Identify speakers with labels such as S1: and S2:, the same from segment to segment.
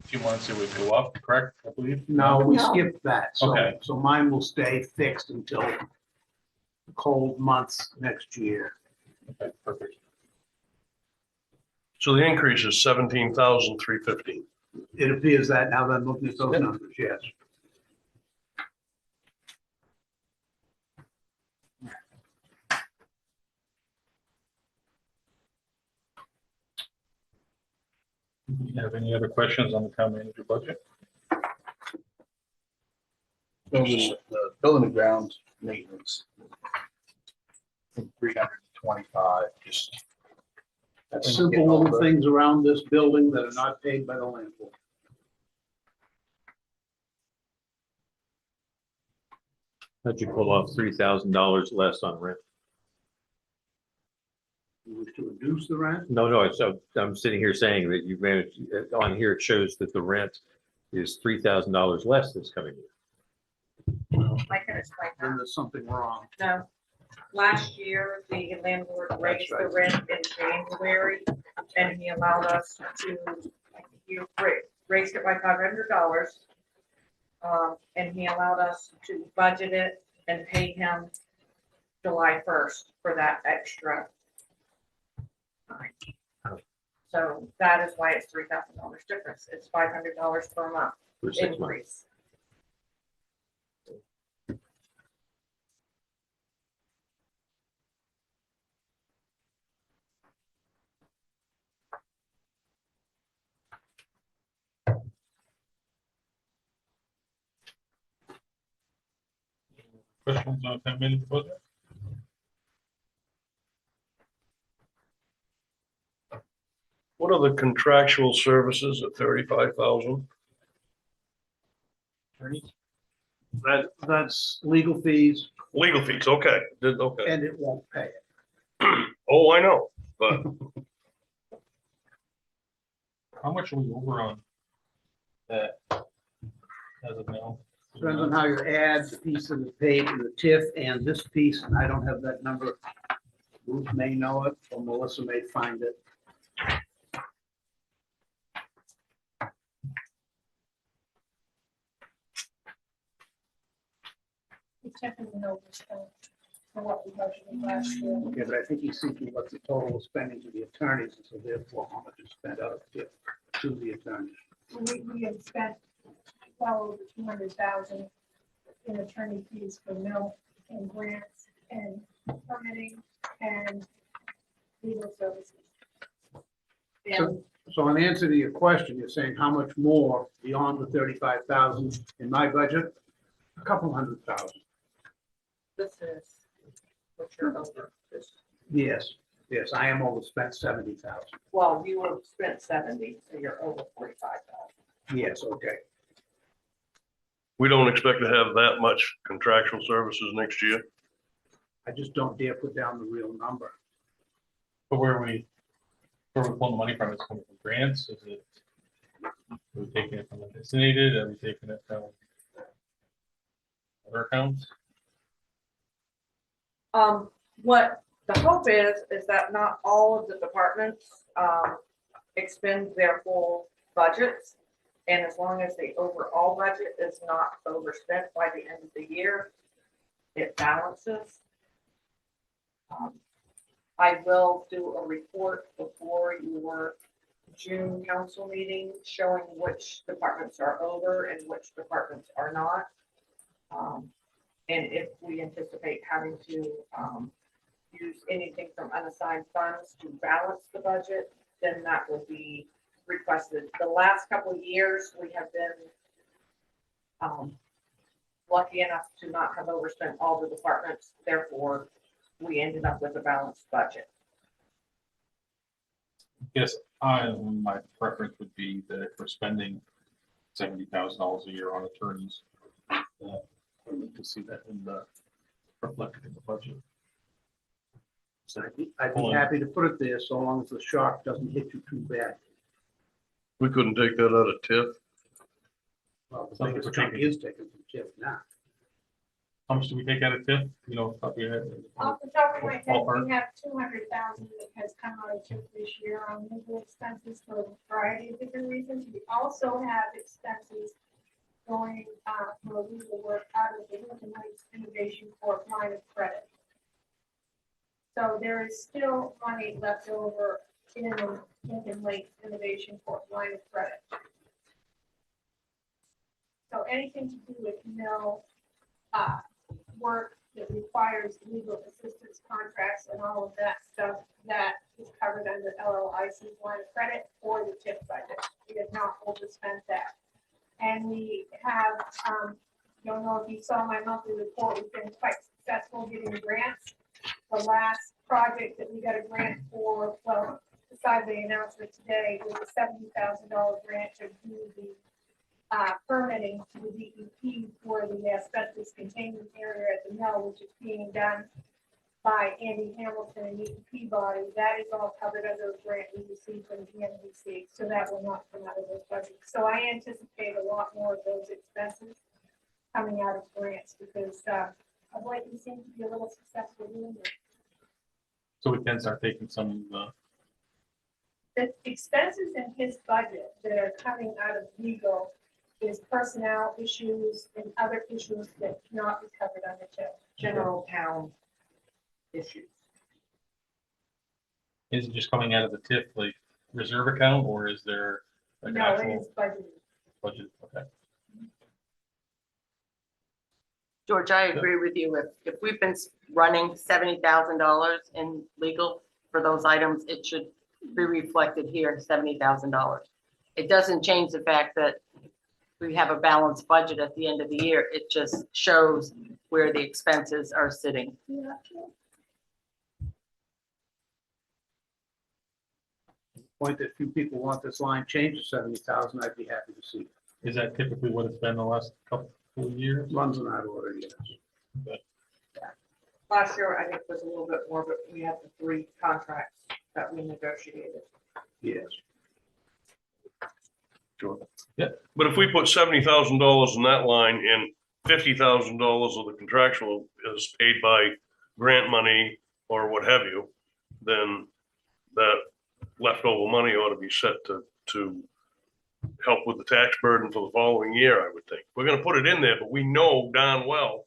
S1: few months it would go up, correct, I believe?
S2: No, we
S3: No.
S2: skipped that. So,
S1: Okay.
S2: so mine will stay fixed until the cold months next year.
S1: Okay, perfect.
S4: So the increase is 17,350.
S2: It appears that now that I'm looking at those
S4: Yep.
S2: numbers, yes.
S1: Do you have any other questions on the town manager budget?
S5: The building and grounds maintenance. 325, just.
S2: That's simple little things around this building that are not paid by the landlord.
S6: How'd you pull off $3,000 less on rent?
S2: You wish to reduce the rent?
S6: No, so I'm sitting here saying that you managed, on here it shows that the rent is $3,000 less this coming year.
S3: I can explain
S2: Then
S3: that.
S2: there's something wrong.
S3: No, last year, the landlord raised the rent in January, and he allowed us to, raised it by $500. And he allowed us to budget it and pay him July 1st for that extra time. So that is why it's $3,000 difference. It's $500 per month
S6: For 6 months.
S3: increase.
S1: Questions on town manager budget?
S4: What are the contractual services at 35,000?
S2: That's legal fees
S4: Legal fees, okay, okay.
S2: and it won't pay it.
S4: Oh, I know, but
S1: How much are we over on that as of now?
S2: Depends on how you add the piece of the paid and the TIF and this piece, and I don't have that number. Ruth may know it, or Melissa may find it.
S7: We definitely overspent for what we budgeted last year.
S2: Okay, but I think he's seeking what the total spending to the attorneys, and so therefore how much is spent out of TIF to the attorneys.
S7: We have spent well over 200,000 in attorney fees for mill and grants and permitting and legal services.
S3: And
S2: So in answer to your question, you're saying how much more beyond the 35,000 in my budget? A couple $100,000.
S3: this is what you're over.
S2: Yes, yes, I am overspent 70,000.
S3: Well, you have spent 70, so you're over 45,000.
S2: Yes, okay.
S4: we don't expect to have that much contractual services next year.
S2: I just don't dare put down the real number.
S1: But where are we pulling the money from? It's coming from grants? Is it? Are we taking it from the designated? Are we taking it from other accounts?
S3: What the hope is that not all of the departments, expend their full budgets. And as long as the overall budget is not overspent by the end of the year, it balances. I will do a report before your June council meeting showing which departments are over and which departments are not. And if we anticipate having to use anything from unassigned funds to balance the budget, then that will be requested. The last couple of years, we have been lucky enough to not have overspent all the departments. Therefore, we ended up with a balanced budget.
S1: Yes, my preference would be that if we're spending $70,000 a year on attorneys, I need to see that in the reflected in the budget.
S2: So I'd be happy to put it there so long as the shock doesn't hit you too bad.
S4: We couldn't take that out of TIF.
S2: Well, the
S1: Some
S2: biggest
S1: people
S2: chunk
S1: take it.
S2: is taken from TIF now.
S1: How much do we take out of TIF? You know, off the top of your head?
S7: Off the top of my head,
S1: Ballpark.
S7: we have 200,000 that has come out of TIF this year on legal expenses for a variety of different reasons. We also have expenses going for legal work out of the Lincoln Heights Innovation Corp line of credit. So there is still money left over in the Lincoln Lakes Innovation Corp line of credit. So anything to do with mill work that requires legal assistance contracts and all of that stuff, that is covered under LLIC's line of credit or the TIF budget. We have not overspent that. And we have, don't know if you saw my monthly report, we've been quite successful getting grants. The last project that we got a grant for, well, besides the announcement today, was a $70,000 grant to do the permitting to the DEP for the asbestos containment area at the mill, which is being done by Andy Hamilton and Newton Peabody. That is all covered under a grant we received from GMBC, so that will not come out of those budgets. So I anticipate a lot more of those expenses coming out of grants because of what we seem to be a little successful doing it.
S1: So we can start taking some of
S7: The expenses in his budget that are coming out of legal is personnel issues and other issues that cannot be covered under TIF.
S3: General town issues.
S1: is it just coming out of the TIF like reserve account or is there like an
S7: No, it
S1: actual
S7: is budgeted.
S1: budget? Okay.
S8: George, I agree with you. If we've been running $70,000 in legal for those items, it should be reflected here, $70,000. It doesn't change the fact that we have a balanced budget at the end of the year. It just shows where the expenses are sitting.
S2: Point that few people want this line changed to 70,000, I'd be happy to see.
S1: Is that typically what it's been the last couple of years?
S2: Runs in that order, yes.
S3: Last year, I think was a little bit more, but we had the 3 contracts that we negotiated.
S2: Yes.
S4: Sure. Yeah, but if we put $70,000 in that line and $50,000 of the contractual is paid by grant money or what have you, then that leftover money ought to be set to help with the tax burden for the following year, I would think. We're gonna put it in there, but we know darn well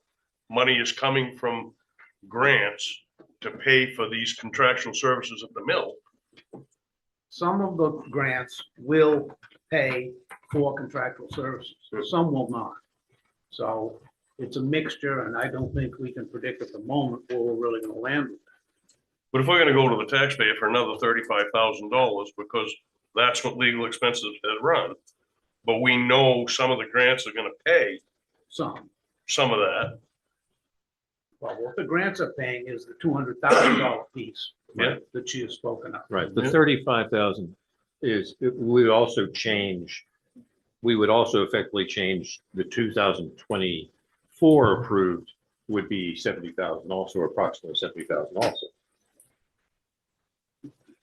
S4: money is coming from grants to pay for these contractual services at the mill.
S2: Some of the grants will pay for contractual services, some will not. So it's a mixture, and I don't think we can predict at the moment where we're really gonna land with that.
S4: But if we're gonna go to the taxpayer for another $35,000, because that's what legal expenses has run, but we know some of the grants are gonna pay
S2: Some.
S4: some of that.
S2: Well, what the grants are paying is the $200,000 piece
S4: Yeah.
S2: that she has spoken of.
S6: Right, the
S4: Yeah.
S6: 35,000 is, we would also change, we would also effectively change the 2024 approved would be 70,000 also, approximately 70,000 also.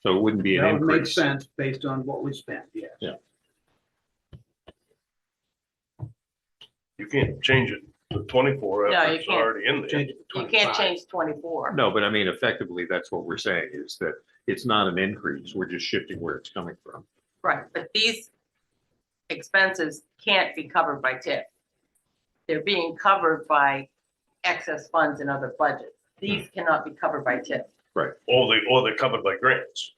S6: So it wouldn't be an
S2: That would make
S6: increase.
S2: sense based on what we spent, yes.
S6: Yeah.
S4: You can't change it to 24
S8: No,
S4: after
S8: you
S4: it's
S8: can't.
S4: already in there.
S2: Change it to
S8: You can't
S2: 25.
S8: change 24.
S6: No, but I mean, effectively, that's what we're saying is that it's not an increase. We're just shifting where it's coming from.
S8: Right, but these expenses can't be covered by TIF. They're being covered by excess funds in other budgets. These cannot be covered by TIF.
S4: Or they're covered by grants.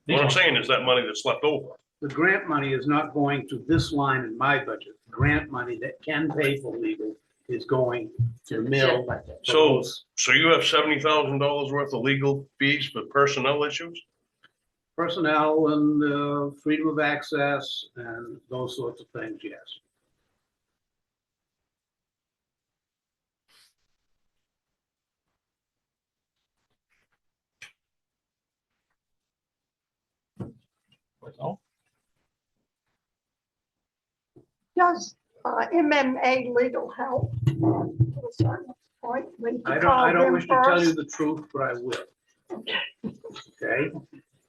S4: What I'm saying is that money that's left over.
S2: The grant money is not going to this line in my budget. Grant money that can pay for legal is going to mill.
S8: TIF budget.
S4: So, so you have $70,000 worth of legal fees for personnel issues?
S2: Personnel and freedom of access and those sorts of things, yes.
S1: Oh,
S9: Does MMA legal help to a certain point? We
S2: I
S9: could
S2: don't,
S9: call
S2: I don't
S9: them
S2: wish to tell you
S9: first.
S2: the truth, but I will. Okay?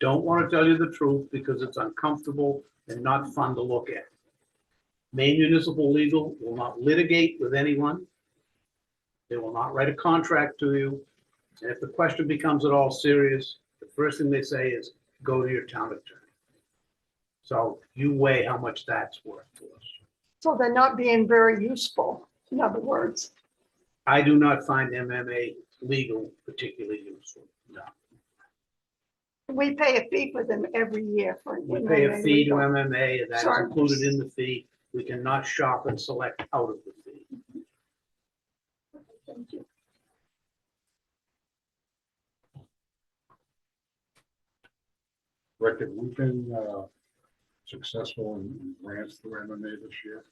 S2: Don't want to tell you the truth because it's uncomfortable and not fun to look at. Maine Municipal Legal will not litigate with anyone. They will not write a contract to you. And if the question becomes at all serious, the first thing they say is, go to your town attorney. So you weigh how much that's worth to us.
S9: So they're not being very useful, in other words.
S2: I do not find MMA legal particularly useful, no.
S9: We pay a fee for them every year for.
S2: We pay a
S9: MMA
S2: fee to
S9: legal.
S2: MMA, and that is
S9: Sorry.
S2: included in the fee. We cannot shop and select out of the fee.
S9: Thank you.
S5: Rick, have we been successful in grants through MMA this year?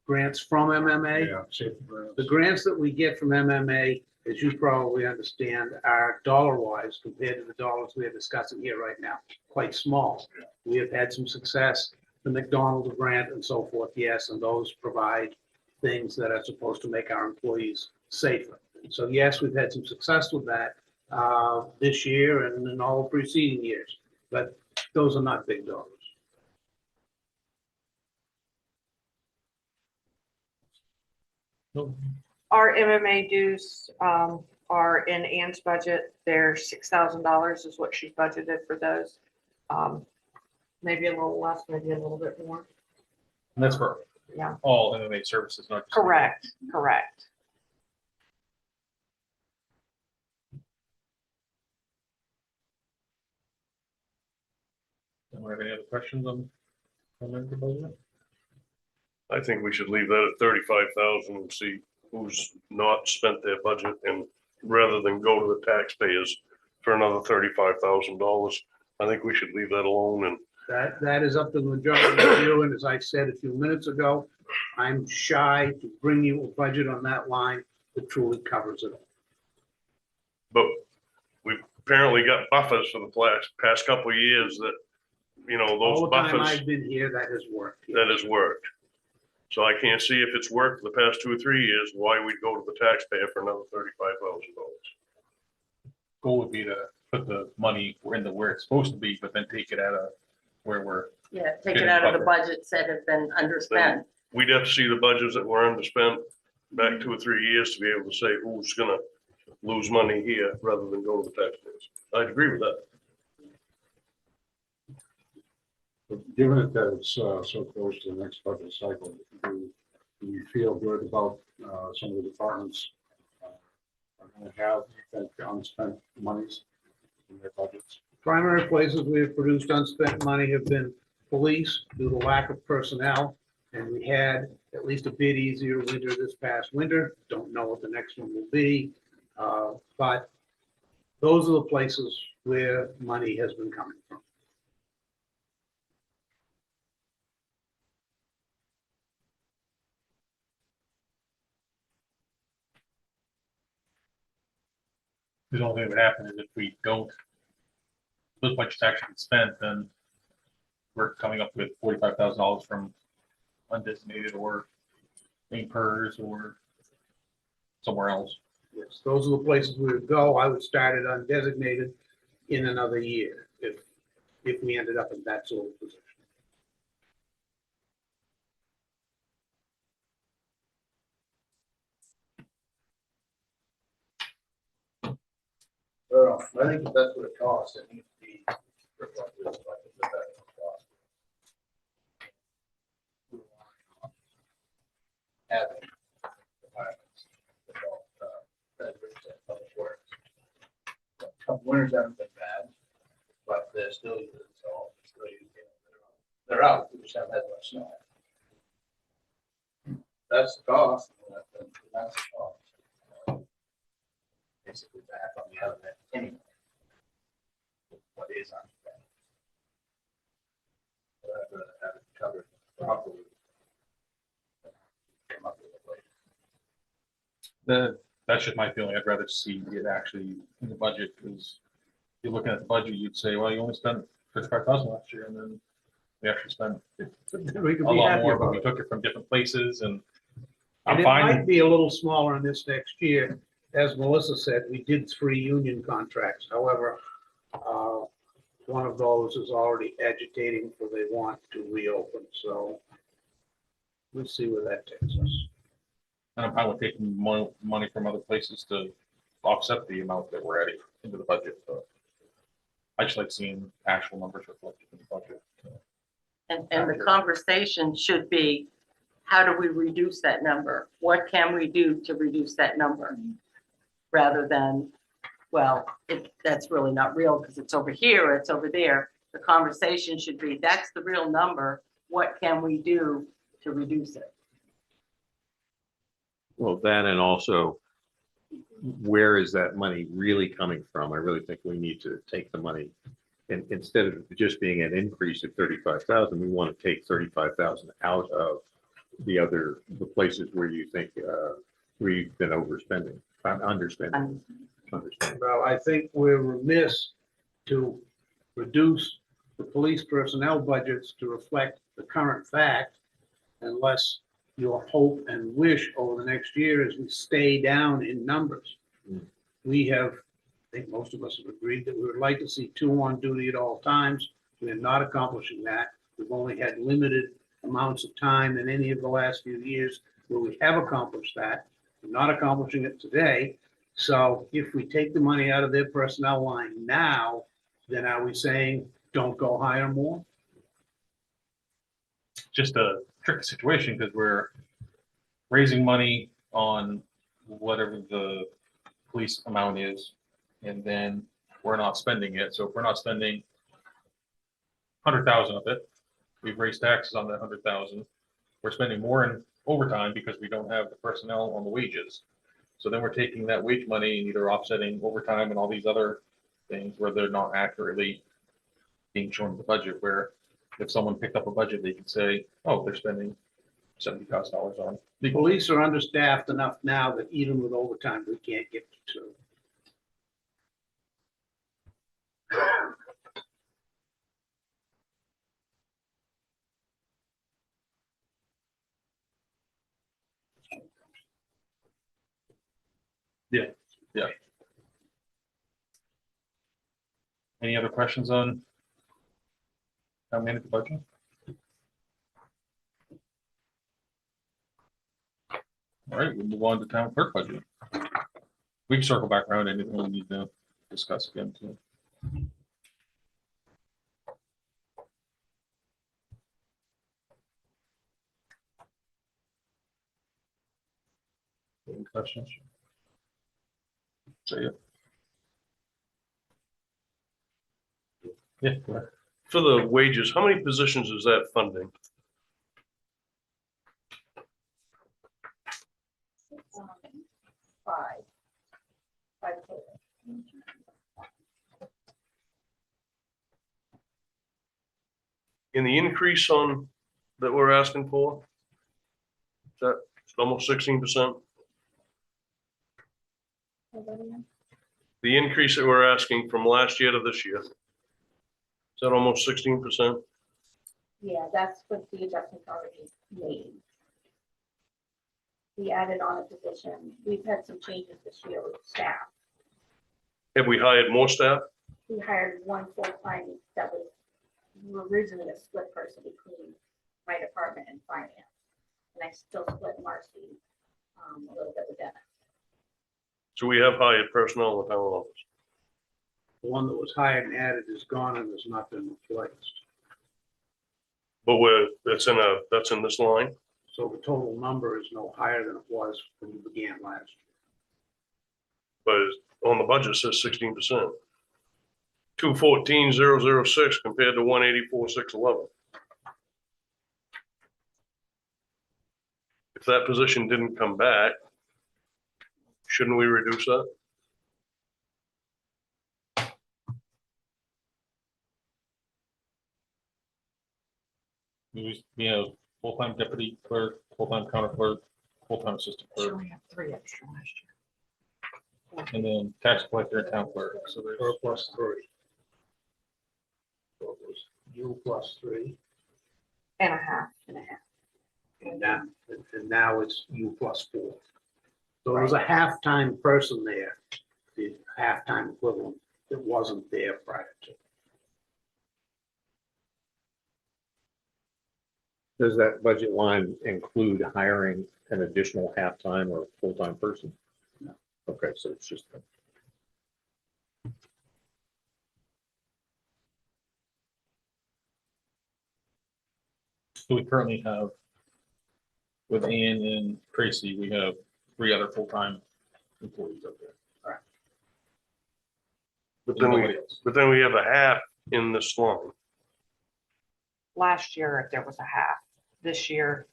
S2: Grants from MMA?
S5: Yeah, safety grants.
S2: The grants that we get from MMA, as you probably understand, are dollar-wise compared to the dollars we are discussing here right now, quite small. We have had some success, the McDonald's grant and so forth, yes, and those provide things that are supposed to make our employees safer. So yes, we've had some success with that this year and in all preceding years, but those are not big dollars.
S3: Our MMA dues are in Ann's budget. They're $6,000 is what she's budgeted for those. Maybe a little less, maybe a little bit more.
S1: And that's for
S3: Yeah.
S1: all MMA services, not just.
S3: Correct, correct.
S1: Anyone have any other questions on the budget?
S4: I think we should leave that at 35,000 and see who's not spent their budget, and rather than go to the taxpayers for another $35,000, I think we should leave that alone. And
S2: That is up to the majority of you, and as I said a few minutes ago, I'm shy to bring you a budget on that line that truly covers it all.
S4: but we've apparently got buffers for the past couple of years that, you know, those
S2: All the time
S4: buffers,
S2: I've been here, that has worked.
S4: that has worked. So I can't see if it's worked for the past 2 or 3 years, why we'd go to the taxpayer for another $35,000.
S1: Goal would be to put the money where it's supposed to be, but then take it out of where we're,
S8: Yeah, take it out of the budgets that have been underspent.
S4: We'd have to see the budgets that were underspent back 2 or 3 years to be able to say who's gonna lose money here rather than go to the taxpayers. I'd agree with that.
S5: But given it that it's so close to the next budget cycle, do you feel good about some of the departments are going to have, you think, unspent monies in their budgets?
S2: Primary places we have produced unspent money have been police due to lack of personnel. And we had at least a bit easier winter this past winter. Don't know what the next one will be. But those are the places where money has been coming from.
S1: the only thing that would happen is if we don't, those budgets actually get spent, then we're coming up with $45,000 from undesignated or main PERS or somewhere else.
S2: Yes, those are the places we would go. I would start it undesignated in another year if we ended up in that sort of position.
S5: Well, I think if that's what it costs, it needs to be reflected as much as that cost. Having departments that don't, that represent public works. Couple winters haven't been bad, but they're still using, so still using, they're out, we just haven't had much snow. That's the cost, and that's the cost. Basically back on the other end anyway. What is on that? But I'd rather have it covered properly. Come up with a way.
S1: That's just my feeling. I'd rather see it actually in the budget, because you're looking at the budget, you'd say, well, you only spent 55,000 last year, and then we actually spent
S2: We could
S1: a
S2: be
S1: lot
S2: happy
S1: more, but
S2: about
S1: we
S2: it.
S1: took it from different places, and
S2: And
S1: I'm
S2: it
S1: fine.
S2: might be a little smaller in this next year. As Melissa said, we did 3 union contracts. However, one of those is already agitating for they want to reopen, so we'll see where that takes us.
S1: And I'm fine with taking money from other places to offset the amount that we're adding into the budget, but I just like seeing actual numbers reflected in the budget.
S8: And the conversation should be, how do we reduce that number? What can we do to reduce that number? Rather than, well, that's really not real because it's over here, or it's over there. The conversation should be, that's the real number. What can we do to reduce it?
S6: Well, that and also, where is that money really coming from? I really think we need to take the money, and instead of just being an increase of 35,000, we want to take 35,000 out of the places where you think we've been underspending. Underspending.
S2: Well, I think we're remiss to reduce the police personnel budgets to reflect the current fact unless your hope and wish over the next year is we stay down in numbers. We have, I think most of us have agreed that we would like to see 2 on duty at all times. We are not accomplishing that. We've only had limited amounts of time in any of the last few years where we have accomplished that. We're not accomplishing it today. So if we take the money out of their personnel line now, then are we saying, don't go hire more?
S1: Just a tricky situation because we're raising money on whatever the police amount is, and then we're not spending it. So if we're not spending 100,000 of it, we've raised taxes on that 100,000. We're spending more in overtime because we don't have the personnel on the wages. So then we're taking that wage money and either offsetting overtime and all these other things where they're not accurately being shown in the budget, where if someone picked up a budget, they could say, oh, they're spending $70,000 on.
S2: The police are understaffed enough now that even with overtime, we can't get to.
S1: Any other questions on how to manage the budget? All right, we'll move on to town clerk budget. We can circle back around anything we need to discuss again too. Any questions? Say it. Yeah, go ahead.
S4: For the wages, how many positions is that funding?
S3: Five total.
S4: In the increase on, that we're asking for? Is that almost 16%? The increase that we're asking from last year to this year, is that almost 16%?
S10: Yeah, that's what the adjustments already made. We added on a position. We've had some changes this year with staff.
S4: Have we hired more staff?
S10: We hired one full-time that was originally a split person between my department and finance. And I still split Marcy a little bit with Dennis.
S4: So we have hired personnel in the town office.
S2: The one that was hired and added is gone and has not been replaced.
S4: But that's in this line.
S2: So the total number is no higher than it was when we began last year.
S4: But on the budget it says 16%. 214,006 compared to 184,611. If that position didn't come back, shouldn't we reduce that?
S1: We have full-time deputy clerk, full-time counter clerk, full-time assistant
S3: Sure,
S1: clerk,
S3: we have 3 extra last year.
S1: and then tax collector and town clerk. So there's
S2: Or plus 3. So it was you plus 3,
S3: And a half and a half.
S2: and now it's you plus 4. So there was a half-time person there, the half-time equivalent that wasn't there prior to.
S6: Does that budget line include hiring an additional half-time or full-time person?
S2: No.
S6: Okay, so it's just.
S1: So we currently have, with Ian and Tracy, we have 3 other full-time employees up there.
S4: But then
S1: Nobody
S4: we,
S1: else.
S4: but then we have a half in this line.
S3: Last year, there was a half. This year,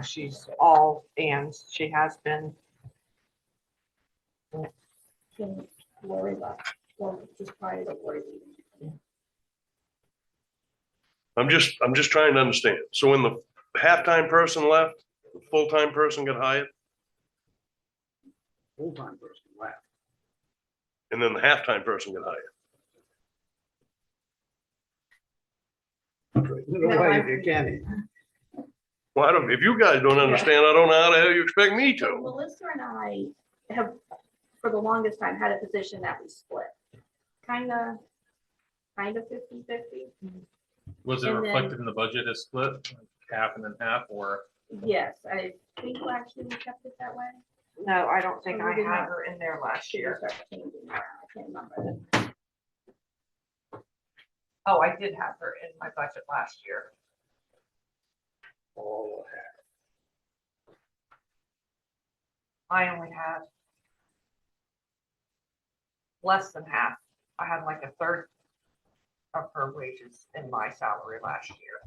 S3: she's all Ann's. She has been.
S10: Can Lori left, well, just prior to Lori leaving.
S4: I'm just trying to understand. So when the halftime person left, the full-time person got hired,
S2: Full-time person left.
S4: and then the halftime person got hired.
S2: No way, you can.
S4: Well, I don't, if you guys don't understand, I don't know how the hell you expect me
S10: So
S4: to.
S10: Melissa and I have, for the longest time, had a position that we split. Kind of 50-50.
S1: Was it
S10: And then-
S1: reflected in the budget as split, like half and then half, or?
S10: Yes, I think last year we kept it that way.
S3: No, I don't think
S10: Oh, we
S3: I
S10: did
S3: had
S10: not.
S3: her in there last
S10: She
S3: year.
S10: started changing around. I can't remember.
S3: Oh, I did have her in my budget last year.
S2: All
S3: I only had less than half. I had like a third of her wages in my salary last year.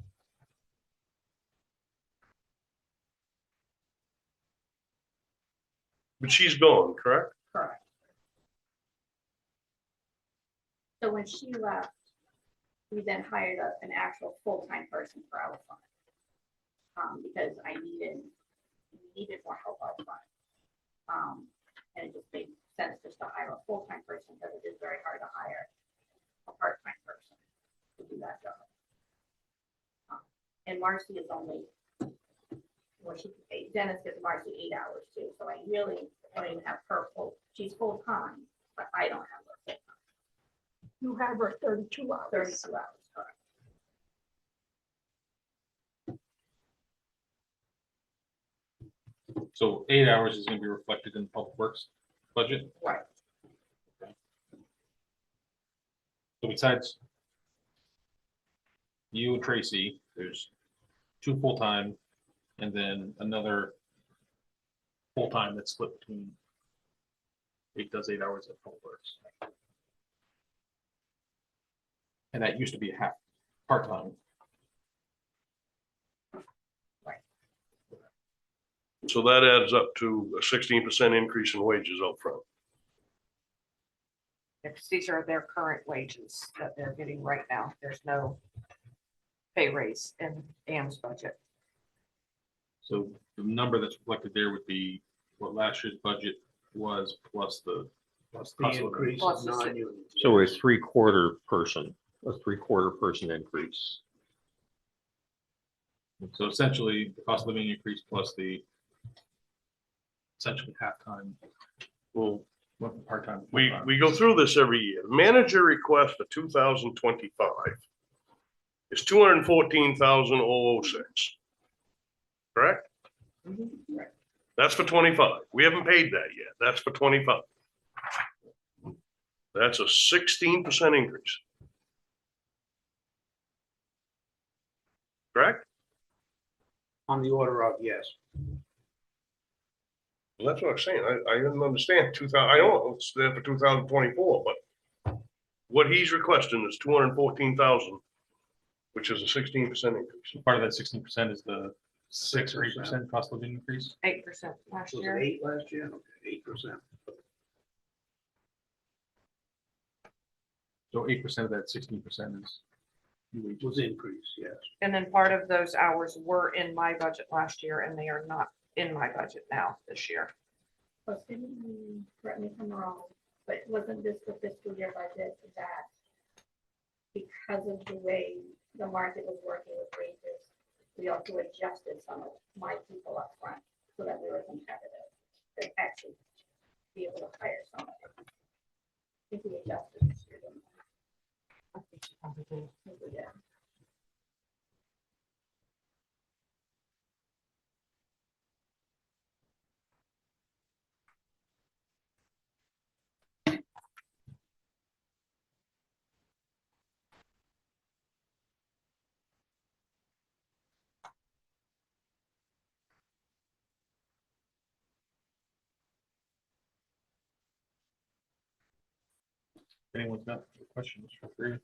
S4: But she's gone, correct?
S10: Correct. So when she left, we then hired an actual full-time person for our fund. Because we needed more help out front. And it just made sense just to hire a full-time person because it is very hard to hire a part-time person to do that job. And Marcy is only, well, Dennis gives Marcy 8 hours too, so I really don't even have her she's full-time, but I don't have her full-time,
S9: You have her 32 hours.
S10: 32 hours, correct.
S1: So 8 hours is gonna be reflected in the public works budget.
S10: Right.
S1: So besides you and Tracy, there's 2 full-time and then another full-time that's split between 8 hours at public works. And that used to be a half, part-time.
S4: So that adds up to a 16% increase in wages up front.
S3: Because these are their current wages that they're getting right now. There's no pay raise in Ann's budget.
S1: So the number that's reflected there would be what last year's budget was plus the.
S2: Plus the
S1: cost of living.
S2: increase
S3: Plus
S2: of
S3: the si-
S2: non-union.
S6: So a three-quarter person increase.
S1: So essentially, the cost of living increase plus the essentially halftime,
S4: Well,
S1: part-time.
S4: we go through this every year. Manager request for 2025 is 214,006. Correct? That's for 25. We haven't paid that yet. That's for 25. That's a 16% increase. Correct?
S2: On the order of, yes.
S4: Well, that's what I'm saying. I didn't understand 2000. I know it's there for 2024, but what he's requesting is 214,000, which is a 16% increase.
S1: Part of that 16% is the 6 or 8% cost of living increase.
S3: 8% last
S2: Was it
S3: year.
S2: 8 last year? Okay, 8%.
S1: So 8% of that 16% is new wages.
S2: Was increased, yes.
S3: And then part of those hours were in my budget last year and they are not in my budget now this year.
S10: Plus, correct me if I'm wrong, but wasn't this the fiscal year budget that because of the way the market was working with wages, we also adjusted some of my people up front so that we were competitive, to actually be able to hire somebody. I think we adjusted this year. didn't we? I think we did.
S1: anyone's got questions, feel free.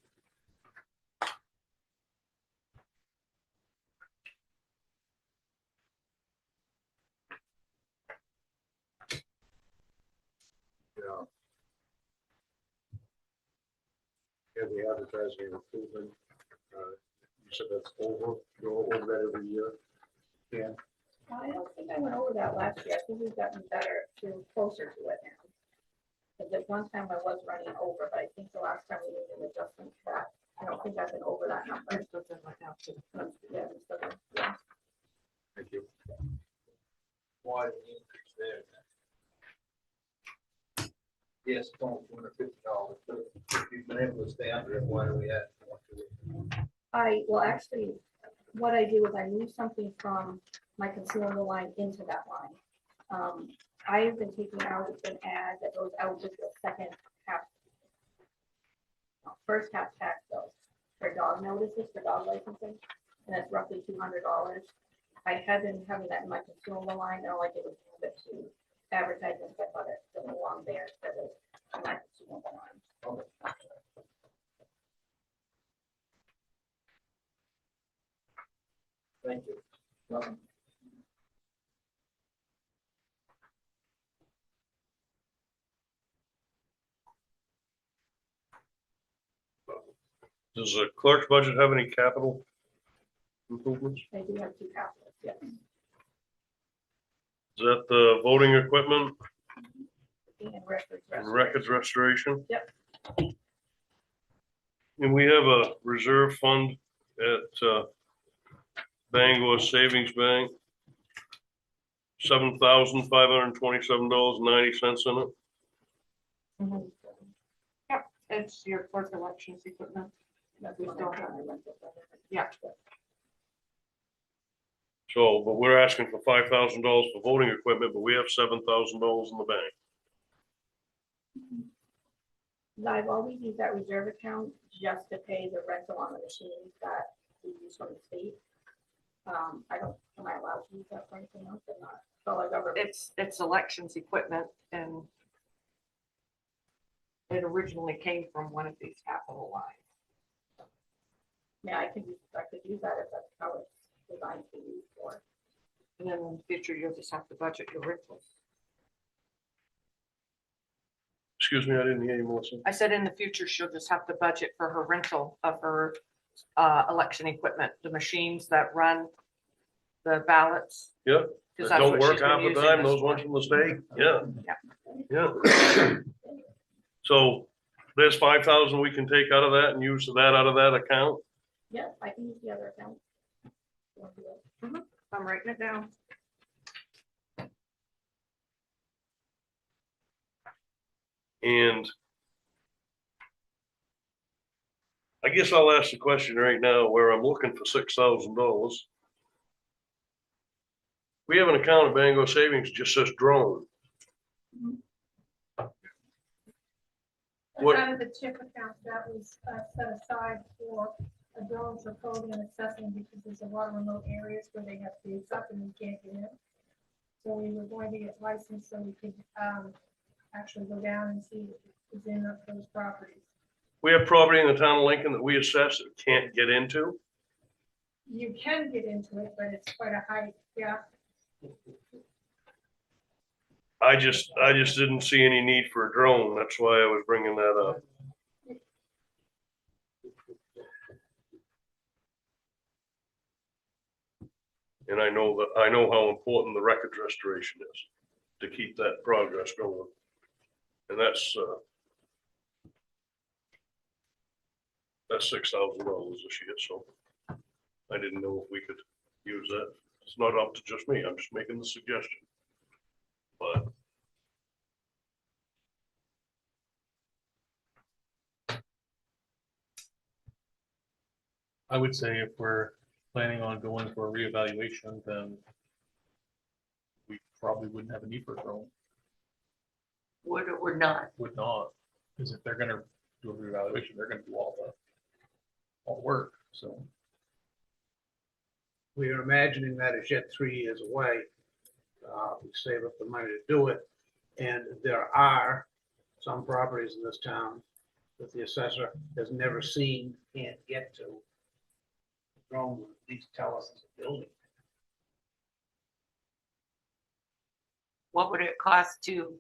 S5: Yeah. Yeah, the advertising improvement, you said that's over, go over that every year. Yeah,
S10: I don't think I went over that last year. I think we've gotten better to closer to it now. Because at one time I was running over, but I think the last time we did an adjustment to that, I don't think I've been over that number. Yeah, yeah.
S5: thank you. Why the increase there? Yes, it's only $250, but if you've been able to stay under it, why do we add more to it?
S10: Well, actually, what I do is I move something from my consumable line into that line. I have been taking out an ad that goes out with the second half, first half tax bill for dog notices, for dog licensing, and that's roughly $200. I have been having that in my consumable line, and all I did was move it to advertising, I thought it doesn't belong there instead of my consumable line.
S5: Thank you.
S4: Does the clerk's budget have any capital improvements?
S10: I do have 2 capitals, yes.
S4: Is that the voting equipment
S10: And records
S4: and records restoration?
S10: Yep.
S4: And we have a reserve fund at Bangor Savings Bank. $7,527.90 in it.
S3: Mhm. Yep, it's your clerk elections equipment.
S10: That's
S3: We
S10: what
S3: still
S10: I'm
S3: have.
S10: trying to rent it.
S3: Yeah.
S4: So, but we're asking for $5,000 for voting equipment, but we have $7,000 in the bank.
S10: I've always used that reserve account just to pay the rental on the machines that we use from the state. Am I allowed to use that for anything else or not? So I've ever,
S3: It's elections equipment and it originally came from one of these capital lines.
S10: yeah, I could use that if that's how it's designed to be used for.
S3: And then in the future, you'll just have to budget your rentals.
S4: Excuse me, I didn't hear you, Melissa.
S3: I said in the future, she'll just have to budget for her rental of her election equipment, the machines that run the ballots.
S4: Yeah.
S3: 'Cause
S4: That
S3: that's
S4: don't
S3: what
S4: work
S3: she's been
S4: half the
S3: using
S4: time,
S3: this
S4: those
S3: for.
S4: ones from the state, yeah.
S3: Yeah.
S4: Yeah. So there's 5,000 we can take out of that and use that out of that account.
S10: Yeah, I can use the other account. You want to do it?
S3: I'm writing it down.
S4: And I guess I'll ask the question right now where I'm looking for $6,000. We have an account at Bangor Savings, just says drone. What-
S7: That's out of the TIP account that was set aside for a drone for coding and assessing because there's a lot of remote areas where they have boots up and you can't get in. So we were going to get licensed so we could actually go down and see what's in those properties.
S4: We have property in the town of Lincoln that we assess that can't get into.
S7: You can get into it, but it's quite a hike, yeah.
S4: I just didn't see any need for a drone. That's why I was bringing that up. And I know how important the records restoration is to keep that progress going. And that's $6,000 this year, so I didn't know if we could use that. It's not up to just me. I'm just making the suggestion. But
S1: I would say if we're planning on going for a reevaluation, then we probably wouldn't have a need for a drone,
S8: Would or not.
S1: would not. Because if they're gonna do a reevaluation, they're gonna do all the work, so.
S2: We are imagining that it's yet 3 years away. We save up the money to do it. And there are some properties in this town that the assessor has never seen, can't get to. The drone will at least tell us it's a building.
S8: What would it cost to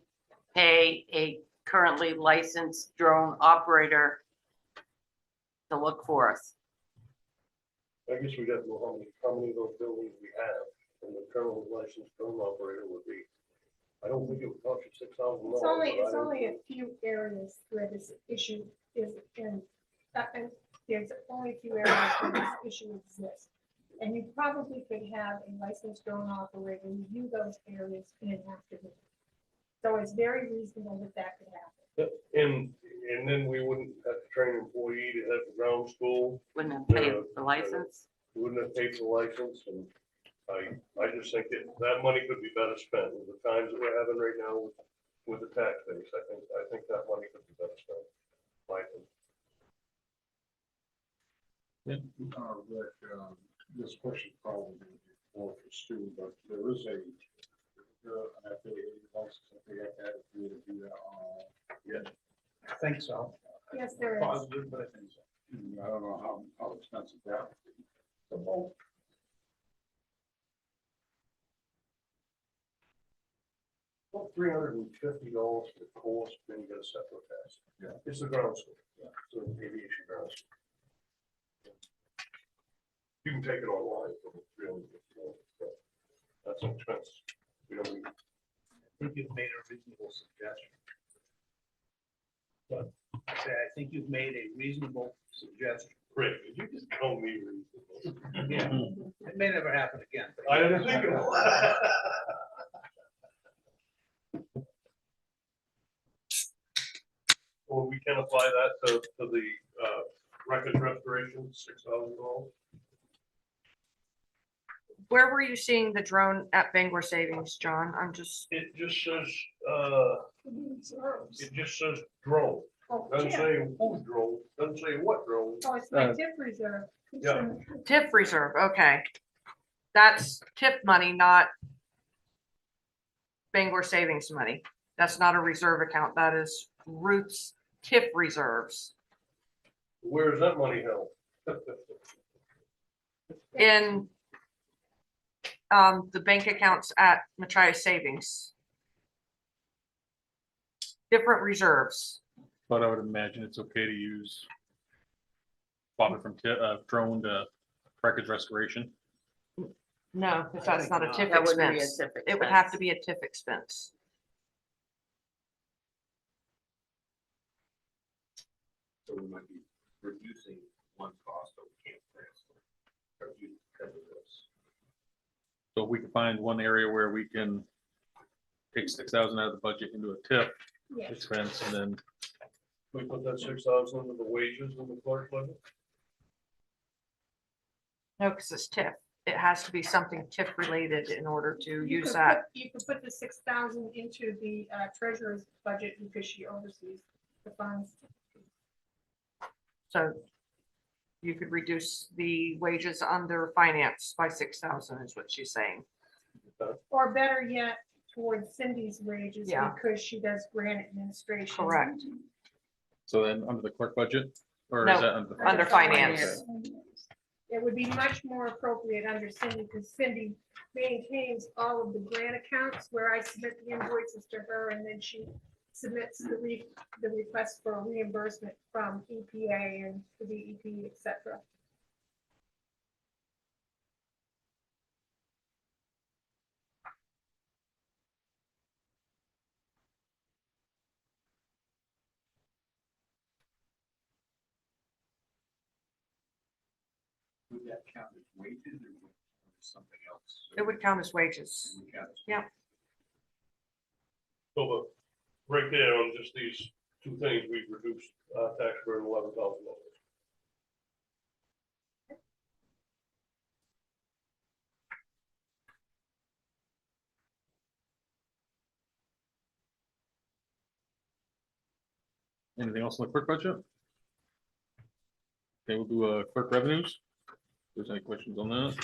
S8: pay a currently licensed drone operator to look for us?
S4: I guess we got to know how many of those buildings we have, and the current licensed drone operator would be. I don't think it would cost you $6,000.
S7: It's only a few areas where this issue is in, and there's only a few areas where this issue exists. And you probably could have a licensed drone operator review those areas in an afternoon. So it's very reasonable that that could happen.
S4: And then we wouldn't have to train an employee to have the ground school,
S8: Wouldn't have paid the license?
S4: we wouldn't have paid for the license, and I just think that money could be better spent with the times that we're having right now with the tax base. I think that money could be better spent. My opinion.
S5: This question probably be more for Stu, but there is an affiliated license that they have to have to do that.
S2: I think so.
S7: Yes, there is.
S5: Positive, but I think so. I don't know how expensive that would be. So,
S4: About $350 for the course, then you get a separate test.
S5: Yeah.
S4: It's the ground school. Yeah. So aviation ground school. You can take it online for $350, but that's an expense. We don't need.
S2: I think you've made a reasonable suggestion. But I say, I think you've made a reasonable suggestion.
S4: Rick, did you just call me reasonable?
S2: Yeah, it may never happen again. but-
S4: I didn't think of it. Well, we can apply that to the record restoration, $6,000.
S11: Where were you seeing the drone at Bangor Savings, John? I'm just,
S4: It just says drone.
S7: Oh,
S4: Doesn't
S7: yeah.
S4: say whose drone, doesn't say what drone.
S7: Oh, it's my tip reserve.
S4: Yeah.
S11: TIF reserve, okay. That's TIF money, not Bangor Savings money. That's not a reserve account. That is Ruth's TIF reserves
S4: Where is that money held?
S11: in the bank accounts at Machias Savings. Different reserves.
S1: But I would imagine it's okay to use profit from drone to records restoration.
S11: No, because that's not a TIF
S8: That wouldn't be a
S11: expense.
S8: TIF
S11: It would have
S8: expense.
S11: to be a TIF expense.
S6: So we might be reducing one cost, but we can't transfer. Or you cover this.
S1: So if we can find one area where we can take 6,000 out of the budget into a TIF
S7: Yes.
S1: expense, and then
S4: We put that 6,000 into the wages in the clerk budget?
S11: No, because it's TIF. It has to be something TIF related in order to
S7: You
S11: use
S7: could
S11: that.
S7: put- You could put the 6,000 into the treasurer's budget because she oversees the funds.
S11: So you could reduce the wages under finance by 6,000 is what she's saying.
S7: Or better yet, towards Cindy's wages
S11: Yeah.
S7: because she does grant administration.
S11: Correct.
S1: so then under the clerk budget, or
S11: No,
S1: is that under?
S11: Under finance.
S7: It would be much more appropriate under Cindy because Cindy maintains all of the grant accounts where I submit the invoices to her and then she submits the request for reimbursement from EPA and the DEP, et cetera.
S5: Would that count as wages or something else?
S11: It would count as wages.
S5: It would count as-
S11: Yeah.
S4: So the, right there on just these two things, we've reduced tax burden $11,000.
S1: Anything else in the clerk budget? Okay, we'll do clerk revenues. If there's any questions on that?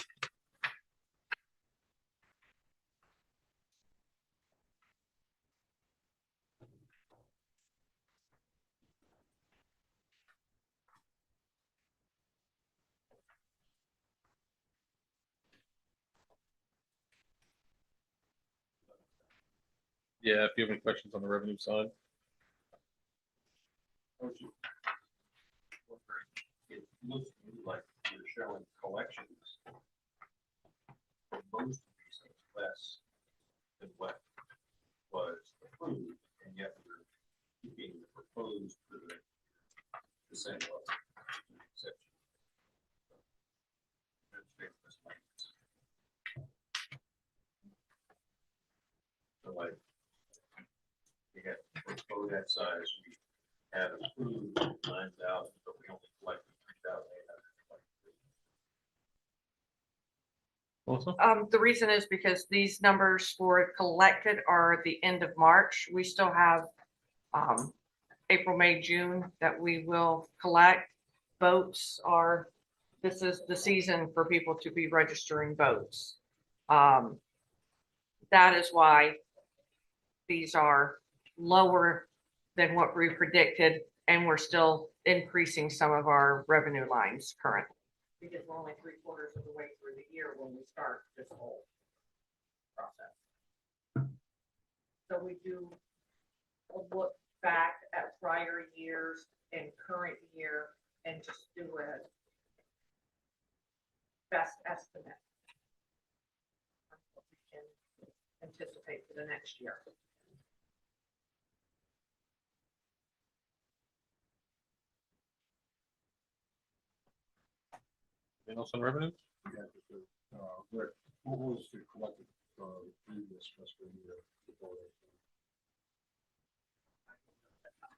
S1: Yeah, if you have any questions on the revenue side.
S5: It looks to me like you're showing collections. For most of these things less than what was approved, and yet we're keeping the proposed for the same level. Exception. So like, we got for that size, we had approved 9,000, but we only collected 3,800.
S1: Melissa?
S11: The reason is because these numbers for collected are at the end of March. We still have April, May, June that we will collect. Boats are, this is the season for people to be registering boats. That is why these are lower than what we predicted, and we're still increasing some of our revenue lines currently.
S3: Because we're only 3/4 of the way through the year when we start this whole process. So we do a look back at prior years and current year and just do a best estimate of what we can anticipate for the next year.
S1: Anything else on revenue?
S5: Yeah, Rick, what was the collected previous fiscal year?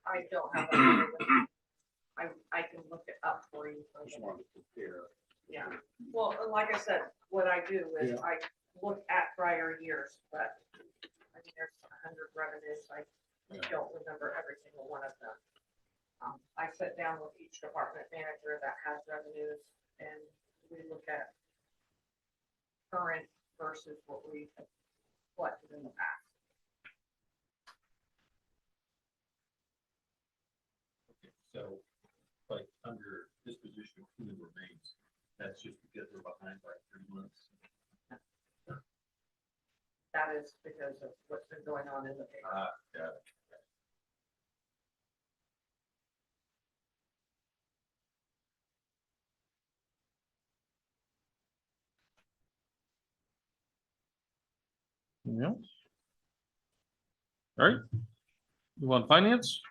S3: I don't have that. I can look it up for you.
S5: I just wanted to compare.
S3: Yeah, well, and like I said, what I do is
S5: Yeah.
S3: I look at prior years, but I mean, there's 100 revenues. I don't remember every single one of them. I sit down with each department manager that has revenues and we look at current versus what we have collected in the past.
S5: Okay, so, like, under disposition of human remains, that's just because we're behind by 3 months.
S3: That is because of what's been going on in the paper.
S5: Got it.
S1: Anything else? All right. You want finance?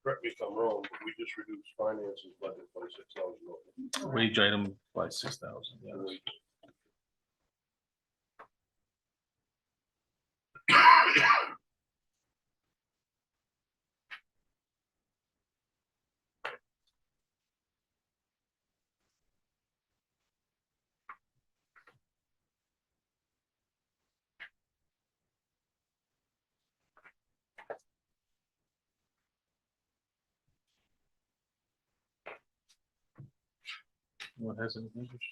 S4: Correct me if I'm wrong, but we just reduced finances budget by $6,000.
S1: Wage item by 6,000. Yeah. What has any interest?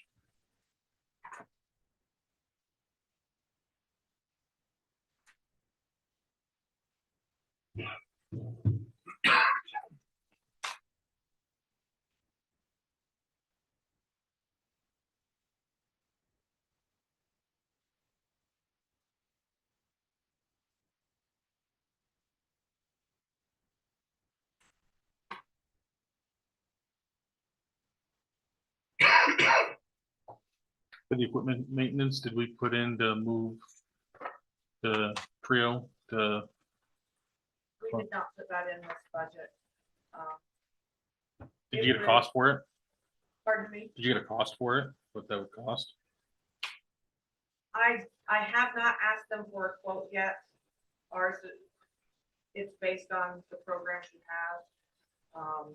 S1: For the equipment maintenance, did we put in to move the Trio to,
S3: We did not put that in this budget.
S1: did you get a cost for it?
S3: Pardon me?
S1: Did you get a cost for it? What that would cost?
S3: I have not asked them for a quote yet. Ours, it's based on the programs you have.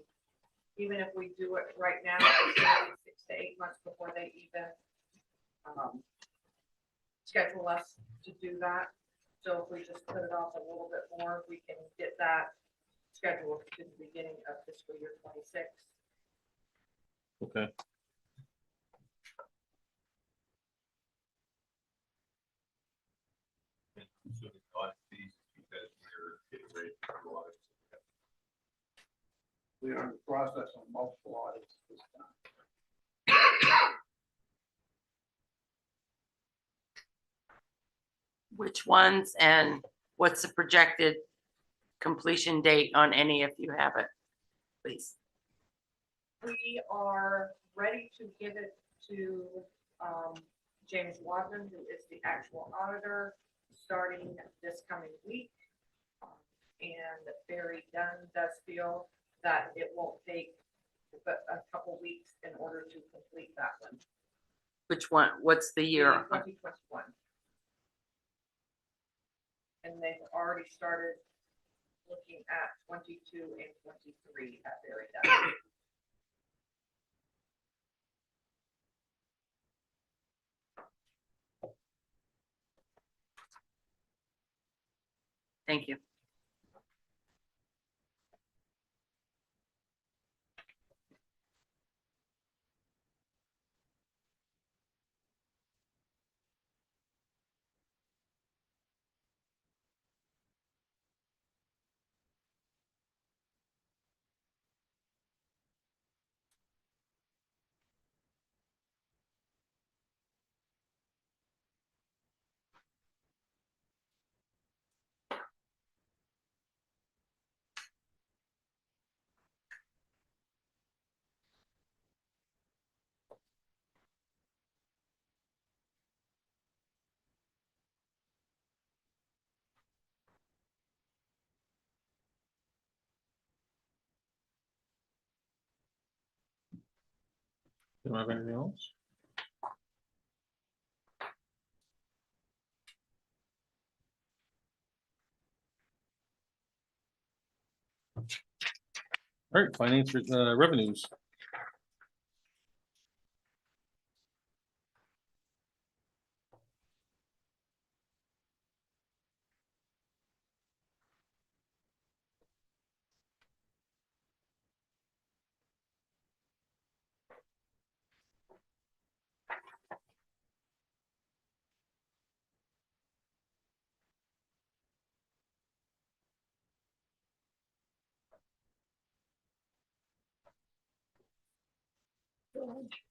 S3: Even if we do it right now, it's gonna be 6 to 8 months before they even schedule us to do that. So if we just put it off a little bit more, we can get that scheduled to the beginning of fiscal year 26.
S1: Okay.
S5: So the cost fees because we're getting ready for a lot of. We are in the process of multiple audits this time.
S8: which ones and what's the projected completion date on any if you have it, please?
S3: We are ready to give it to James Wadman, who is the actual auditor, starting this coming week. And Barry Dunn does feel that it won't take but a couple weeks in order to complete that one.
S8: Which one, what's the year?
S3: 2021. And they've already started looking at 22 and 23 at Barry Dunn.
S8: Thank you.
S1: Don't have anything else? All right, finance, revenues.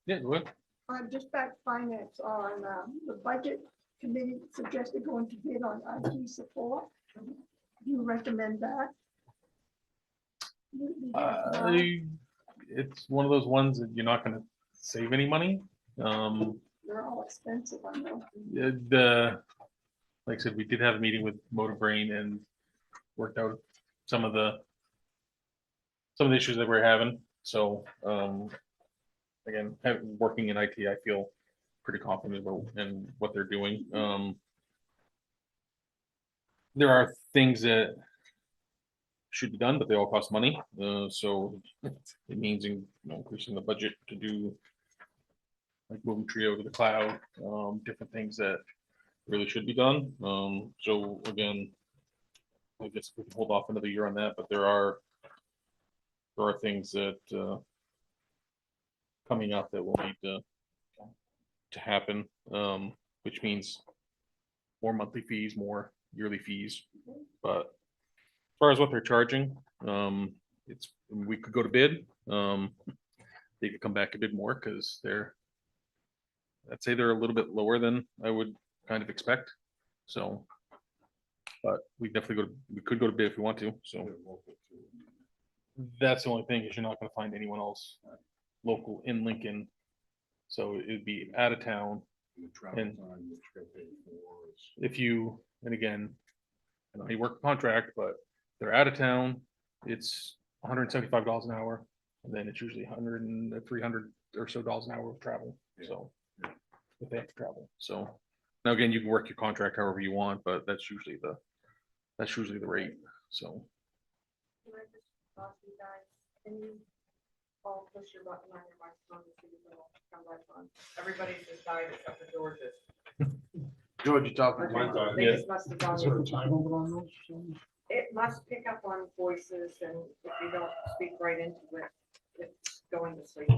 S1: Yeah, go ahead.
S9: Just back finance on the budget committee suggested going to bid on IT support. Do you recommend that?
S1: It's one of those ones that you're not gonna save any money.
S9: They're all expensive, I know.
S1: Like I said, we did have a meeting with Motor Brain and worked out some of the issues that we're having. So, again, working in IT, I feel pretty confident about in what they're doing. There are things that should be done, but they all cost money. So it means increasing the budget to do like moving Trio to the cloud, different things that really should be done. So again, I guess we can hold off another year on that, but there are things that coming up that will need to happen, which means more monthly fees, more yearly fees. But as far as what they're charging, we could go to bid. They could come back a bit more because I'd say they're a little bit lower than I would kind of expect. So, but we could go to bid if we want to. So that's the only thing is you're not going to find anyone else local in Lincoln. So it'd be out of town. And if you, and again, I know you work a contract, but they're out of town, it's $175 an hour. And then it's usually 100 and 300 or so dollars an hour of travel. So if they have to travel. So now again, you can work your contract however you want, but that's usually the rate. So.
S3: Can I just ask you guys, can you all push your button on your microphone so you can come back on? Everybody's just died except for George's.
S5: George, you talking?
S3: They just must have gone. It must pick up on voices, and if you don't speak right into it, it's going to sleep.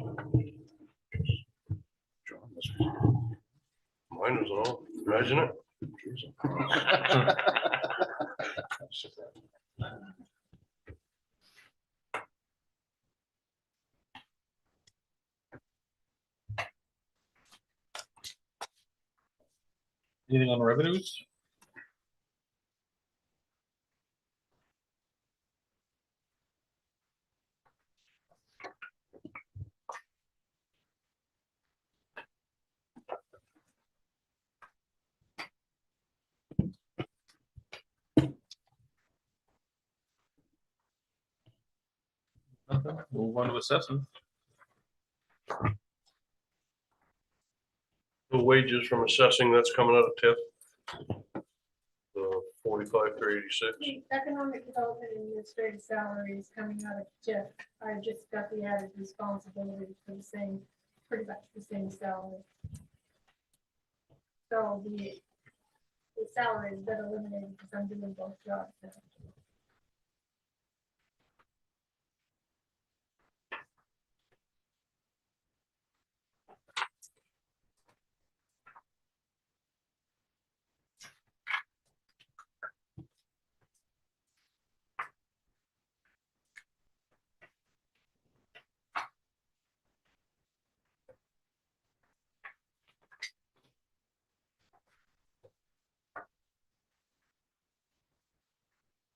S4: Mine was all, imagine it.
S1: Anything on the revenues? Move on to assessing.
S4: The wages from assessing, that's coming out of TIF. 45,386.
S7: The economic development and administrative salary is coming out of TIF. I just got the added responsibility for the same, pretty much the same salary. So the salary has been eliminated because I'm doing both jobs now.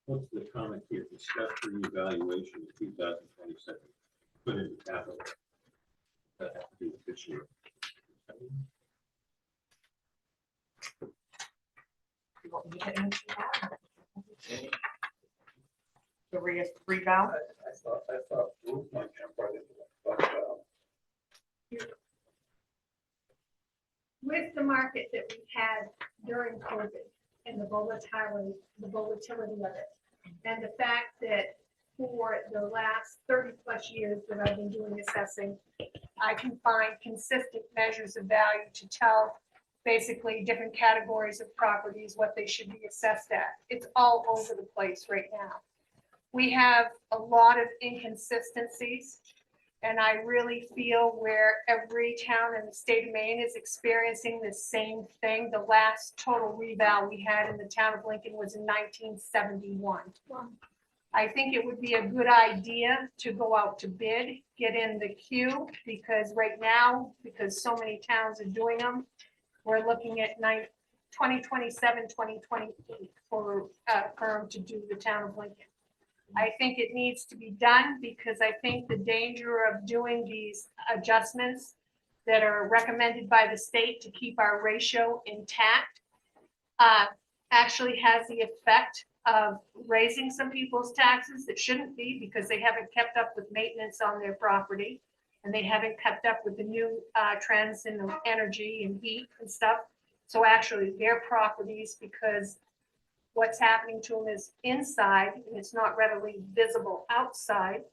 S6: What's the comment here? Discuss reevaluation of 2027. Put in capital. That has to do with this year.
S11: You want me to get into that? The reval?
S5: I thought Ruth might jump right into that, but,
S7: With the market that we had during COVID and the volatility of it, and the fact that for the last 30+ years that I've been doing assessing, I can find consistent measures of value to tell basically different categories of properties, what they should be assessed at. It's all over the place right now. We have a lot of inconsistencies, and I really feel where every town in the state of Maine is experiencing the same thing. The last total reval we had in the town of Lincoln was in 1971. I think it would be a good idea to go out to bid, get in the queue, because right now, because so many towns are doing them, we're looking at 2027, 2028 for a firm to do the town of Lincoln. I think it needs to be done because I think the danger of doing these adjustments that are recommended by the state to keep our ratio intact actually has the effect of raising some people's taxes that shouldn't be because they haven't kept up with maintenance on their property and they haven't kept up with the new trends in the energy and heat and stuff. So actually their properties, because what's happening to them is inside and it's not readily visible outside.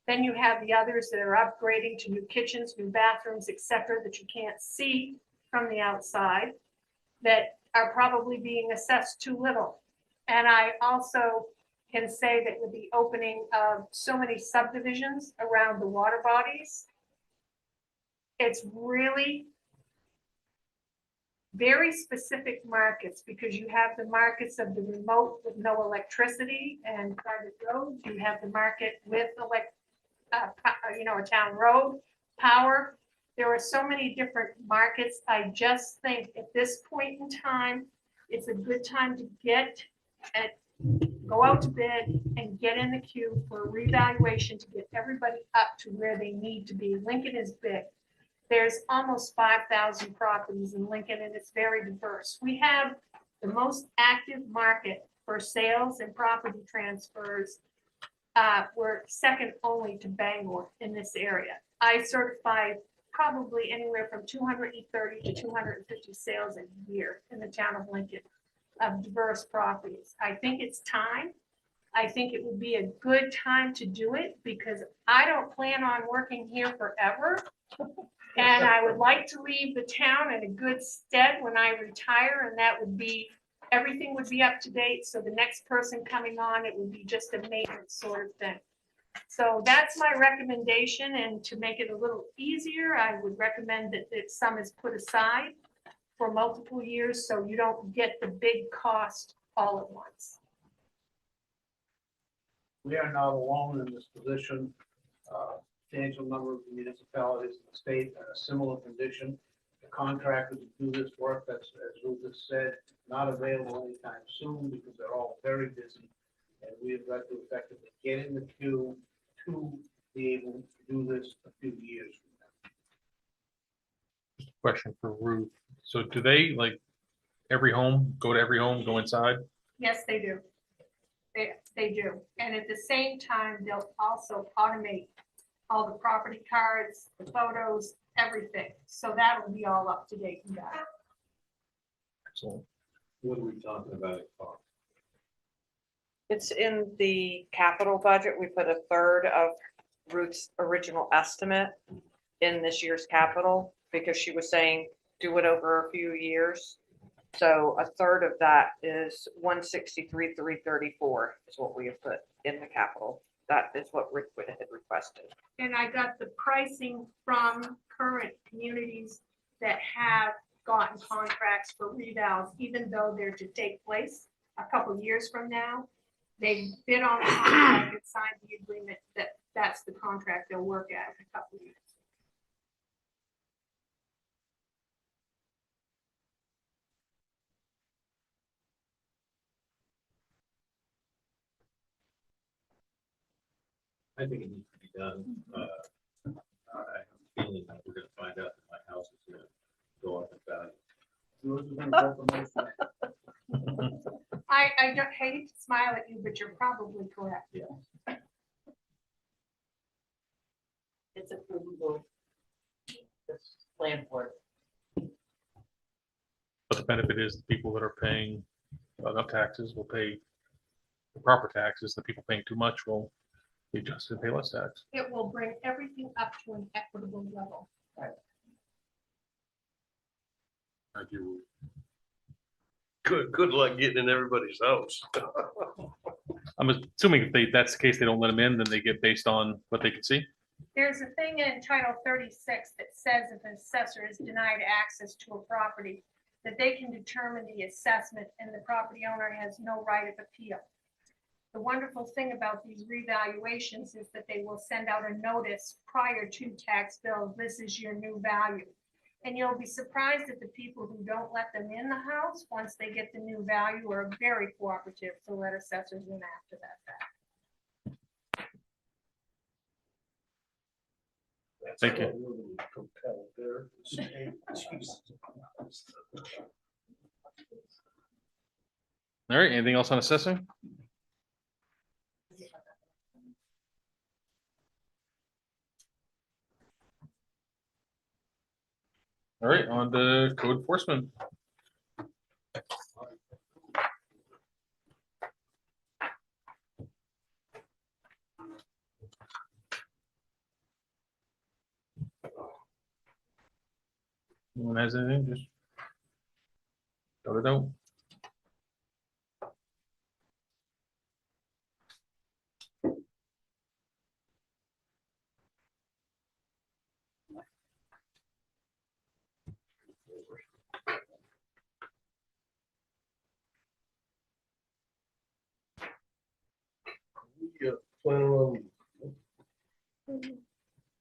S7: Then you have the others that are upgrading to new kitchens, new bathrooms, etc., that you can't see from the outside that are probably being assessed too little. And I also can say that with the opening of so many subdivisions around the water bodies, it's really very specific markets because you have the markets of the remote with no electricity and private roads. You have the market with a town road, power. There are so many different markets. I just think at this point in time, it's a good time to go out to bid and get in the queue for a revaluation to get everybody up to where they need to be. Lincoln is big. There's almost 5,000 properties in Lincoln and it's very diverse. We have the most active market for sales and property transfers. We're second only to Bangor in this area. I certify probably anywhere from 230 to 250 sales a year in the town of Lincoln of diverse properties. I think it's time. I think it would be a good time to do it because I don't plan on working here forever. And I would like to leave the town in a good stead when I retire, and that would be, everything would be up to date. So the next person coming on, it would be just a maintenance sort of thing. So that's my recommendation. And to make it a little easier, I would recommend that some is put aside for multiple years so you don't get the big cost all at once.
S2: We are not alone in this position. Substantial number of municipalities in the state are in a similar condition. The contractor to do this work, that's, as Lucas said, not available anytime soon because they're all very busy. And we have got to effectively get in the queue to be able to do this a few years from now.
S1: Question for Ruth. So do they go to every home, go inside?
S7: Yes, they do. they do. And at the same time, they'll also automate all the property cards, the photos, everything. So that'll be all up to date and done.
S1: Excellent.
S6: What are we talking about it for?
S11: It's in the capital budget. We put a third of Ruth's original estimate in this year's capital because she was saying do it over a few years. So a third of that is 163,334 is what we have put in the capital. That is what Rick would had requested.
S7: And I got the pricing from current communities that have gotten contracts for revals, even though they're to take place a couple years from now. They've been on the contract and signed the agreement that that's the contract they'll work at in a couple years.
S6: I think it needs to be done. I have a feeling that we're gonna find out that my house is gonna go up in value.
S7: I don't hate to smile at you, but you're probably correct.
S8: It's approvable. This land for it.
S1: But the benefit is the people that are paying enough taxes will pay the proper taxes. The people paying too much will be adjusted and pay less tax.
S7: It will bring everything up to an equitable level.
S1: Thank you.
S4: Good luck getting in everybody's house.
S1: I'm assuming if that's the case, they don't let them in, then they get based on what they can see.
S7: There's a thing in Title 36 that says if an assessor is denied access to a property, that they can determine the assessment and the property owner has no right of appeal. The wonderful thing about these revaluations is that they will send out a notice prior to tax bill, this is your new value. And you'll be surprised at the people who don't let them in the house, once they get the new value, are very cooperative to let assessors in after that fact.
S1: Thank you. All right, anything else on assessing? All right, on to code enforcement. Anyone has anything, just go it out.
S4: Planning on,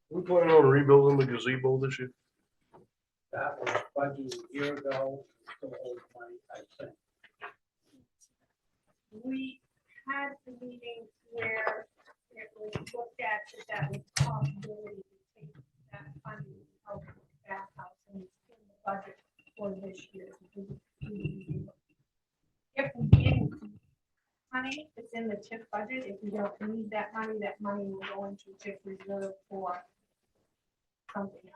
S4: we planning on rebuilding the gazebo this year?
S2: That was budgeted a year ago, still hold money, I think.
S7: We had the meeting where it was looked at that was a possibility to take that funding out of the bathhouse and it's in the budget for this year. If we didn't money, it's in the TIF budget. If we don't need that money will go into TIF reserve for something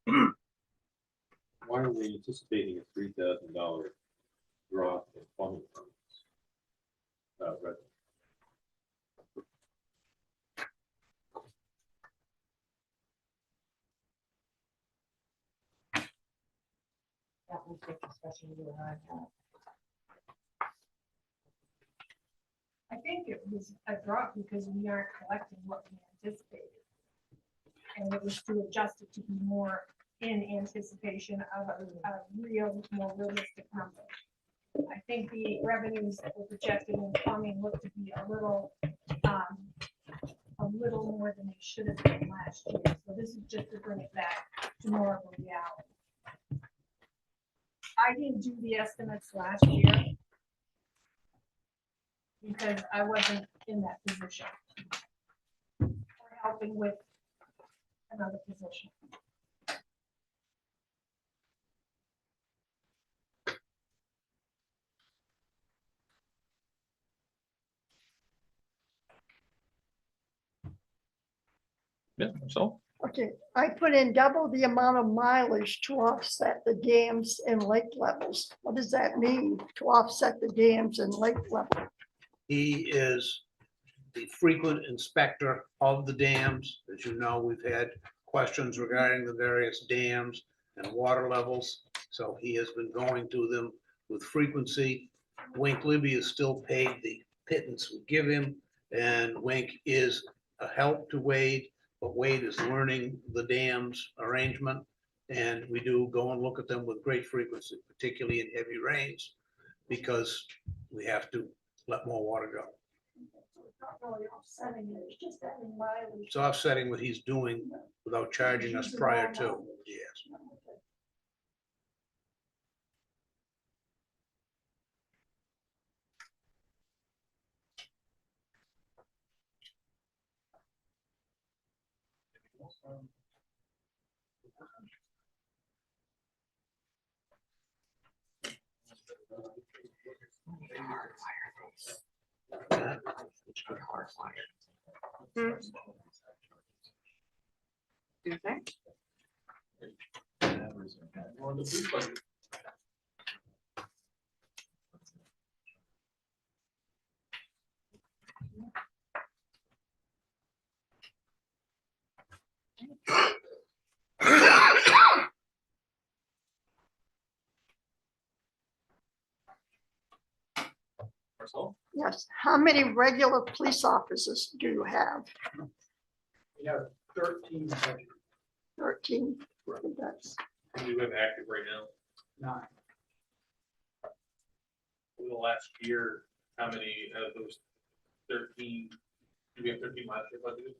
S7: else.
S6: Why are we anticipating a $3,000 drop in plumbing permits? Right.
S8: That would take discussion with you and I have.
S7: I think it was a drop because we aren't collecting what we anticipated. And it was to adjust it to be more in anticipation of a real, more realistic number. I think the revenues that were projected in plumbing look to be a little more than they should have been last year. So this is just to bring it back to more of a reality. I didn't do the estimates last year because I wasn't in that position. We're helping with another position.
S6: Yeah, so,
S9: Okay, I put in double the amount of mileage to offset the dams and lake levels. What does that mean, to offset the dams and lake level?
S2: He is the frequent inspector of the dams. As you know, we've had questions regarding the various dams and water levels. So he has been going to them with frequency. Wink Libby is still paid the pittance we give him, and Wink is a help to Wade, but Wade is learning the dams arrangement. And we do go and look at them with great frequency, particularly in heavy rains, because we have to let more water go.
S9: It's not really offsetting it, it's just adding mileage.
S2: It's offsetting what he's doing without charging us prior to, yes.
S11: Do you think?
S1: On the police budget, Marcel?
S9: Yes, how many regular police officers do you have?
S5: We have 13 budget,
S9: 13? That's,
S1: Who do we have active right now?
S5: 9.
S1: Over the last year, how many of those 13, do we have 13 last year budgeted?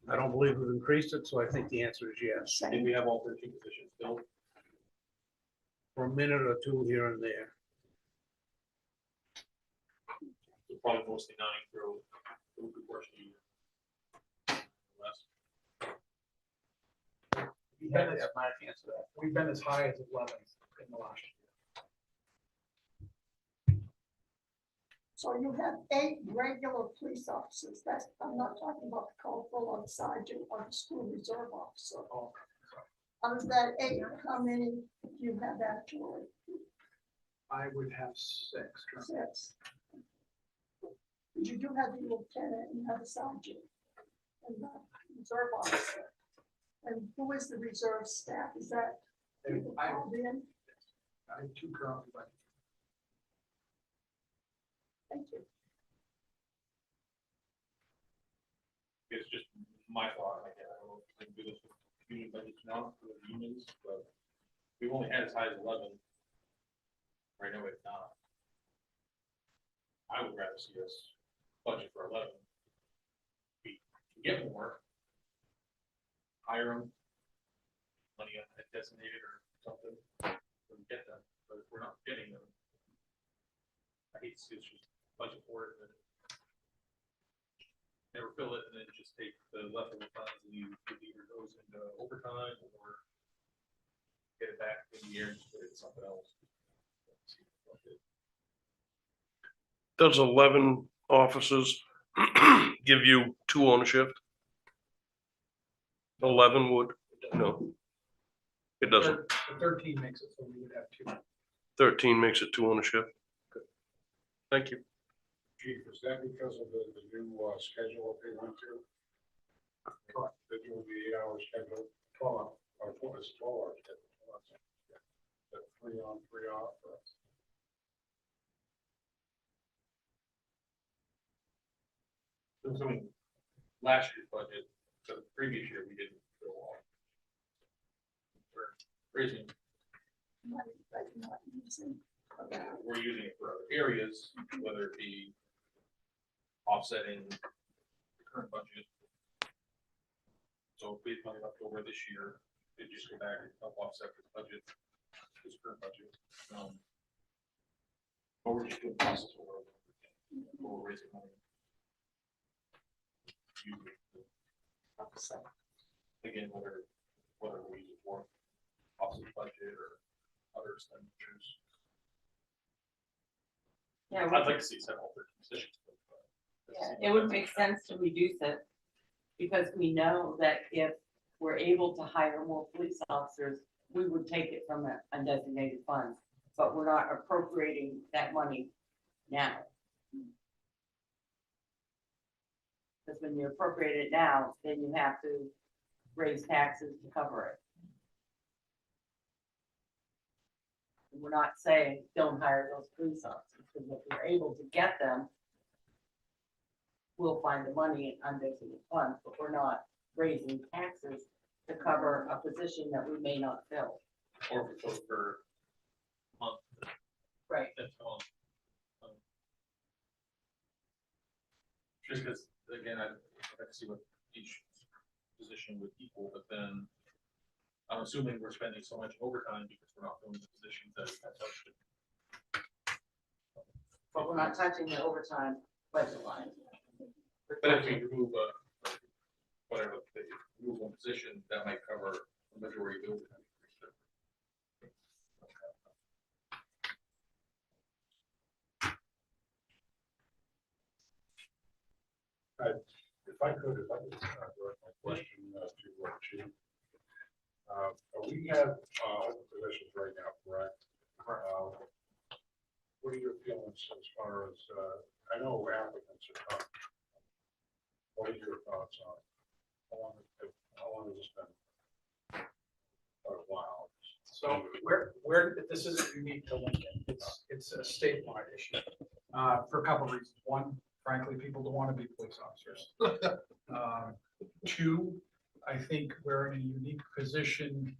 S2: I don't believe we've increased it, so I think the answer is yes.
S1: Did
S9: same.
S1: we have all 13 positions filled?
S2: For a minute or two here and there.
S1: So probably mostly 9 through the course of the year. Less.
S5: We've been as- We've been as high as 11 in the last year.
S9: So you have 8 regular police officers, that's, I'm not talking about the corporal or the sergeant or the school reserve officer.
S5: Oh,
S9: Out of that 8, how many do you have actually?
S5: I would have 6 currently.
S9: 6. You do have the lieutenant and you have the sergeant and the reserve officer. And who is the reserve staff? Is that people
S5: I
S9: called in?
S5: have 2 currently, but
S9: Thank you.
S1: It's just my thought, I guess, I don't know if we can do this with community budgets now for the unions, but we've only had as high as 11. Right now, it's not. I would rather see us budget for 11. We can get more. Hire them. Money designated or something, we get them, but if we're not getting them. I hate to see us just budget for it and then never fill it, and then just take the leftover funds and you it either goes into overtime or get it back in the year and just put it in something else.
S4: Does 11 officers give you 2 on a shift? 11 would, no. It doesn't.
S5: the 13 makes it so we would have 2.
S4: 13 makes it 2 on a shift. Good. Thank you.
S12: Chief, is that because of the new schedule they went to? They're doing the 8-hour schedule, 12 or it's 12 hours. That 3 on, 3 off.
S1: So I mean, last year's budget, so the previous year, we didn't fill all. We're raising,
S9: Not using.
S1: we're using it for other areas, whether it be offsetting the current budget. So if we had money left over this year, it just go back and help offset the budget, this current budget. Or we're just doing process over, or we're raising money. Again, whether we use it for offset budget or other expenditures.
S8: Yeah,
S1: I'd like to see several positions.
S8: Yeah, It would make sense to reduce it, because we know that if we're able to hire more police officers, we would take it from the undesignated funds, but we're not appropriating that money now. Because when you appropriate it now, then you have to raise taxes to cover it. And we're not saying don't hire those police officers, because if we're able to get them, we'll find the money in undesignated funds, but we're not raising taxes to cover a position that we may not fill.
S1: Or if it's over a month,
S8: Right.
S1: that's all. Just because, again, I have to see what each position would equal, but then I'm assuming we're spending so much overtime because we're not filling the positions that that's up to.
S8: But we're not touching the overtime budget line.
S1: But if we remove whatever, the remove one position, that might cover the majority of the overtime.
S12: If I could direct my question to Chief. We have open positions right now, correct? What are your feelings as far as, I know applicants are coming. What are your thoughts on how long has this been? Quite a while.
S5: So this isn't unique to Lincoln. It's a statewide issue, for a couple of reasons. One, frankly, people don't want to be police officers. Two, I think we're in a unique position,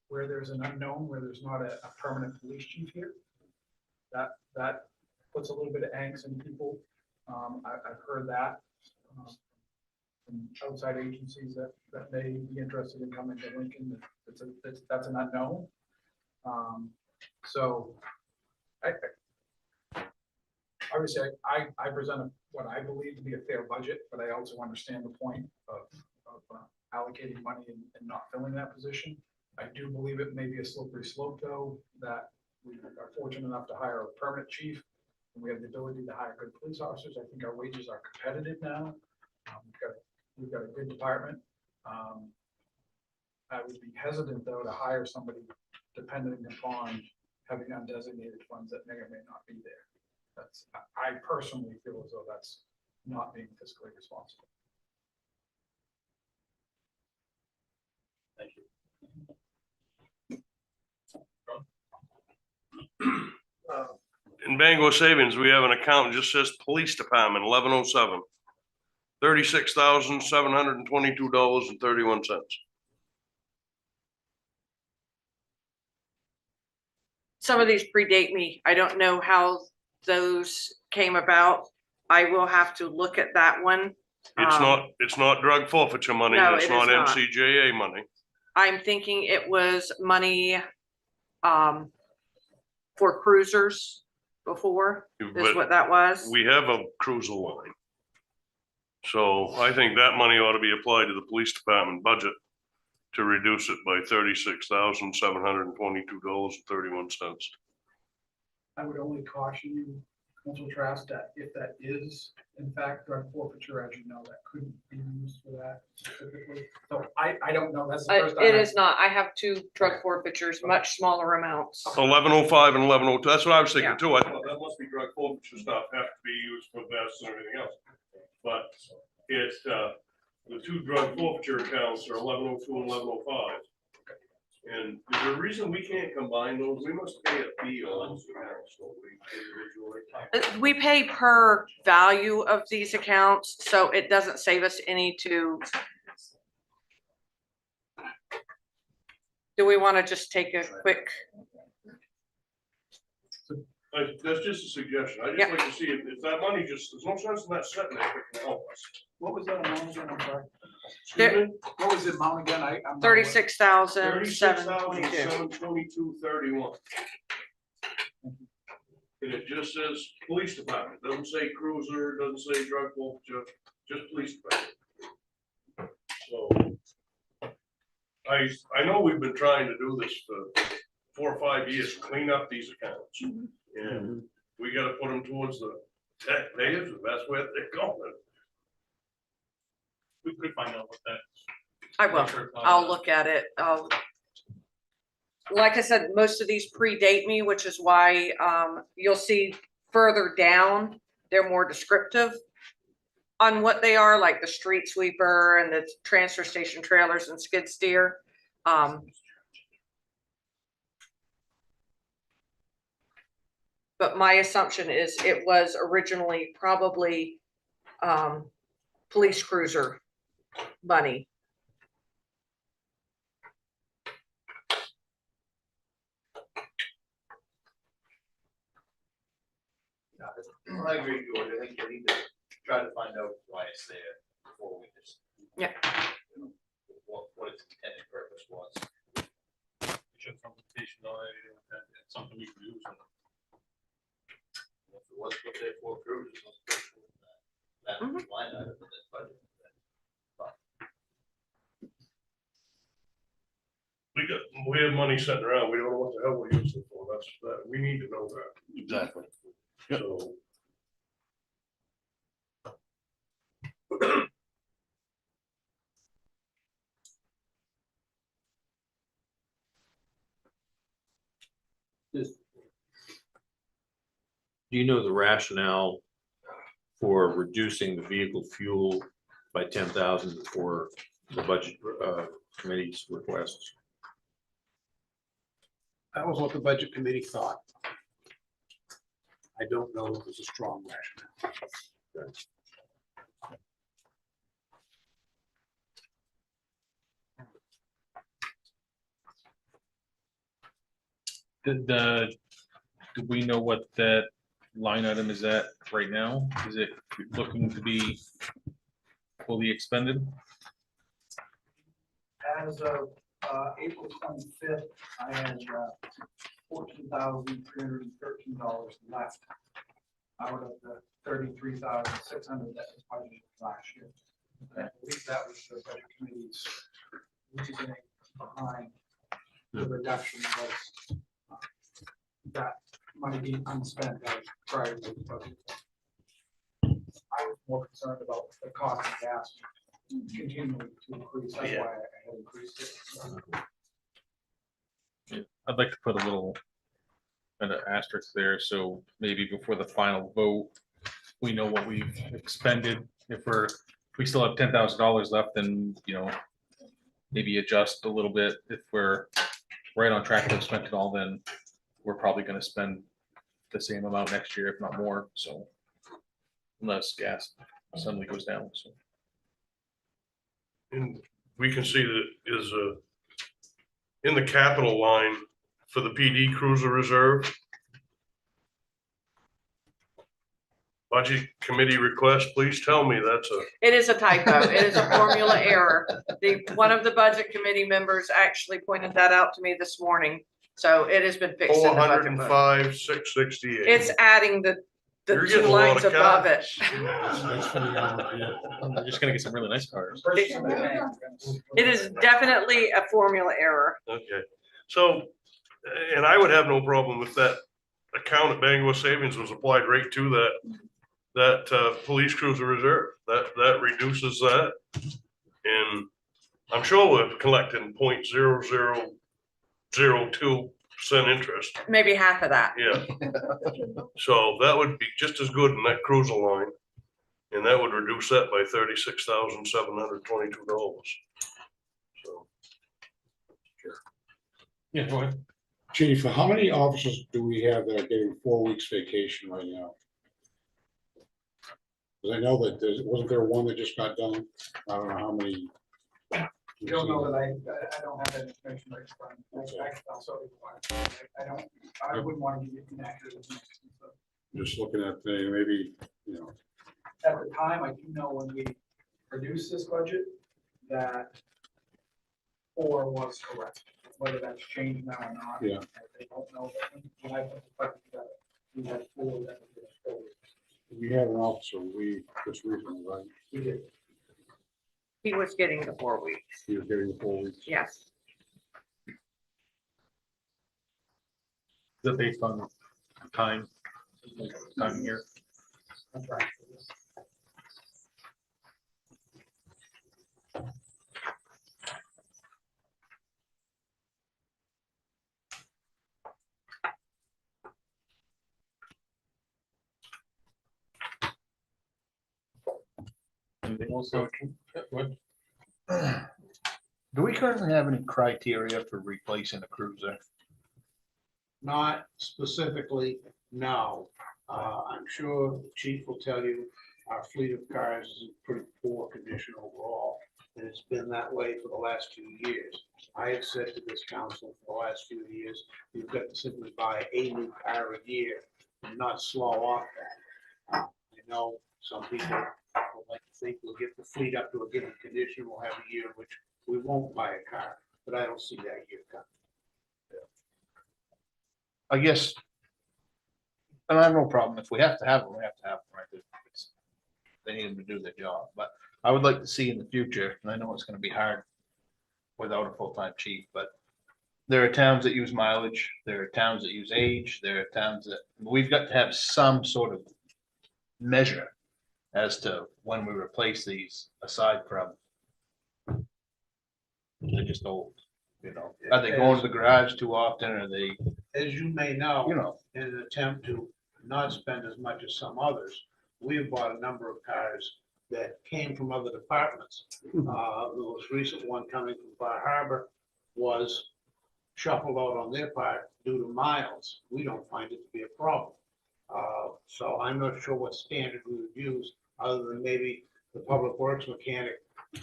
S5: where there's an unknown, where there's not a permanent police chief here. That puts a little bit of angst in people. I've heard that from outside agencies that may be interested in coming to Lincoln. That's an unknown. So obviously, I present what I believe to be a fair budget, but I also understand the point of allocating money and not filling that position. I do believe it may be a slippery slope, though, that we are fortunate enough to hire a permanent chief, and we have the ability to hire good police officers. I think our wages are competitive now. We've got a good department. I would be hesitant, though, to hire somebody depending upon having undesignated funds that may or may not be there. I personally feel as though that's not being fiscally responsible.
S1: Thank you.
S4: In Bangor Savings, we have an account that just says Police Department, 1107. $36,722.31.
S11: Some of these predate me. I don't know how those came about. I will have to look at that one.
S4: It's not drug forfeiture money.
S11: No,
S4: It's
S11: it is
S4: not
S11: not.
S4: MCJA money.
S11: I'm thinking it was money for cruisers before, is
S4: But
S11: what that was.
S4: we have a cruiser line. So I think that money ought to be applied to the police department budget to reduce it by $36,722.31.
S5: I would only caution you, Council Trask, that if that is in fact drug forfeiture, as you know, that couldn't be used for that specifically. So I don't know, that's the first time.
S11: It is not. I have two drug forfeitures, much smaller amounts.
S4: 1105 and 1102. That's what I was thinking
S11: Yeah.
S4: too. I thought that must be drug forfeiture stuff, have to be used for vests and everything else. But it's, the two drug forfeiture accounts are 1102 and 1105. And is there a reason we can't combine those? We must pay a fee on those accounts, don't we, individually?
S11: We pay per value of these accounts, so it doesn't save us any to. Do we want to just take a quick?
S4: That's just a suggestion. I just
S11: Yep.
S4: like to see if that money just, there's no sense in that sitting there if it can help us.
S5: What was that amount again? I'm sorry.
S4: Excuse me?
S5: What was the amount again? I'm not-
S11: 36,722.
S4: 36,722.31. And it just says police department, doesn't say cruiser, doesn't say drug forfeiture, just police department. So I know we've been trying to do this for 4 or 5 years, clean up these accounts. And we gotta put them towards the That is the best way they're going.
S1: We could find out what that.
S11: I will.
S1: Make sure it's not
S11: I'll
S1: a-
S11: look at it. Like I said, most of these predate me, which is why you'll see further down, they're more descriptive on what they are, like the street sweeper and the transfer station trailers and skid steer. But my assumption is it was originally probably police cruiser money.
S5: I agree, George. I think we need to try to find out why it's there before we just.
S11: Yeah.
S5: You know, what its intended purpose was.
S1: Should have presentation on it, anything like that. It's something we can use.
S5: If it was put there for cruises, let's put it in that line item in this budget.
S4: We have money sitting around. We don't know what the hell we use it for. That's, that, we need to know that.
S5: Exactly.
S4: So.
S6: Do you know the rationale for reducing the vehicle fuel by 10,000 for the budget committee's requests?
S2: That was what the budget committee thought. I don't know if it was a strong rationale.
S1: Do we know what that line item is at right now? Is it looking to be fully expended?
S13: As of April 25th, I had $14,313 left out of the $33,600 that was budgeted last year. I believe that was the budget committee's reasoning behind the reduction was that money being unspent that was prior to the budget. I was more concerned about the cost of gas continuing to increase. That's why I had increased it.
S1: I'd like to put a little an asterisk there, so maybe before the final vote, we know what we've expended. If we still have $10,000 left, then, you know, maybe adjust a little bit. If we're right on track to have spent it all, then we're probably gonna spend the same amount next year, if not more, so. Unless gas suddenly goes down, so.
S4: And we can see that is in the capital line for the PD cruiser reserve. Budget committee request, please tell me that's a,
S11: It is a typo. It is a formula error. One of the budget committee members actually pointed that out to me this morning. So it has been fixed in the budget book.
S4: 405,668.
S11: It's adding the
S4: You're
S11: two
S4: getting a lot
S11: lines
S4: of
S11: above it.
S1: We're just gonna get some really nice cars.
S11: It is definitely a formula error.
S4: Okay, so, and I would have no problem if that account at Bangor Savings was applied right to that police cruiser reserve. That reduces that. And I'm sure we're collecting 0.0002% interest.
S11: Maybe half of that.
S4: Yeah. So that would be just as good in that cruiser line. And that would reduce that by $36,722. So.
S1: Yeah, go ahead.
S12: Chief, how many officers do we have that are getting 4 weeks vacation right now? Because I know that wasn't there one that just got done? I don't know how many.
S13: You don't know that I don't have that information right in front of me. I can also, I wouldn't want to give you inaccurate information. So
S12: Just looking at maybe, you know,
S13: at the time, I do know when we produced this budget, that 4 was correct. Whether that's changed now or not.
S12: Yeah.
S13: I don't know, but when I put the budget together, we had 4 that were forward.
S12: we had an officer, just recently, right?
S13: We did.
S11: He was getting the 4 weeks.
S12: He was getting the 4 weeks.
S11: Yes.
S1: Is that based on time? Time here?
S13: contract for this.
S1: Anything else? What?
S5: Do we currently have any criteria for replacing a cruiser?
S2: Not specifically, no. I'm sure the chief will tell you our fleet of cars is in pretty poor condition overall. And it's been that way for the last few years. I have said to this council for the last few years, you've got to simply buy a new car a year and not slow off that. I know some people would like to think we'll get the fleet up to a given condition, we'll have a year in which we won't buy a car, but I don't see that year coming.
S5: I guess. And I have no problem. If we have to have them, we have to have them, right? It's- They need them to do their job, but I would like to see in the future, and I know it's gonna be hard without a full-time chief, but there are towns that use mileage, there are towns that use age, there are towns that, we've got to have some sort of measure as to when we replace these, aside from they're just old, you know? Are they going to the garage too often? Are they,
S2: As you may
S5: you
S2: know,
S5: know?
S2: in an attempt to not spend as much as some others, we have bought a number of cars that came from other departments. The most recent one coming from Bar Harbor was shuffled out on their part due to miles. We don't find it to be a problem. So I'm not sure what standard we would use, other than maybe the public works mechanic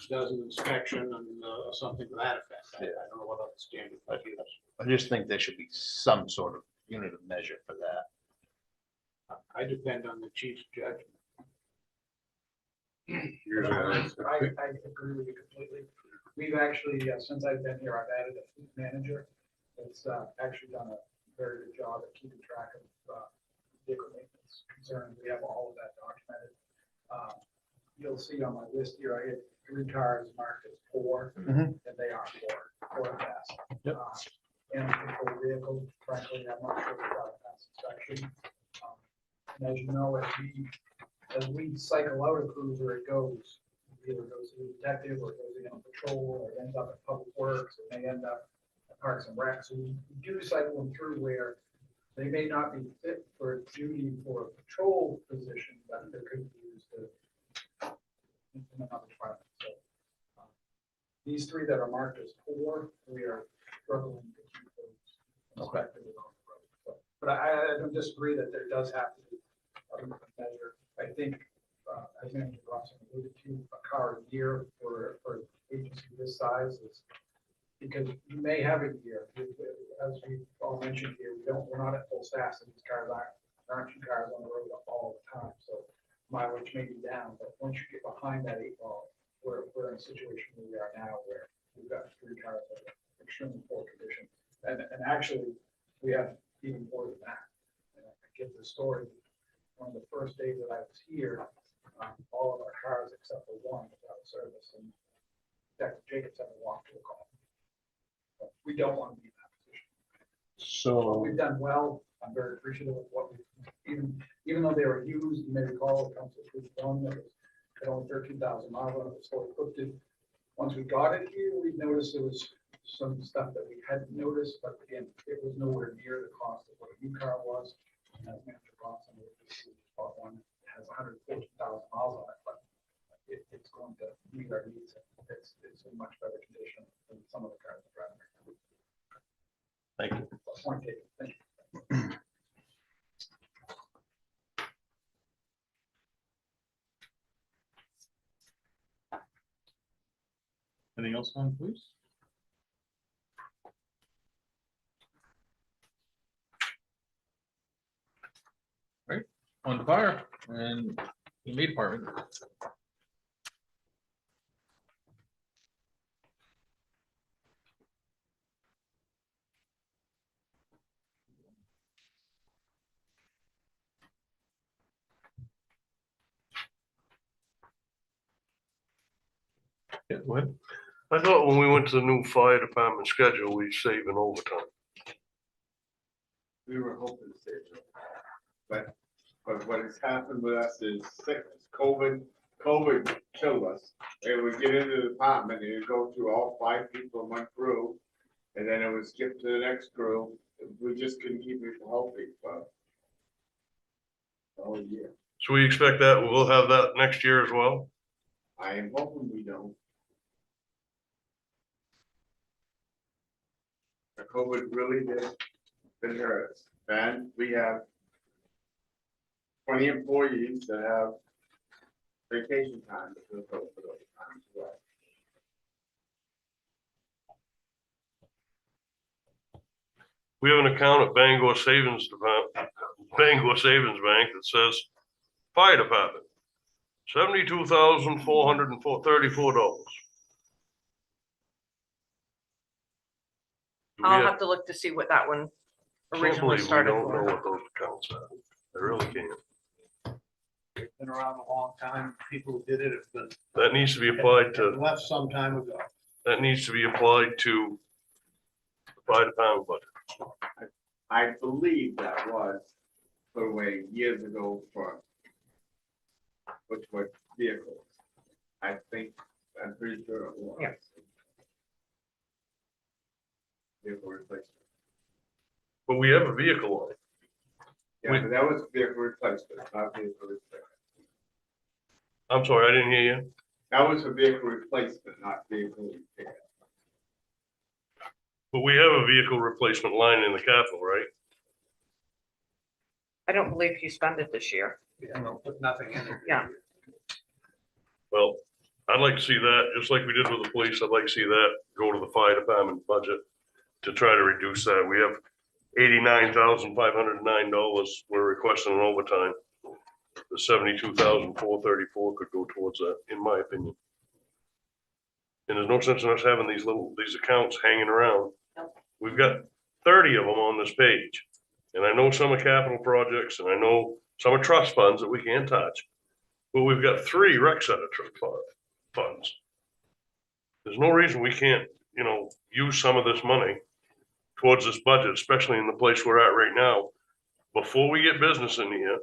S2: does an inspection and something to that effect. I don't know what other standard we use.
S5: I just think there should be some sort of unit of measure for that.
S2: I depend on the chief's judgment.
S13: I agree with you completely. We've actually, since I've been here, I've added a fleet manager. It's actually done a very good job at keeping track of vehicle maintenance concerns. We have all of that documented. You'll see on my list here, I had 3 cars marked as poor, and they are poor at best.
S5: Yep.
S13: And control vehicles, frankly, I'm not sure about that inspection. And as you know, as we cycle out a cruiser, it goes, either goes to the detective or it goes in on patrol or it ends up at Public Works, it may end up at Parks and Rec. So we do cycle them through where they may not be fit for duty for a patrol position, but they could be used to in another department. So these 3 that are marked as poor, we are struggling to keep those inspected on the road. So, but I don't disagree that there does have to be a measure. I think, as Manager Robinson alluded to, a car a year for an agency this size is, because you may have a year, as we all mentioned here, we're not at full staff, so these cars aren't 2 cars on the road all the time, so mileage may be down, but once you get behind that 8 ball, we're in a situation where we are now, where we've got 3 cars that are extremely poor condition, and actually, we have even more than that. And I give the story. One of the first days that I was here, all of our cars except for one was out of service, and Dr. Jacobs had to walk to a call. But we don't want to be in that position.
S5: So,
S13: We've done well. I'm very appreciative of what we, even though they were used, you may recall, it comes to one that was had only 13,000 miles on it, was fully equipped. Once we got it here, we noticed there was some stuff that we hadn't noticed, but again, it was nowhere near the cost of what a new car was. And as Manager Bronson, we bought one that has 150,000 miles on it, but it's going to meet our needs. It's in much better condition than some of the cars we're driving right now.
S5: thank you.
S13: Point taken. Thank you.
S1: Anything else on police? Right, on the fire and the maid department. Yeah, go ahead.
S4: I thought when we went to the new fire department schedule, we'd save in overtime.
S5: We were hoping to save it, but
S14: But what has happened with us is sickness, COVID killed us. It would get into the department, and it'd go through all 5 people in one crew, and then it would skip to the next crew. We just couldn't keep people healthy for all year.
S4: So we expect that we'll have that next year as well.
S14: I am hoping we don't. The COVID really did hurt us, and we have 20 employees that have vacation time because of COVID time as well.
S4: We have an account at Bangor Savings Bank that says fire department, $72,434.
S11: I'll have to look to see what that one originally started
S4: We don't know
S11: for.
S4: what those accounts are. I really can't.
S2: Been around a long time. People who did it have been.
S4: That needs to be applied to,
S2: Left some time ago.
S4: that needs to be applied to the fire department budget.
S14: I believe that was put away years ago for which was vehicles. I'm pretty sure it was.
S11: Yeah.
S14: Vehicle replacement.
S4: But we have a vehicle line.
S14: Yeah, but that was vehicle replacement, not vehicle replacement.
S4: I'm sorry, I didn't hear you.
S14: That was a vehicle replacement, not vehicle repair.
S4: But we have a vehicle replacement line in the capital, right?
S11: I don't believe you spent it this year.
S2: Yeah, no, put nothing in it.
S11: Yeah.
S4: Well, I'd like to see that, just like we did with the police, I'd like to see that go to the fire department budget to try to reduce that. We have $89,509 we're requesting an overtime. The $72,434 could go towards that, in my opinion. And there's no sense in us having these accounts hanging around. We've got 30 of them on this page. And I know some are capital projects and I know some are trust funds that we can't touch. But we've got 3 rec center funds. There's no reason we can't, use some of this money towards this budget, especially in the place we're at right now. Before we get business in here,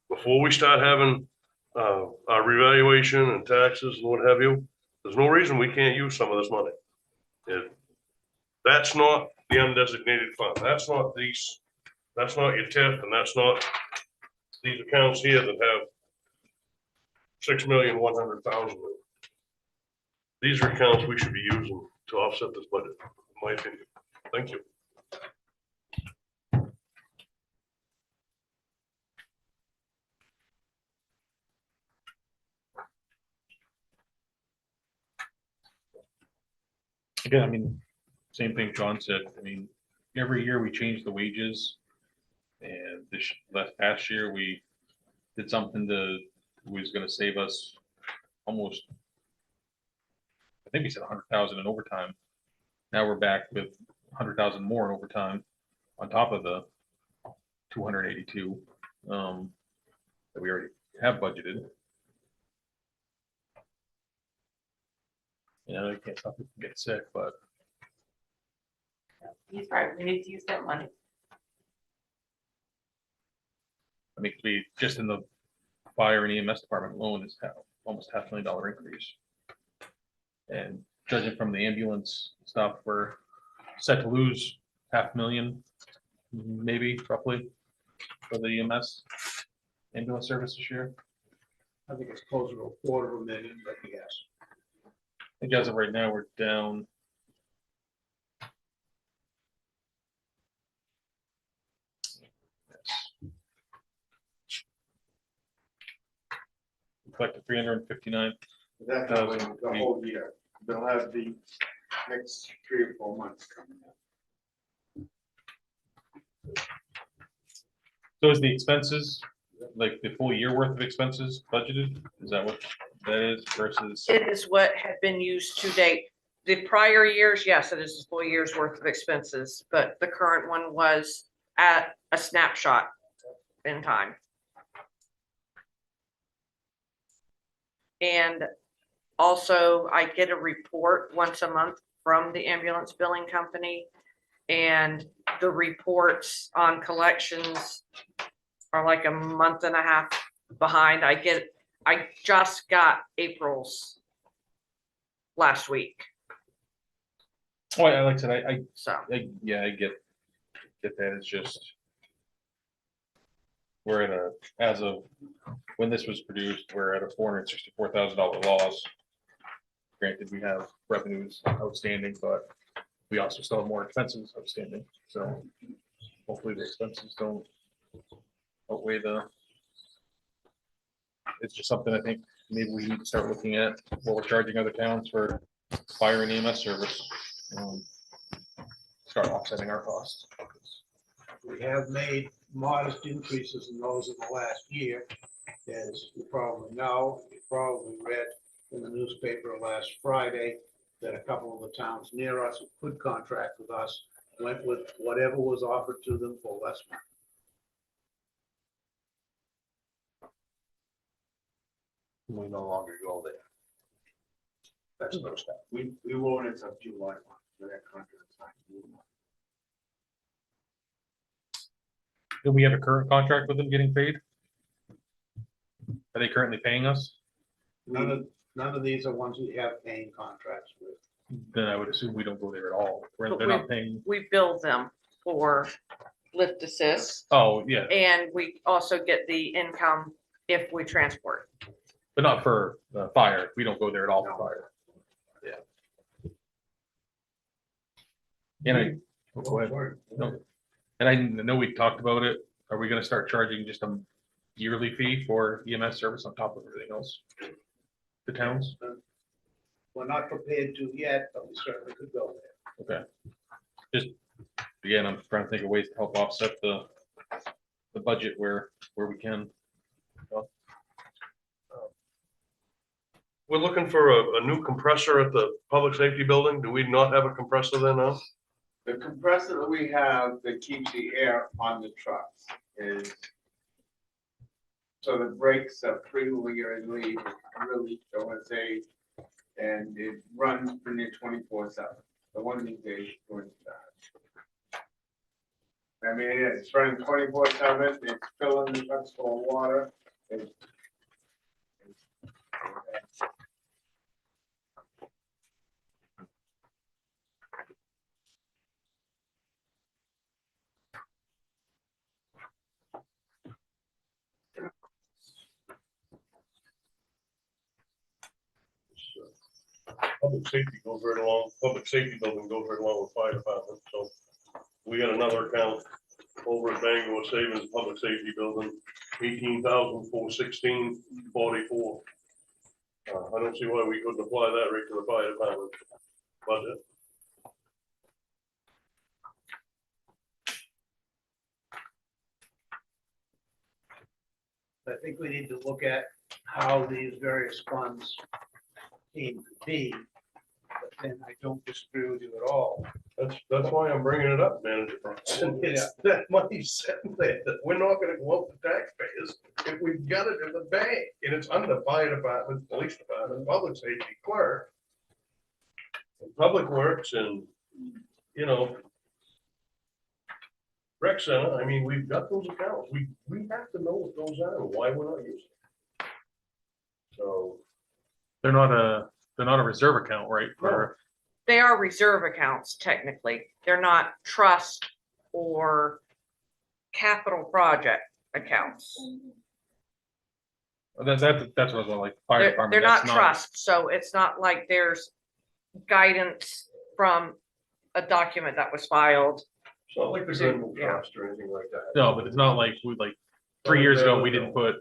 S4: before we start having our revaluation and taxes and what have you, there's no reason we can't use some of this money. That's not the undesignated fund. That's not your TIF, and that's not these accounts here that have $6,100,000. These are accounts we should be using to offset this budget, in my opinion. Thank you.
S1: Again, I mean, same thing John said. I mean, every year we change the wages. And last past year, we did something was gonna save us almost, I think we said 100,000 in overtime. Now we're back with 100,000 more in overtime on top of the 282 that we already have budgeted. I can't stop people from getting sick, but
S8: He's right, we need to use that money.
S1: I mean, we just in the fire and EMS department alone is almost $500,000 increase. And judging from the ambulance stuff, we're set to lose $500,000, maybe roughly, for the EMS ambulance service this year.
S2: I think it's closer to $250,000, but yes.
S1: I think as of right now, we're down. Collected 359.
S14: That's not the whole year. They'll have the next 3 or 4 months coming up.
S1: So is the expenses, like the full year worth of expenses budgeted? Is that what that is versus?
S11: It is what had been used to date. The prior years, yes, it is a full year's worth of expenses, but the current one was at a snapshot in time. And also I get a report once a month from the ambulance billing company. And the reports on collections are like a month and a half behind. I just got April's last week,
S1: Oh, like I said,
S11: so.
S1: yeah, I get that. It's just. We're in as of when this was produced, we're at a $464,000 loss. Granted, we have revenues outstanding, but we also still have more expenses outstanding, so hopefully the expenses don't outweigh it's just something I think maybe we need to start looking at what we're charging other towns for fire and EMS service. Start offsetting our costs.
S2: We have made modest increases in those in the last year. As you probably know, you probably read in the newspaper last Friday that a couple of the towns near us who could contract with us went with whatever was offered to them for less money.
S5: We no longer go there. That's no step.
S14: We won't until July 1 for that contract.
S1: Do we have a current contract with them getting paid? Are they currently paying us?
S2: None of these are ones we have paying contracts with.
S1: Then I would assume we don't go there at all.
S11: But
S1: They're not paying.
S11: We bill them for lift assist,
S1: Oh, yeah,
S11: and we also get the income if we transport.
S1: but not for fire. We don't go there at all for fire. Yeah. And go ahead. No. And I know we talked about it. Are we gonna start charging just a yearly fee for EMS service on top of everything else? The towns?
S2: We're not prepared to yet, but we certainly could go there.
S1: Okay. Just, again, I'm trying to think of ways to help offset the budget where we can.
S4: We're looking for a new compressor at the public safety building. Do we not have a compressor there now?
S14: The compressor that we have that keeps the air on the trucks is. So the brakes are freely really, I want to say, and it runs pretty near 24/7. The one of these days it's going to die. I mean, it's running 24/7, it's filling the trucks full of water.
S4: Public safety goes right along, public safety building goes right along with fire department, so we got another account over at Bangor Savings Public Safety Building, 18,416.44. I don't see why we couldn't apply that right to the fire department budget.
S2: I think we need to look at how these various funds came to be. But then I don't disagree with you at all.
S4: That's why I'm bringing it up, Manager Bronson. It's that money sitting there that we're not gonna go out to taxpayers if we've got it in the bank and it's under fire department, police department, public safety clerk. and Public Works and, you know, rec center, I mean, we've got those accounts. We have to know what those are and why we're not using them. So,
S1: They're not a reserve account, right? For
S11: They are reserve accounts technically. They're not trust or capital project accounts.
S1: that's what I was like. Fire
S11: They're
S1: department.
S11: not
S1: that's
S11: trust, so it's not like there's guidance from a document that was filed.
S4: it's not like there's animal trust or anything like that.
S1: No, but it's not like 3 years ago, we didn't put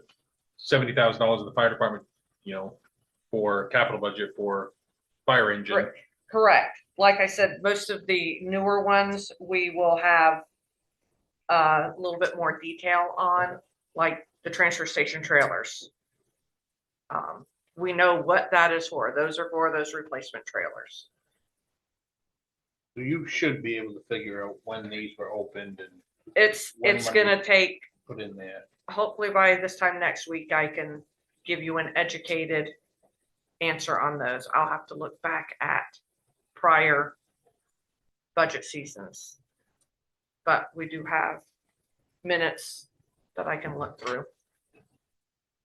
S1: $70,000 in the fire department, for capital budget for fire engine.
S11: Right. Correct. Like I said, most of the newer ones, we will have a little bit more detail on, like the transfer station trailers. We know what that is for. Those are for those replacement trailers.
S5: You should be able to figure out when these were opened and
S11: It's gonna take,
S5: put in there.
S11: hopefully by this time next week, I can give you an educated answer on those. I'll have to look back at prior budget seasons. But we do have minutes that I can look through.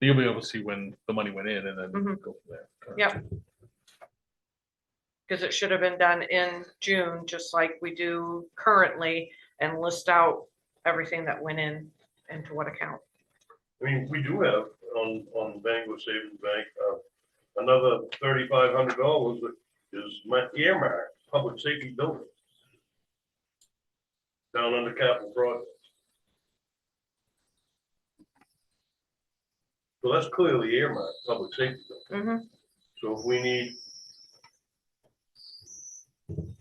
S1: You'll be able to see when the money went in and then
S11: Mhm.
S1: go from there.
S11: Yep. Because it should have been done in June, just like we do currently, and list out everything that went in into what account.
S4: I mean, we do have on Bangor Savings Bank, another $3,500 that is earmarked, public safety building. Down under capital projects. So that's clearly earmarked, public safety building.
S11: Mhm.
S4: So if we need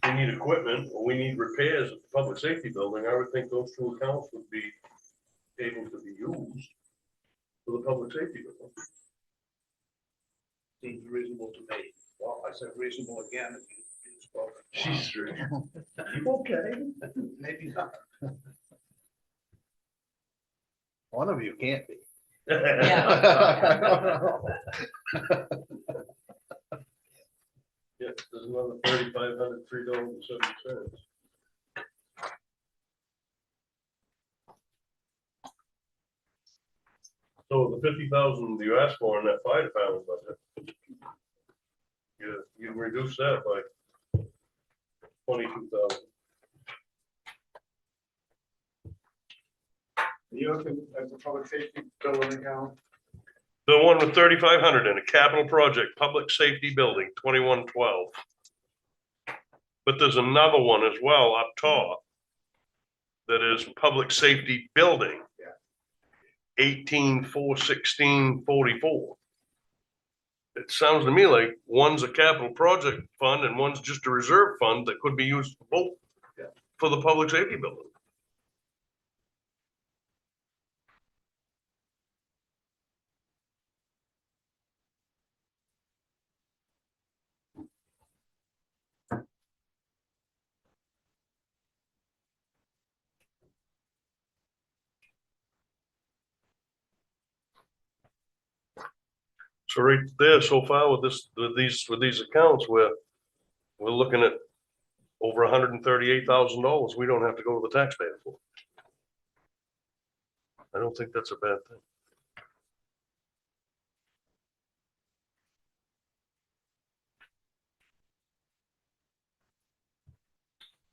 S4: equipment or we need repairs at the public safety building, I would think those two accounts would be able to be used for the public safety building.
S5: Seems reasonable to me. Well, I said reasonable again. If you spoke.
S4: Jeez.
S5: Okay, maybe not. One of you can't be.
S4: Yeah, there's another $3,500, $3.70. So the 50,000 you asked for in that fire department budget, you reduce that by 22,000.
S14: You looking at the public safety building account?
S4: The one with 3,500 in a capital project, public safety building, 2112. But there's another one as well up top that is public safety building. 18,416,44. It sounds to me like one's a capital project fund and one's just a reserve fund that could be used for both, for the public safety building. So right there, so far with this, with these accounts, we're looking at over $138,000 we don't have to go to the taxpayer for. I don't think that's a bad thing.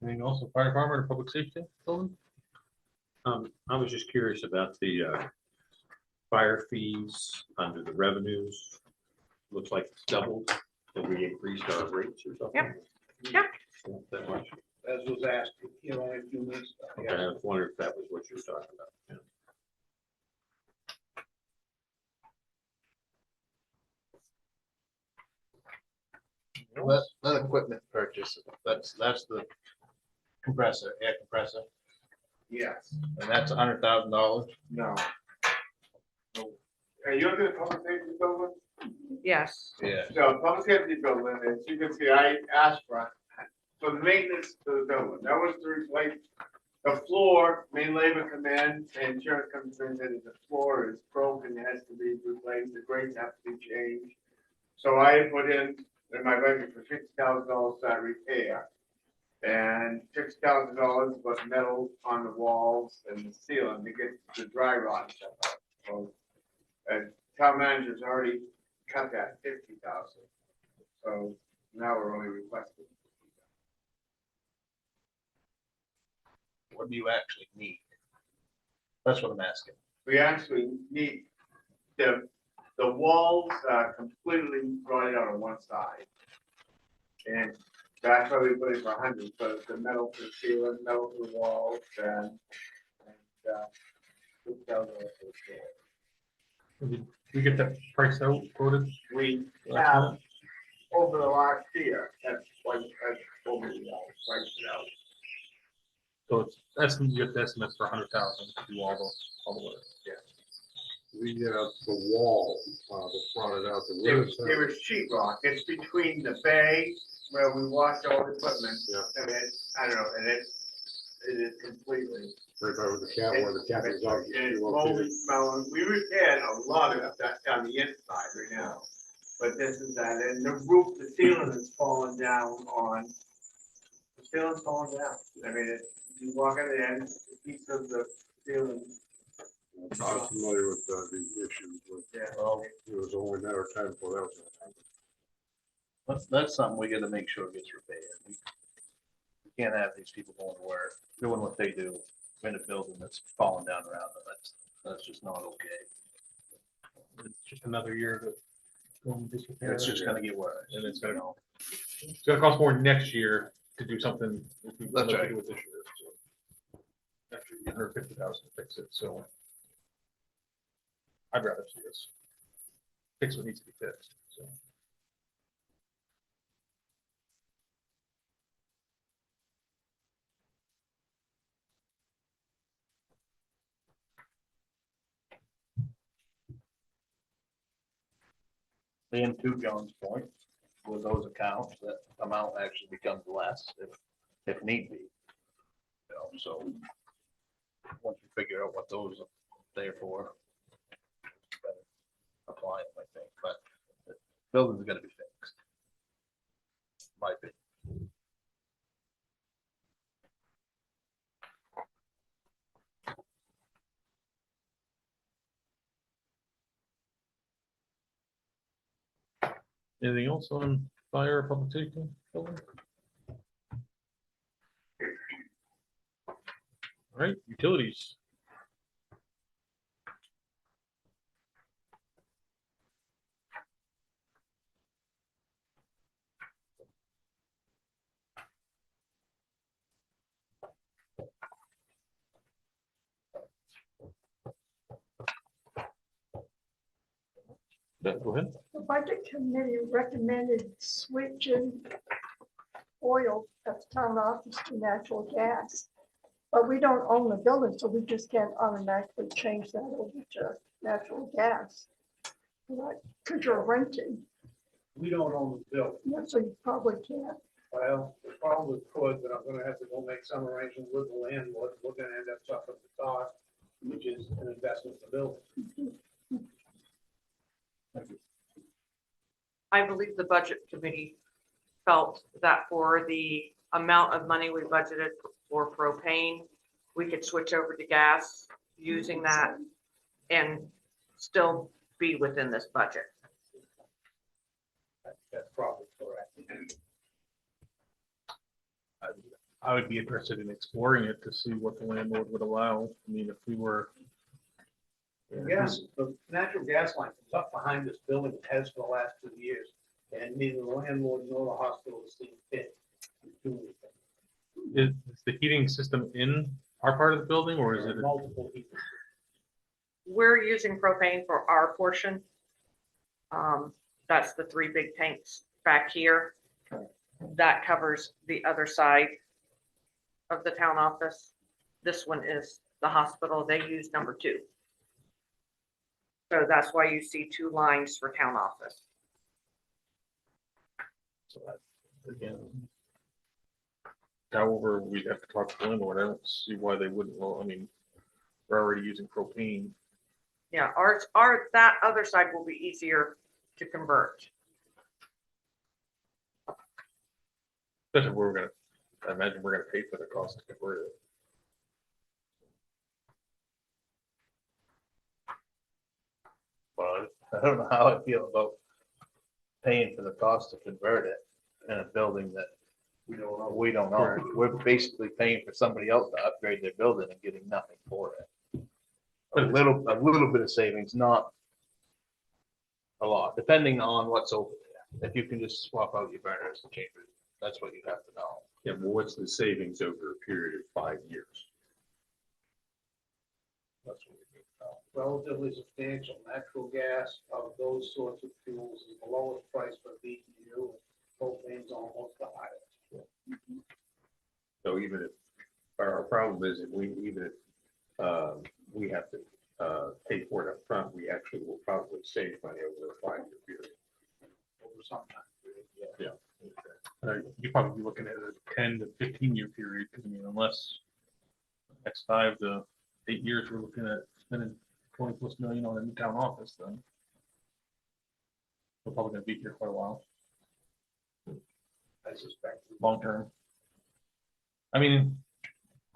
S1: Anything else, fire department or public safety building?
S6: I was just curious about the fire fees under the revenues. Looks like it's doubled, that we increased our rates or something.
S11: Yep.
S6: Not that much.
S5: As was asked, only a few minutes ago.
S6: Okay, I was wondering if that was what you were talking about. Yeah.
S5: That equipment purchase, that's the compressor, air compressor,
S14: Yes,
S5: and that's $100,000.
S14: no. Are you looking at public safety building?
S11: Yes.
S5: Yeah.
S14: So public safety building, as you can see, I asked for the maintenance to the building. That was to replace the floor, main labor come in, and insurance comes in, and the floor is broken, it has to be replaced, the grates have to be changed. So I put in my budget for $60,000 that repair. And $6,000 was metal on the walls and the ceiling to get the dry rot stuff out. So, and town manager's already cut that 50,000. So now we're only requesting.
S5: What do you actually need? That's what I'm asking.
S14: We actually need the walls completely rotted out on one side. And that's why we put it for 100, so it's the metal to the ceiling, metal to the walls, and $6,000 for the floor.
S1: Did we get that price out quoted?
S14: We have over the last year, that's over the price out.
S1: So it's estimate, you get the estimates for 100,000 to do all the work.
S12: We get up the wall, that brought it out.
S14: It was sheet rock, it's between the bay where we washed all the equipment, and I don't know, and it is completely.
S12: Right by where the cat, where the cat is out.
S14: It's moldy, smelling, we repaired a lot of that on the inside right now, but this is that, and the roof, the ceiling is falling down on, the ceiling's falling down, I mean, you walk in there, and the piece of the ceiling
S12: I'm not familiar with the issues, but
S5: Well,
S12: it was only a matter of time before that was gonna happen.
S5: that's something we gotta make sure gets repaired. We can't have these people going to work, doing what they do in a building that's falling down around them. That's just not okay.
S1: It's just another year to go and disrepair.
S5: It's just gonna get worse.
S1: And it's gonna cost more next year to do something. If we
S5: That's
S1: wanted to
S5: right.
S1: do it this year, so. After you hundred 50,000 to fix it, so. I'd rather see us fix what needs to be fixed, so.
S5: And to John's point, with those accounts, that amount actually becomes less if need be. You know, so once you figure out what those are there for, better apply them, I think, but the building's gonna be fixed. Might be.
S1: Anything else on fire or public safety? building? All right, utilities. Go ahead.
S9: The budget committee recommended switching oil at the town office to natural gas. But we don't own the building, so we just can't automatically change that over to natural gas. Because you're renting,
S2: We don't own the building.
S9: so you probably can't.
S2: Well, we probably could, but I'm gonna have to go make some arrangement with the landlord. We're gonna end up suffering the cost, which is an investment in the building.
S11: I believe the budget committee felt that for the amount of money we budgeted for propane, we could switch over to gas using that and still be within this budget.
S2: That's probably correct.
S1: I would be interested in exploring it to see what the landlord would allow. I mean, if we were.
S2: Yes, the natural gas line comes up behind this building, it has for the last 2 years, and neither the landlord nor the hospital has seen fit to do anything.
S1: Is the heating system in our part of the building or is it?
S2: Multiple people.
S11: We're using propane for our portion. That's the 3 big tanks back here. That covers the other side of the town office. This one is the hospital. They use number 2. So that's why you see 2 lines for town office.
S1: So that, again. However, we'd have to talk to the landlord. I don't see why they wouldn't. Well, I mean, we're already using propane.
S11: Yeah, that other side will be easier to convert.
S1: That's what we're gonna, I imagine we're gonna pay for the cost to convert it.
S5: Well, I don't know how I feel about paying for the cost to convert it in a building that we don't know. We don't know. We're basically paying for somebody else to upgrade their building and getting nothing for it. A little bit of savings, not a lot, depending on what's over there. If you can just swap out your burners and change it, that's what you have to know.
S6: Yeah, well, what's the savings over a period of 5 years?
S5: That's what we need to know.
S2: Relatively substantial. Natural gas of those sorts of fuels is the lowest price per BTU. Propane's almost the highest.
S6: So even if, our problem is if even if we have to pay for it up front, we actually will probably save money over a 5-year period.
S2: Over some time.
S6: Yeah.
S1: You'd probably be looking at a 10 to 15-year period, because I mean, unless next 5 to 8 years, we're looking at spending 20+ million on a new town office, then we're probably gonna be here quite a while,
S2: I suspect.
S1: long term. I mean,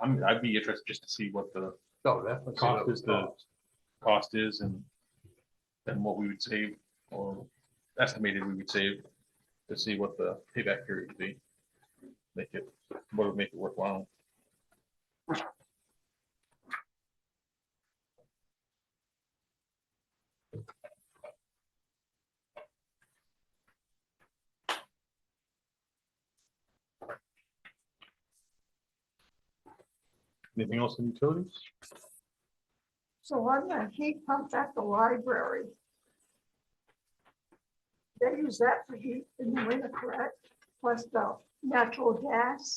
S1: I'd be interested just to see what the
S5: No, definitely.
S1: cost is to cost is and then what we would save or estimated we would save to see what the payback period would be. Make it, what would make it worthwhile. Anything else in utilities?
S9: So on the heat pump at the library, they use that for heat in the winter, correct? Plus the natural gas.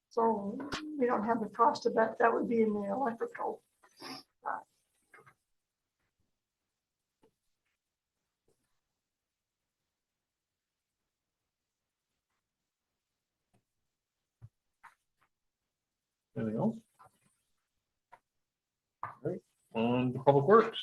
S9: So we don't have the cost of that. That would be in the electrical.
S1: Anything else? All right, on the public works.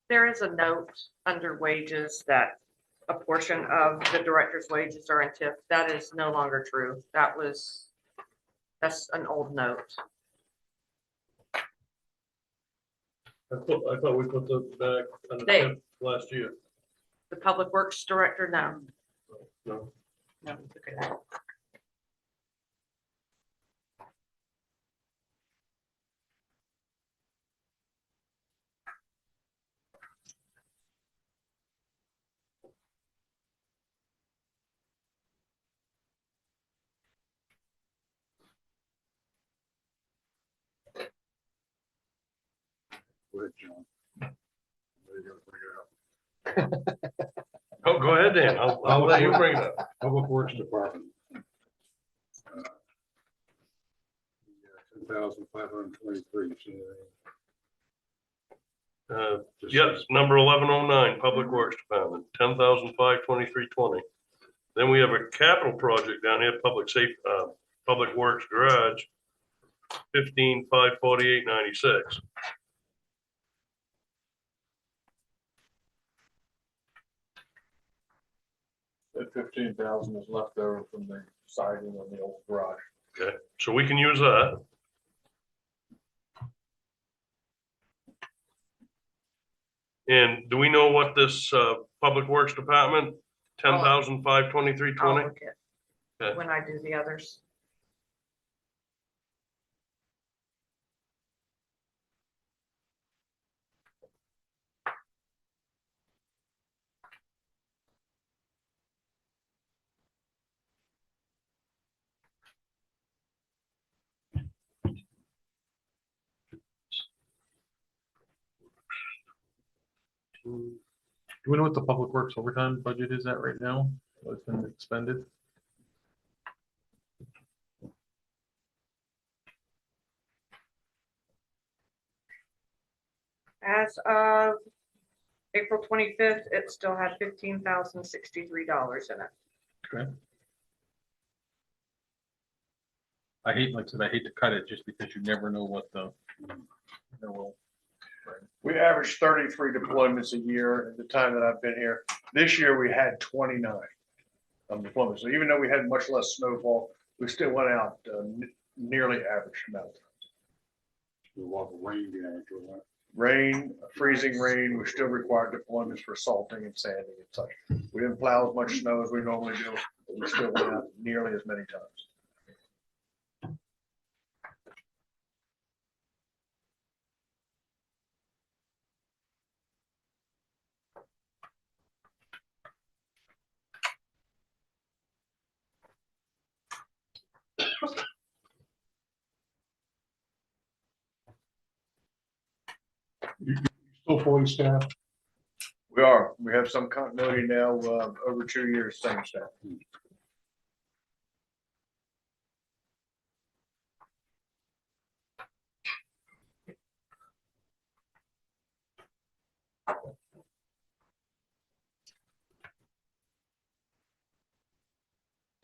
S11: There is a note under wages that a portion of the director's wages are in TIF. That is no longer true. That's an old note.
S4: I thought we put the back on the
S11: They-
S4: tip last year.
S11: The public works director, no.
S4: No.
S11: No, we took it out.
S12: Go ahead, John. There you go, bring it up.
S4: Oh, go ahead, Dan. I'll let you bring it up.
S12: Public Works Department. 10,523.
S4: Yes, number 1109, Public Works Department, 10,523.20. Then we have a capital project down here, Public Works Garage, 15,548.96.
S1: That 15,000 is left over from the siding on the old garage.
S4: Okay, so we can use that. And do we know what this Public Works Department, 10,523.20?
S11: I'll look at
S4: Okay.
S11: when I do the others.
S1: Do we know what the public works overtime budget is at right now? What's been expended?
S11: As of April 25th, it still had $15,063 in it.
S1: Okay. I hate, like I said, I hate to cut it just because you never know what the,
S5: We averaged 33 deployments a year at the time that I've been here. This year, we had 29 deployments. So even though we had much less snowfall, we still went out nearly average amount of times.
S12: We want rain damage or what?
S5: Rain, freezing rain, we still required deployments for salting and sanding and such. We didn't plow as much snow as we normally do, but we still went out nearly as many times.
S12: Still fully staffed?
S5: We are. We have some continuity now, over 2 years, same staff.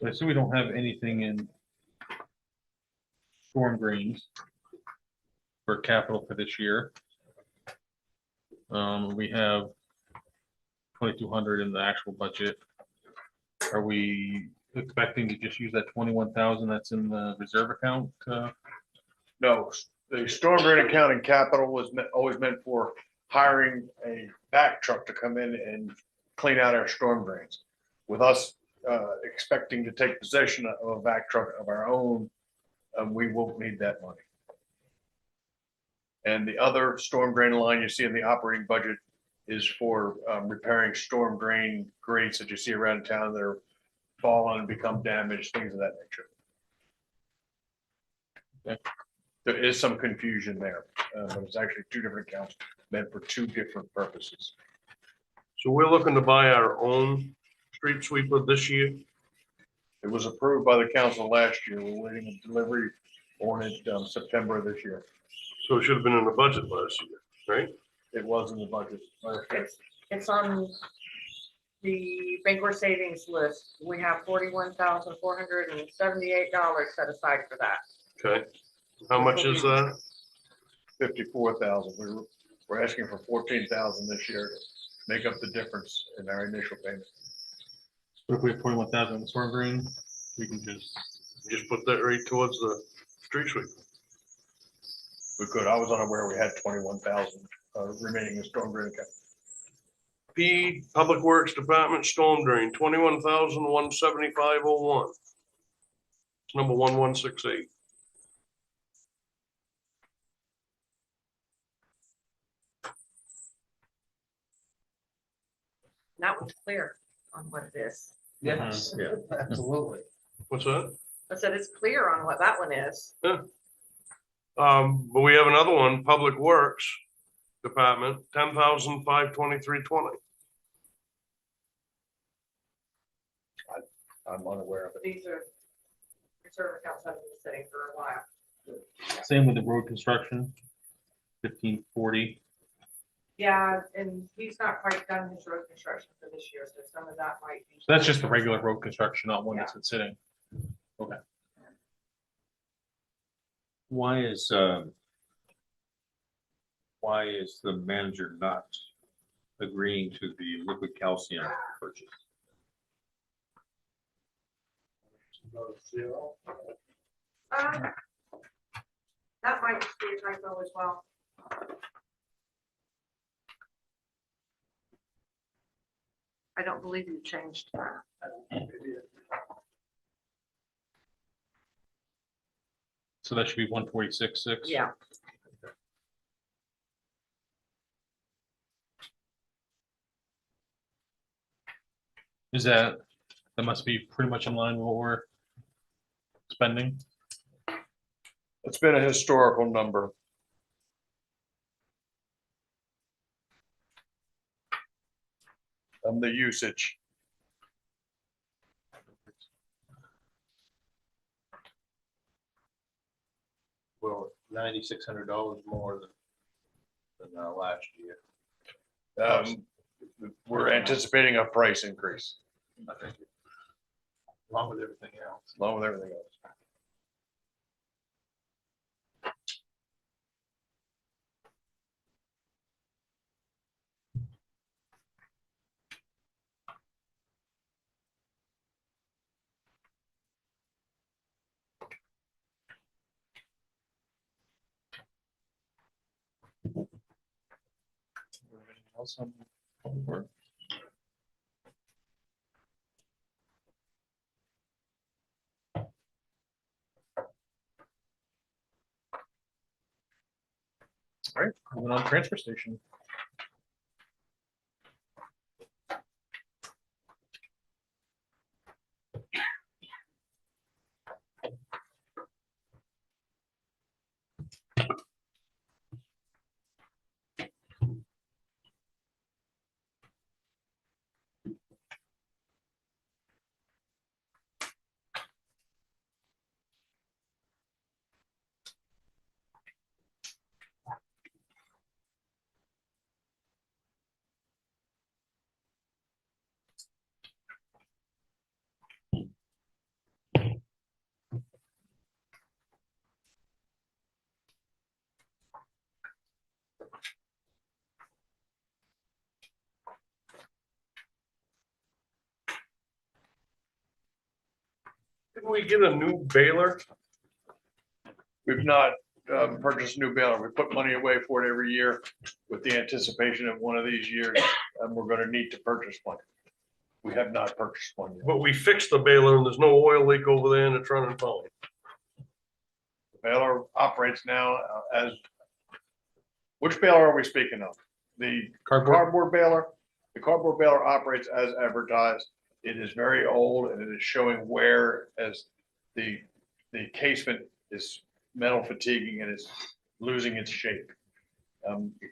S1: I assume we don't have anything in storm drains. for capital for this year. We have 2,200 in the actual budget. Are we expecting to just use that 21,000 that's in the reserve account?
S5: No, the storm drain account and capital was always meant for hiring a back truck to come in and clean out our storm drains. With us expecting to take possession of a back truck of our own, we won't need that money. And the other storm drain line you see in the operating budget is for repairing storm drain grates that you see around town that are fallen and become damaged, things of that nature.
S1: Okay.
S5: There is some confusion there, but it's actually two different accounts meant for two different purposes.
S4: So we're looking to buy our own street sweeper this year.
S5: It was approved by the council last year. We're waiting on delivery on it September of this year.
S4: So it should have been in the budget last year, right?
S5: It was in the budget.
S3: It's on the Bangor savings list. We have $41,478 set aside for that.
S4: Okay. How much is that?
S5: 54,000. We're asking for 14,000 this year to make up the difference in our initial payment.
S1: What if we have 21,000 in the storm drain? We can just,
S4: Put that right towards the street sweeper.
S5: We could. I was unaware we had 21,000 remaining in storm drain account.
S4: P, Public Works Department storm drain, 21,175.01. Number 1168.
S3: That was clear on what it is.
S5: Yes,
S6: Yeah.
S5: absolutely.
S4: What's that?
S3: I said it's clear on what that one is.
S4: But we have another one, Public Works Department, 10,523.20.
S5: I'm unaware of it.
S3: These are reserve accounts that have been sitting for a while.
S1: same with the road construction, 1540.
S3: Yeah, and he's not quite done his road construction for this year, so some of that might be.
S1: So that's just the regular road construction, not one that's been sitting. Okay.
S6: Why is the manager not agreeing to the liquid calcium purchase?
S3: That might just be a typo as well. I don't believe you changed that.
S1: So that should be 146.6.
S3: Yeah.
S1: Is that must be pretty much in line with what we're spending?
S5: It's been a historical number. The usage.
S14: Well, $9,600 more than last year.
S5: We're anticipating a price increase
S14: I think, along with everything else.
S5: along with everything else.
S1: Anything else on Public Works? All right, moving on to transfer station.
S4: Didn't we get a new baler?
S5: We've not purchased a new baler. We put money away for it every year with the anticipation of one of these years, we're gonna need to purchase one. We have not purchased one yet.
S4: But we fixed the baler and there's no oil leak over there and it's running fine.
S5: The baler operates now as, which baler are we speaking of? The cardboard baler? The cardboard baler operates as advertised. It is very old and it is showing wear as the casement is metal fatiguing and is losing its shape.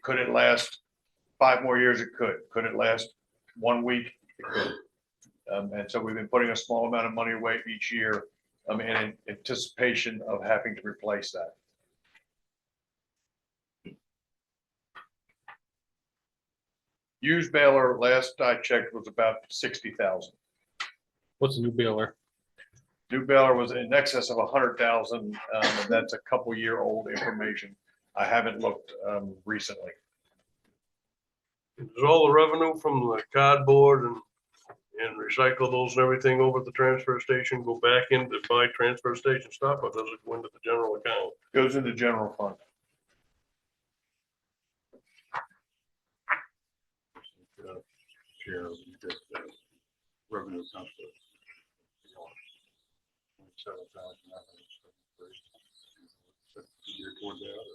S5: Could it last 5 more years? It could. Could it last 1 week? It could. And so we've been putting a small amount of money away each year in anticipation of having to replace that. Used baler, last I checked, was about 60,000.
S1: What's a new baler?
S5: New baler was in excess of 100,000. And that's a couple year old information. I haven't looked recently.
S4: Does all the revenue from the cardboard and recyclables and everything over at the transfer station go back into buy transfer station stuff, or does it go into the general account?
S5: Goes into general fund.
S12: Share of the revenue comes to. Year toward that.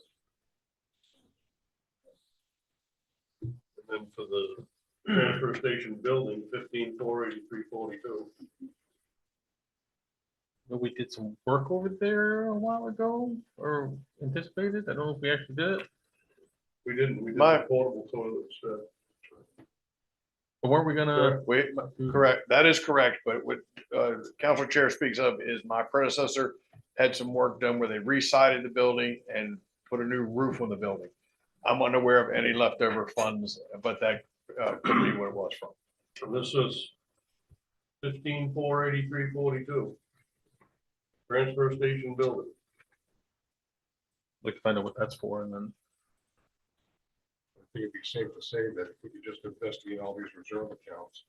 S4: And then for the transfer station building, 15,483.42.
S1: We did some work over there a while ago or anticipated. I don't know if we actually did it.
S4: We didn't, we did
S5: My-
S4: the portable toilet instead.
S1: But weren't we gonna?
S5: Wait, correct. That is correct. But what Council Chair speaks of is my predecessor had some work done where they re-sided the building and put a new roof on the building. I'm unaware of any leftover funds, but that could be what it was from.
S4: And this is 15,483.42. Transfer station building.
S1: Like to find out what that's for and then.
S12: I think it'd be safe to say that if we could just investigate all these reserve accounts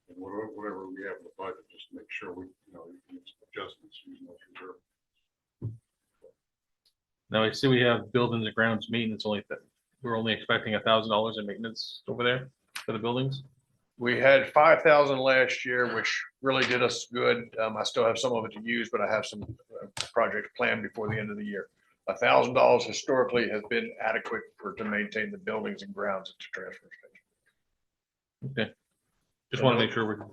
S12: and whatever we have in the budget, just to make sure we, you can make some adjustments using those reserves.
S1: Now I see we have buildings and grounds maintenance only that we're only expecting $1,000 in maintenance over there for the buildings.
S5: We had 5,000 last year, which really did us good. I still have some of it to use, but I have some projects planned before the end of the year. $1,000 historically has been adequate to maintain the buildings and grounds at the transfer station.
S1: Okay. Just want to make sure we're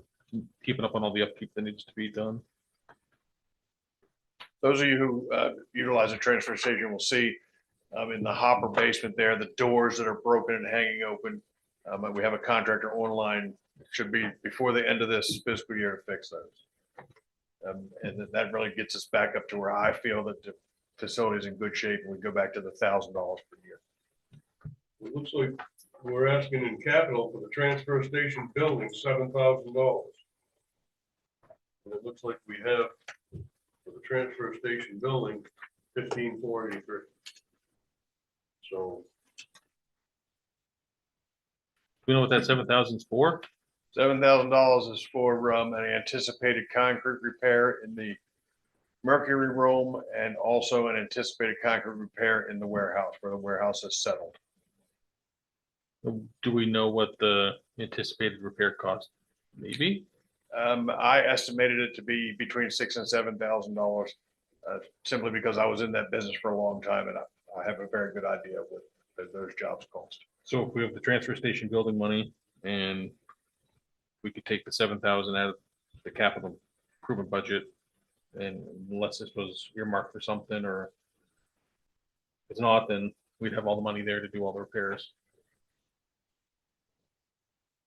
S1: keeping up on all the upkeep that needs to be done.
S5: Those of you who utilize the transfer station will see in the hopper basement there, the doors that are broken and hanging open. And we have a contractor online, should be before the end of this fiscal year to fix those. And that really gets us back up to where I feel that the facility is in good shape and we go back to the $1,000 per year.
S4: It looks like we're asking in capital for the transfer station building, $7,000. And it looks like we have for the transfer station building, 15,483. So
S1: We know what that 7,000 is for?
S5: $7,000 is for an anticipated concrete repair in the Mercury room and also an anticipated concrete repair in the warehouse where the warehouse is settled.
S1: Do we know what the anticipated repair cost may be?
S5: I estimated it to be between $6,000 and $7,000, simply because I was in that business for a long time and I have a very good idea of what those jobs cost.
S1: So if we have the transfer station building money and we could take the 7,000 out of the capital improvement budget, and unless this was earmarked for something, or if it's not, then we'd have all the money there to do all the repairs.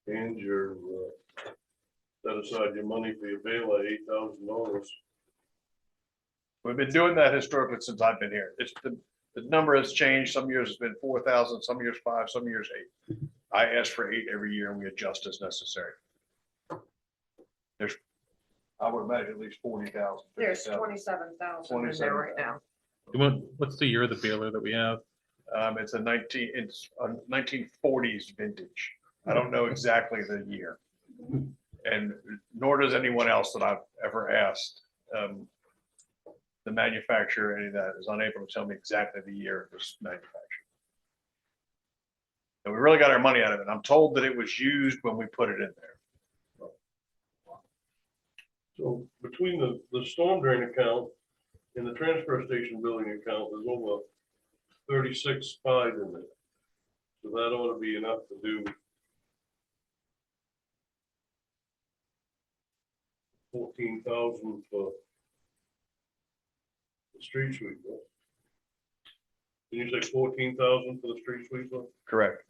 S4: and your set aside your money for your bail at $8,000.
S5: We've been doing that historically since I've been here. It's the number has changed. Some years it's been 4,000, some years 5, some years 8. I ask for 8 every year and we adjust as necessary. There's, I would imagine at least 40,000.
S3: There's 27,000 in there right now.
S1: What's the year of the baler that we have?
S5: It's a 1940s vintage. I don't know exactly the year. And nor does anyone else that I've ever asked
S15: the manufacturer, any of that, is unable to tell me exactly the year it was manufactured. And we really got our money out of it. I'm told that it was used when we put it in there.
S4: So between the storm drain account and the transfer station building account, there's over 36.5 in there. So that ought to be enough to do 14,000 for the street sweeper. Can you say 14,000 for the street sweeper?
S15: Correct.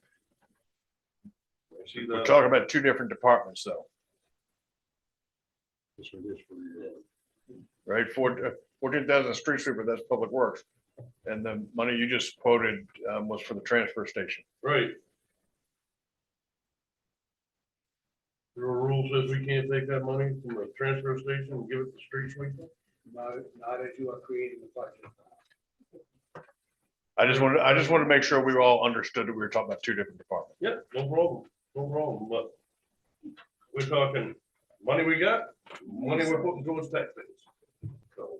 S4: I see
S15: We're
S4: that.
S15: talking about two different departments though,
S12: This one is for you.
S15: right? 14,000 street sweeper, that's public works. And the money you just quoted was for the transfer station.
S4: Right. There are rules says we can't take that money from the transfer station and give it to street sweeper?
S5: Not as you are creating the budget.
S15: I just wanted to make sure we all understood that we were talking about two different departments.
S4: Yeah, no problem, but we're talking money we got, money we're putting towards taxpayers. So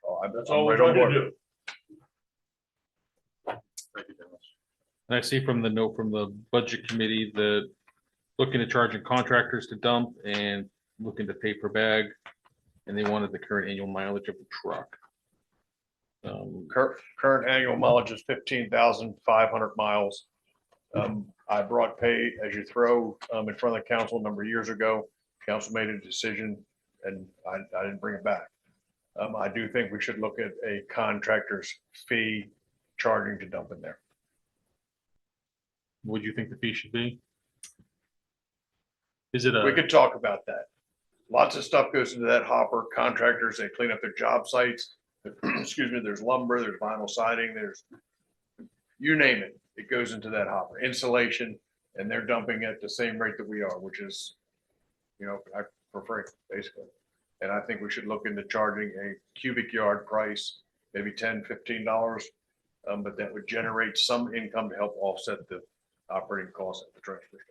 S15: Oh,
S4: that's
S15: I'm
S4: all we're
S15: right on
S4: trying to
S15: board.
S4: do.
S1: And I see from the note from the budget committee that looking at charging contractors to dump and looking to pay per bag. And they wanted the current annual mileage of the truck.
S15: Current annual mileage is 15,500 miles. I brought pay as you throw in front of the council a number of years ago. Council made a decision and I didn't bring it back. I do think we should look at a contractor's fee charging to dump in there.
S1: What do you think the fee should be? Is it
S15: We
S1: a,
S15: could talk about that. Lots of stuff goes into that hopper. Contractors, they clean up their job sites. Excuse me, there's lumber, there's vinyl siding, there's, you name it, it goes into that hopper. Insulation, and they're dumping at the same rate that we are, which is, for free, basically. And I think we should look into charging a cubic yard price, maybe $10, $15. But that would generate some income to help offset the operating costs at the transfer station.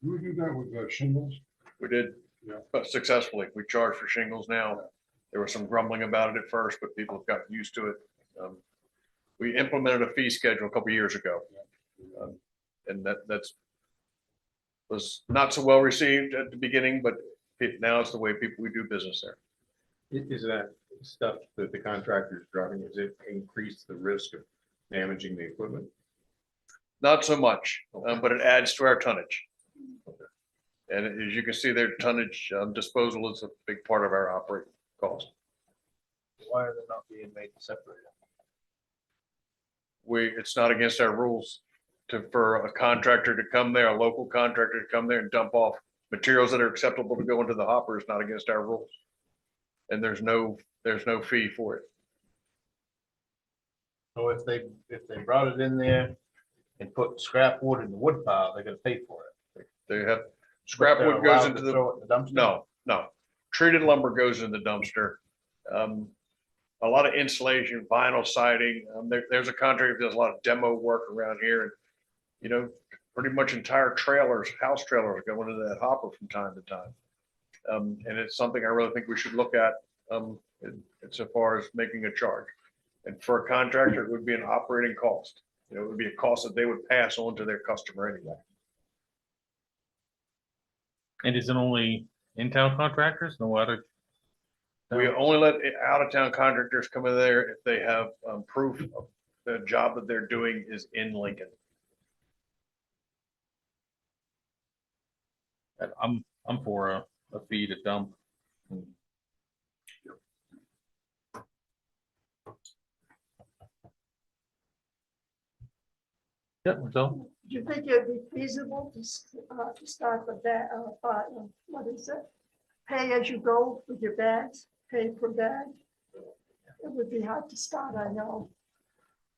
S12: You do that with shingles?
S15: We did,
S12: Yeah.
S15: but successfully. We charge for shingles now. There was some grumbling about it at first, but people have gotten used to it. We implemented a fee schedule a couple years ago. And that's was not so well received at the beginning, but now it's the way we do business there.
S6: Is that stuff that the contractor is driving, is it increase the risk of damaging the equipment?
S15: Not so much, but it adds to our tonnage. And as you can see, their tonnage disposal is a big part of our operating cost.
S5: Why are they not being made separate?
S15: It's not against our rules for a contractor to come there, a local contractor to come there and dump off materials that are acceptable to go into the hopper is not against our rules. And there's no fee for it.
S5: So if they brought it in there and put scrap wood in the wood pile, they're gonna pay for it.
S15: They have, scrap
S5: But they're
S15: wood goes
S5: allowed
S15: into
S5: to
S15: the,
S5: throw it in the dumpster?
S15: no. Treated lumber goes in the dumpster. A lot of insulation, vinyl siding. There's a contractor that does a lot of demo work around here. And, pretty much entire trailers, house trailers go into that hopper from time to time. And it's something I really think we should look at so far as making a charge. And for a contractor, it would be an operating cost. It would be a cost that they would pass on to their customer anyway.
S1: and is it only in-town contractors? No other?
S15: We only let out-of-town contractors come in there if they have proof of the job that they're doing is in Lincoln.
S1: I'm for a fee to dump. Yeah, so
S9: Do you think it'd be feasible to start the bag, what is it? Pay as you go with your bags, pay per bag? It would be hard to start, I know.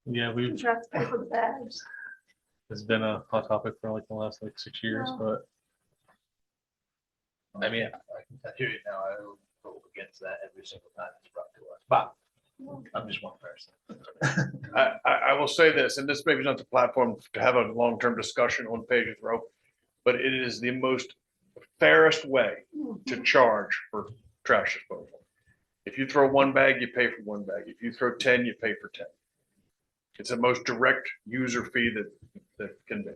S1: yeah,
S9: You have to pay for the bags.
S1: it's been a hot topic for like the last 6 years,
S9: Yeah.
S1: but
S5: I mean, I can tell you now, I will vote against that every single time it's brought to us, but I'm just one person.
S15: I will say this, and this maybe is not the platform to have a long-term discussion on pay as throw, but it is the most fairest way to charge for trash disposal. If you throw one bag, you pay for one bag. If you throw 10, you pay for 10. It's the most direct user fee that can be.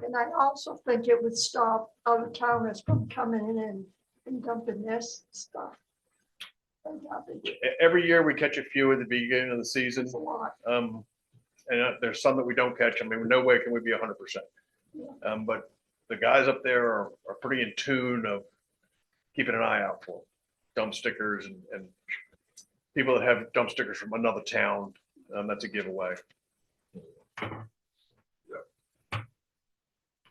S9: And I also think it would stop out of towners from coming in and dumping this stuff. And dumping it.
S15: Every year we catch a few at the beginning of the season.
S9: It's a lot.
S15: And there's some that we don't catch. I mean, no way can we be 100%. But the guys up there are pretty in tune of keeping an eye out for dump stickers and people that have dump stickers from another town. That's a giveaway.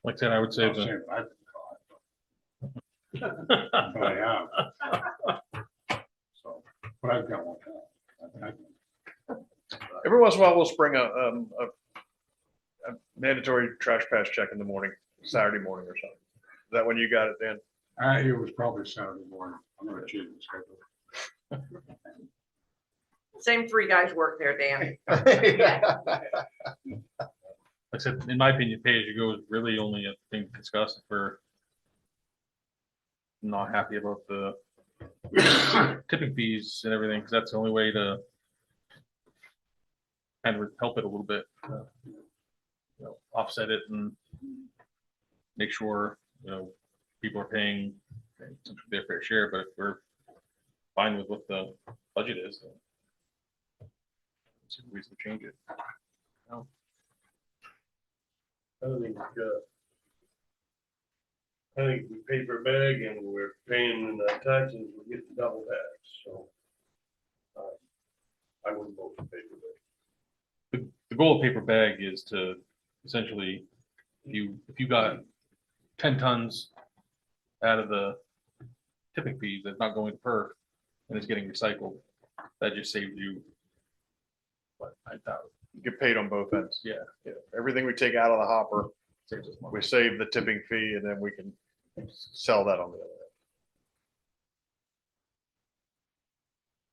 S1: Like I said, I would say
S12: I'm
S1: that
S12: saying I've been caught, but I have. So, but I've got one.
S15: Every once in a while, we'll spring a mandatory trash pass check in the morning, Saturday morning or something. Is that when you got it, Dan?
S12: It was probably Saturday morning. I'm gonna change the schedule.
S3: Same three guys work there, Dan.
S1: Like I said, in my opinion, pay as you go is really only a thing to discuss if we're not happy about the tipping fees and everything, because that's the only way to kind of help it a little bit, offset it and make sure, people are paying their fair share, but if we're fine with what the budget is, then it's a reason to change it.
S4: I think we pay per bag and we're paying taxes, we get the double tax, so. I wouldn't vote for paper bag.
S1: The goal of paper bag is to essentially, if you got 10 tons out of the tipping fees that's not going to PERC and it's getting recycled, that just saves you what, 9,000.
S15: You get paid on both ends.
S1: Yeah.
S15: Everything we take out of the hopper,
S1: Saves us money.
S15: we save the tipping fee and then we can sell that on the other end.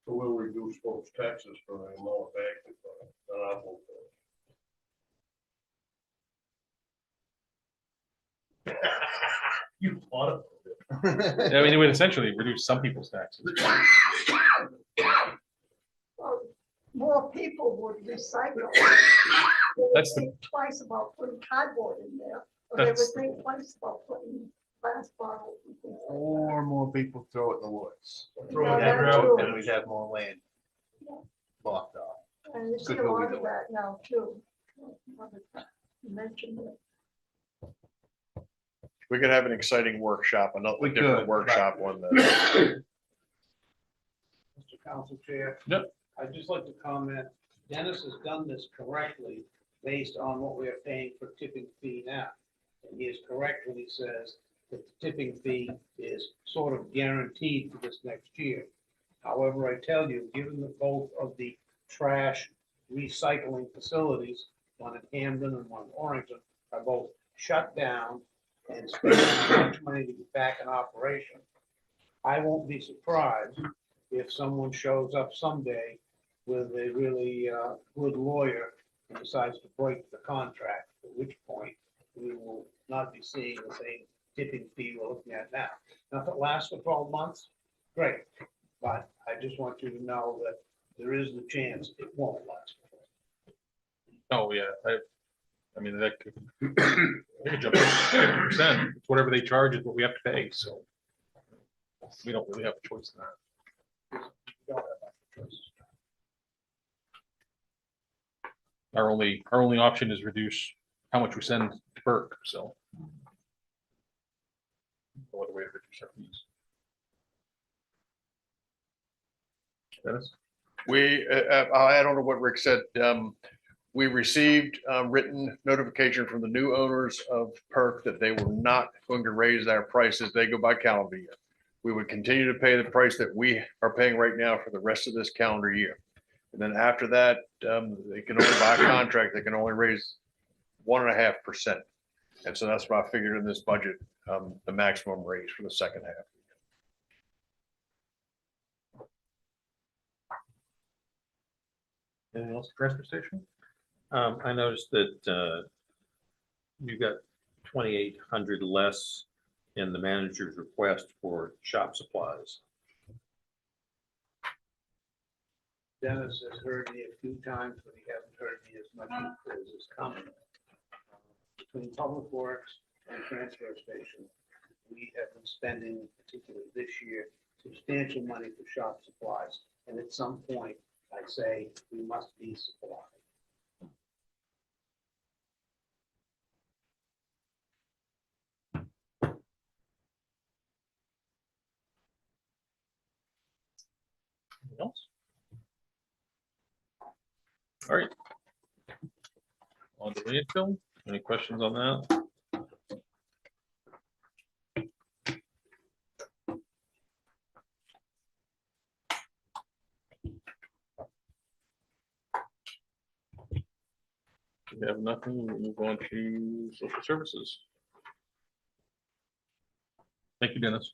S4: So we'll reduce folks' taxes for the amount of bags they put in, and I vote for it. You thought of it.
S1: I mean, it would essentially reduce some people's taxes.
S9: Well, more people would recycle. They would
S1: That's the-
S9: think twice about putting cardboard in there, or they would
S1: That's-
S9: think twice about putting glass bottles and things like that.
S5: Or more people throw it in the woods.
S9: Throw it in the road.
S5: And we'd have more land blocked off.
S9: And you see
S5: Good
S9: a
S5: what we
S9: lot of
S5: do.
S9: that now too. You mentioned it.
S15: We could have an exciting workshop, another
S5: We
S15: different
S5: could,
S15: workshop on that.
S2: Mr. Council Chair.
S1: Yep.
S2: I'd just like to comment, Dennis has done this correctly based on what we are paying for tipping fee now. And he is correct when he says that the tipping fee is sort of guaranteed for this next year. However, I tell you, given that both of the trash recycling facilities, one in Hamden and one in Orrington, are both shut down and spending too much money to get back in operation, I won't be surprised if someone shows up someday with a really good lawyer and decides to break the contract, at which point we will not be seeing the same tipping fee we're looking at now. Now, if it lasts for 12 months, great. But I just want you to know that there is the chance it won't last.
S1: Oh, yeah, I mean, that could, they could jump 50%, it's whatever they charge is what we have to pay, so. We don't really have a choice in that.
S2: We don't have that choice.
S1: Our only option is reduce how much we send to PERC, so. What a way to reduce our fees. Dennis?
S15: I'll add on to what Rick said. We received written notification from the new owners of PERC that they were not going to raise their prices. They go by calendar year. We would continue to pay the price that we are paying right now for the rest of this calendar year. And then after that, they can only, by contract, they can only raise 1.5%. And so that's what I figured in this budget, the maximum raise for the second half.
S1: Anything else, transfer station?
S6: I noticed that you've got 2,800 less and the manager's request for shop supplies.
S2: Dennis has heard me a few times, but he hasn't heard me as much as is coming. Between Public Works and Transfer Station, we have been spending, particularly this year, substantial money for shop supplies. And at some point, I say, we must be supplied.
S1: Anything else? All right. On to landfill. Any questions on that? We have nothing. We'll move on to social services. Thank you, Dennis.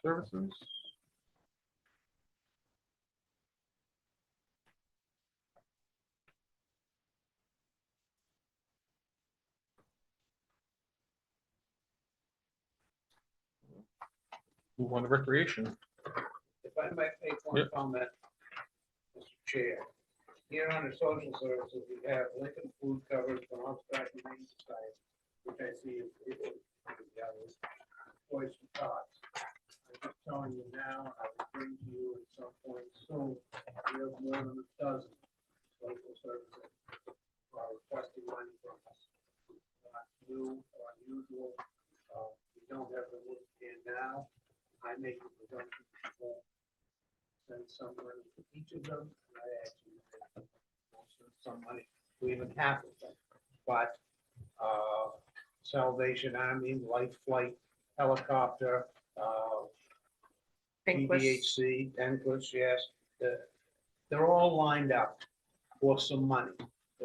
S1: Services. Move on to recreation.
S2: If I might make one
S1: Yep.
S2: comment, Mr. Chair. Here on the social services, we have Lincoln Food Coverage for Hunchback Humane Society, which I see is voice and thoughts. I'm just telling you now, and I will bring to you at some point soon, we have more than a dozen social services who are requesting money from us. Not new or unusual. We don't have the list here now. I make the presumption that send some money to each of them, and I actually send some money to even half of them. But Salvation Army, Life Flight, Helicopter,
S11: Pinquist.
S2: PBHC, Enclus, yes, they're all lined up for some money.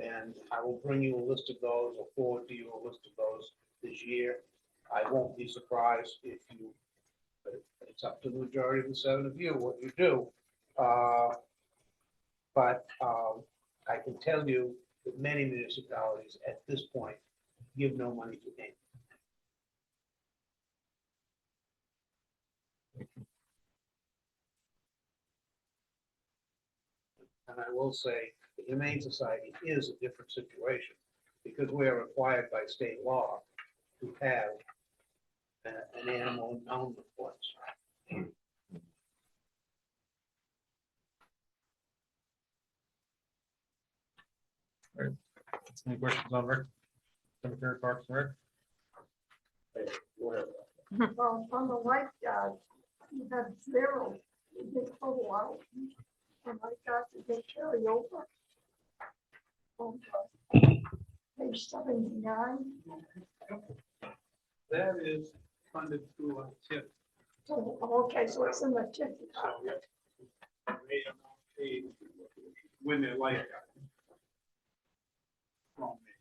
S2: And I will bring you a list of those, or forward to you a list of those this year. I won't be surprised if you, but it's up to the majority of the 7 of you what you do. But I can tell you that many municipalities at this point give no money to any. And I will say, the Humane Society is a different situation because we are required by state law to have an animal impoundment place.
S1: Any questions on Rick? Cemetery Parks and Rec?
S9: On the lifeguard, you have 0, you get total out. And I got to get carry over. On page 79,
S2: That is funded through a tip.
S9: so, okay, so it's in the tip.
S2: When they're lifeguard. From me.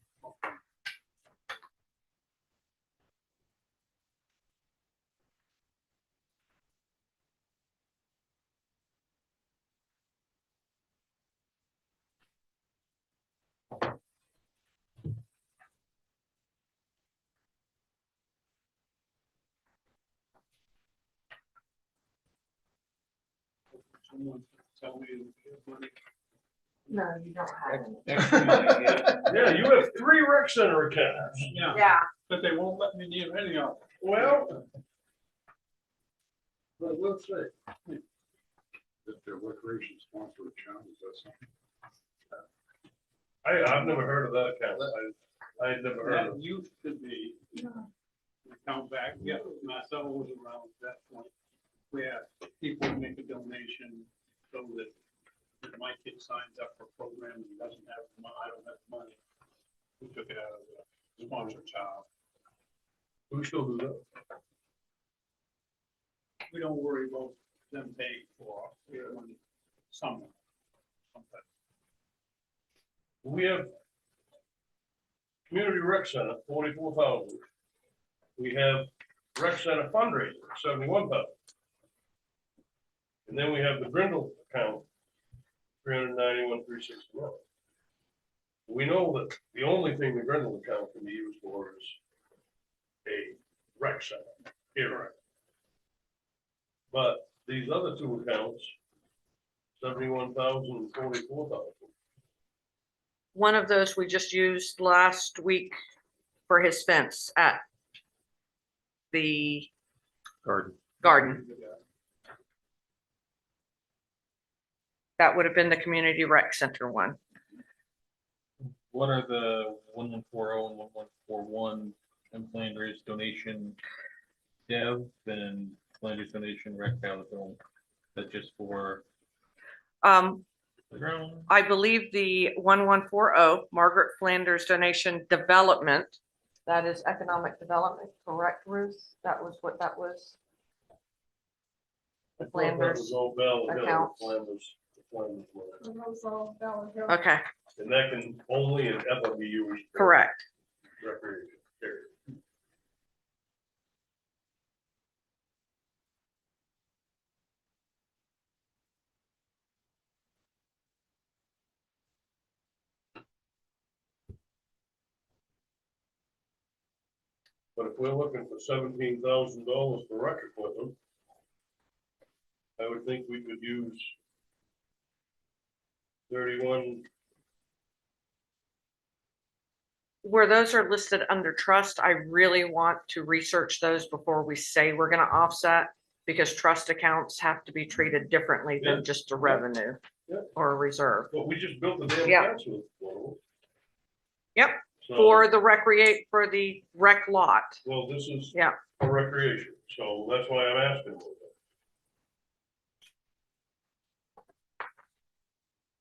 S2: Someone tell me you have money.
S3: No, you don't have any.
S4: Yeah, you have 3 rec center accounts.
S3: Yeah,
S2: But they won't let me give any of them.
S4: Well,
S2: But we'll see.
S12: If the recreation sponsor account, is that something?
S4: I've never heard of that account. I had never heard of
S2: That used to be, count back, yeah, Marcel was around at that point, where people would make a donation so that if my kid signs up for a program and doesn't have, I don't have money, we took it out of the sponsor child.
S4: We still do that.
S12: We don't worry about them paying for it when someone.
S4: We have community rec center, 44,000. We have rec center fundraiser, 71,000. And then we have the Grindle account, 391,361. We know that the only thing the Grindle account can be used for is a rec center, here. But these other two accounts, 71,000 and 44,000.
S11: One of those we just used last week for his fence at the garden. That would have been the community rec center one.
S1: What are the 1140 and 1141 unplanned raise donation dev and planned raise donation rec film? That's just for the ground?
S11: I believe the 1140 Margaret Flanders donation development, that is economic development, correct, Ruth? That was what that was. The Flanders accounts. Okay,
S4: And that can only and ever be used. for
S11: correct.
S4: Recreation, period. But if we're looking for $17,000 for rec equipment, I would think we could use 31.
S11: Where those are listed under trust, I really want to research those before we say we're gonna offset, because trust accounts have to be treated differently
S4: Yeah.
S11: than just a revenue
S4: Yeah.
S11: or a reserve.
S4: But we just built the damn
S11: Yeah.
S4: fence with one of them.
S11: Yep,
S4: So,
S11: for the for the rec lot.
S4: well, this is
S11: Yeah.
S4: for recreation, so that's why I'm asking about that.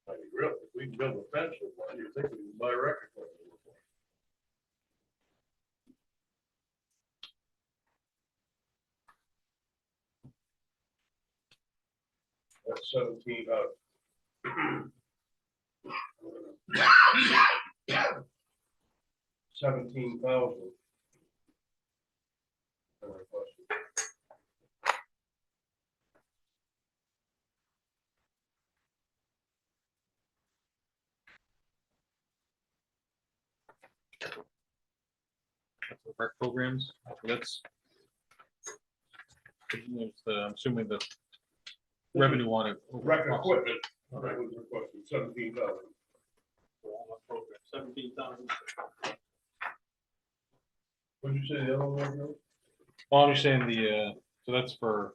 S4: I mean, really, if we can build a fence with one, you think we can buy a rec equipment with one. That's 17 out. 17,000.
S1: Rec programs, that's. I'm assuming the revenue on it.
S4: Rec equipment, that was requested 17,000.
S12: 17,000.
S4: What'd you say the other one was? Joe?
S1: Well, I'm just saying so that's for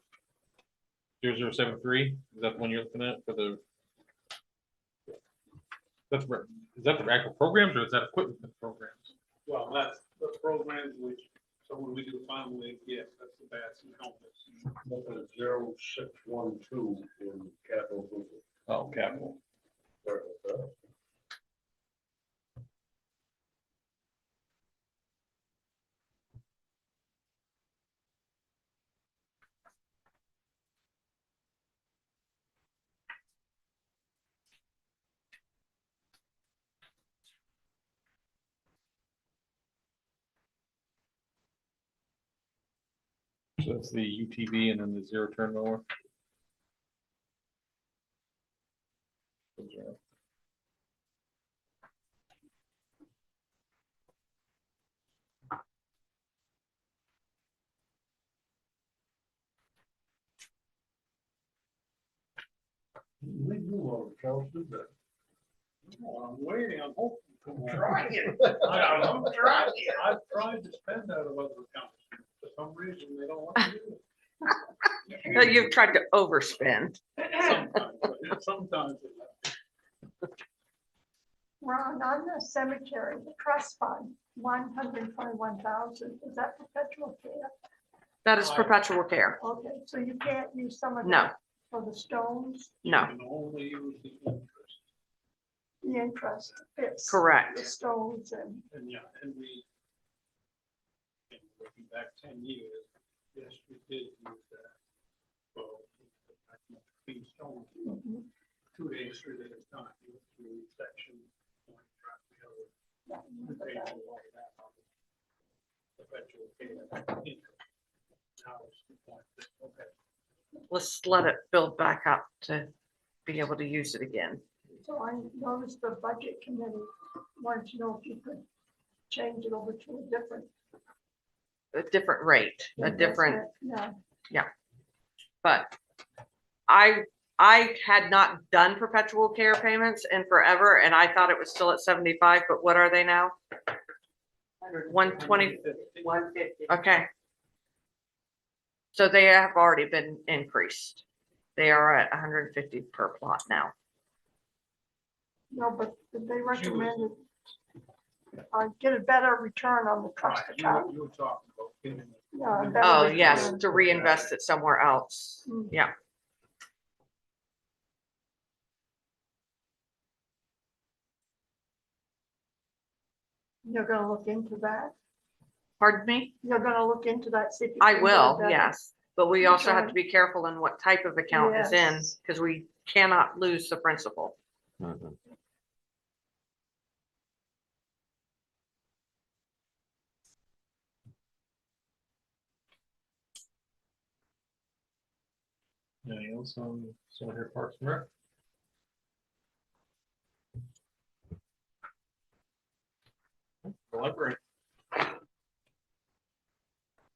S1: 0073, is that the one you're looking at for the? Is that the actual programs or is that equipment programs?
S12: Well, that's the program which, so when we do family, yes, that's the best and compass.
S4: Nothing at 0612 in capital. improvement.
S1: Oh, capital.
S4: Sorry about that.
S1: So that's the UTV and then the zero turn mower. Those are-
S4: We do all the accounts, did that?
S12: I'm waiting, I'm hoping.
S4: I'm trying.
S12: I'm trying. I've tried to spend out of other accounts. For some reason, they don't want to do it.
S11: You've tried to overspend.
S12: Sometimes.
S9: Ron, on the cemetery, the trust fund, 121,000, is that perpetual care?
S11: That is perpetual care.
S9: Okay, so you can't use some of
S11: No.
S9: that for the stones,
S11: No,
S12: You can only use the interest.
S9: the interest, it's
S11: correct.
S9: the stones and,
S12: And yeah, and we.
S13: looking back 10 years, yes, we did use that. So, clean stone, 2 days, 3 days, time, through section. Perpetual payment. Now it's the point that, okay,
S11: Let's let it build back up to be able to use it again.
S9: So I noticed the budget committee wanted to know if you could change it over to a different.
S11: A different rate, a different,
S9: investment. Yeah,
S11: but I had not done perpetual care payments in forever, and I thought it was still at 75, but what are they now? 120,
S8: 150.
S11: okay. So they have already been increased. They are at 150 per plot now.
S9: no, but they recommended get a better return on the trust
S13: right,
S9: account.
S13: you were talking about getting it.
S9: Yeah, a better
S11: Oh, yes,
S9: return.
S11: to reinvest it somewhere else.
S9: Mm.
S11: Yeah.
S9: You're gonna look into that?
S11: Pardon me?
S9: You're gonna look into that? See if you
S11: I
S9: can get a
S11: will,
S9: better-
S11: yes, but we also have to
S9: return.
S11: be careful in what type of account is in,
S9: Yes.
S11: because we cannot lose the principal.
S6: Mhm.
S1: Anything else on someone here Parks and Rec? The library.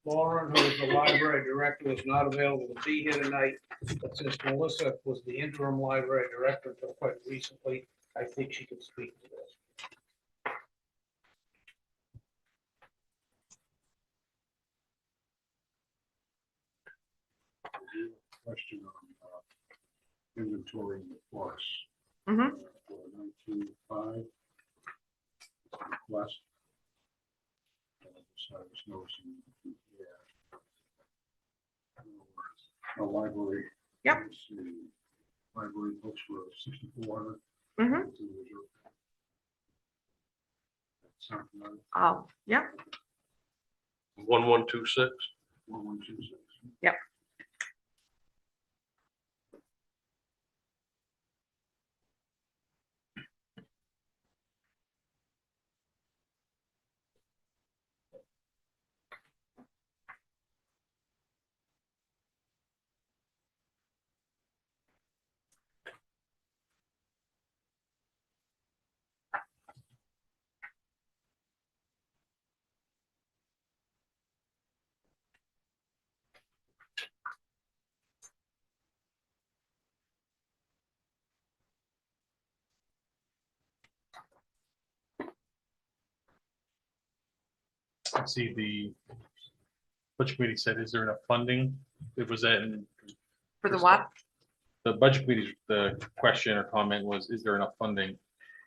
S2: Lauren, who is the library director, is not available to be here tonight, but since Melissa was the interim library director until quite recently, I think she can speak to this.
S12: Question on inventory in the forest.
S11: Mhm.
S12: For 19.5. West. So I was noticing, yeah. A library.
S11: Yep.
S12: let's see, Library books were 6,400.
S11: Mhm.
S12: Something like
S11: Oh, yeah,
S4: 1126.
S12: 1126.
S11: yep.
S1: Let's see, the budget committee said, is there enough funding? It was in.
S11: For the what?
S1: The budget committee's, the question or comment was, is there enough funding?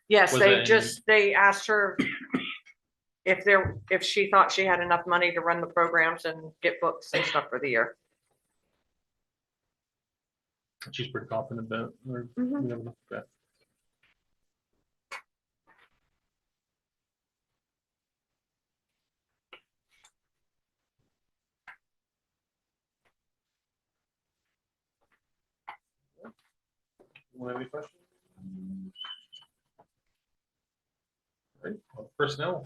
S11: Yes,
S1: Was
S11: they
S1: that in-
S11: just, they asked her if she thought she had enough money to run the programs and get books and stuff for the year.
S1: She's pretty confident about, or,
S11: Mhm.
S1: we have enough, okay. Anyone have any questions? All right, personnel.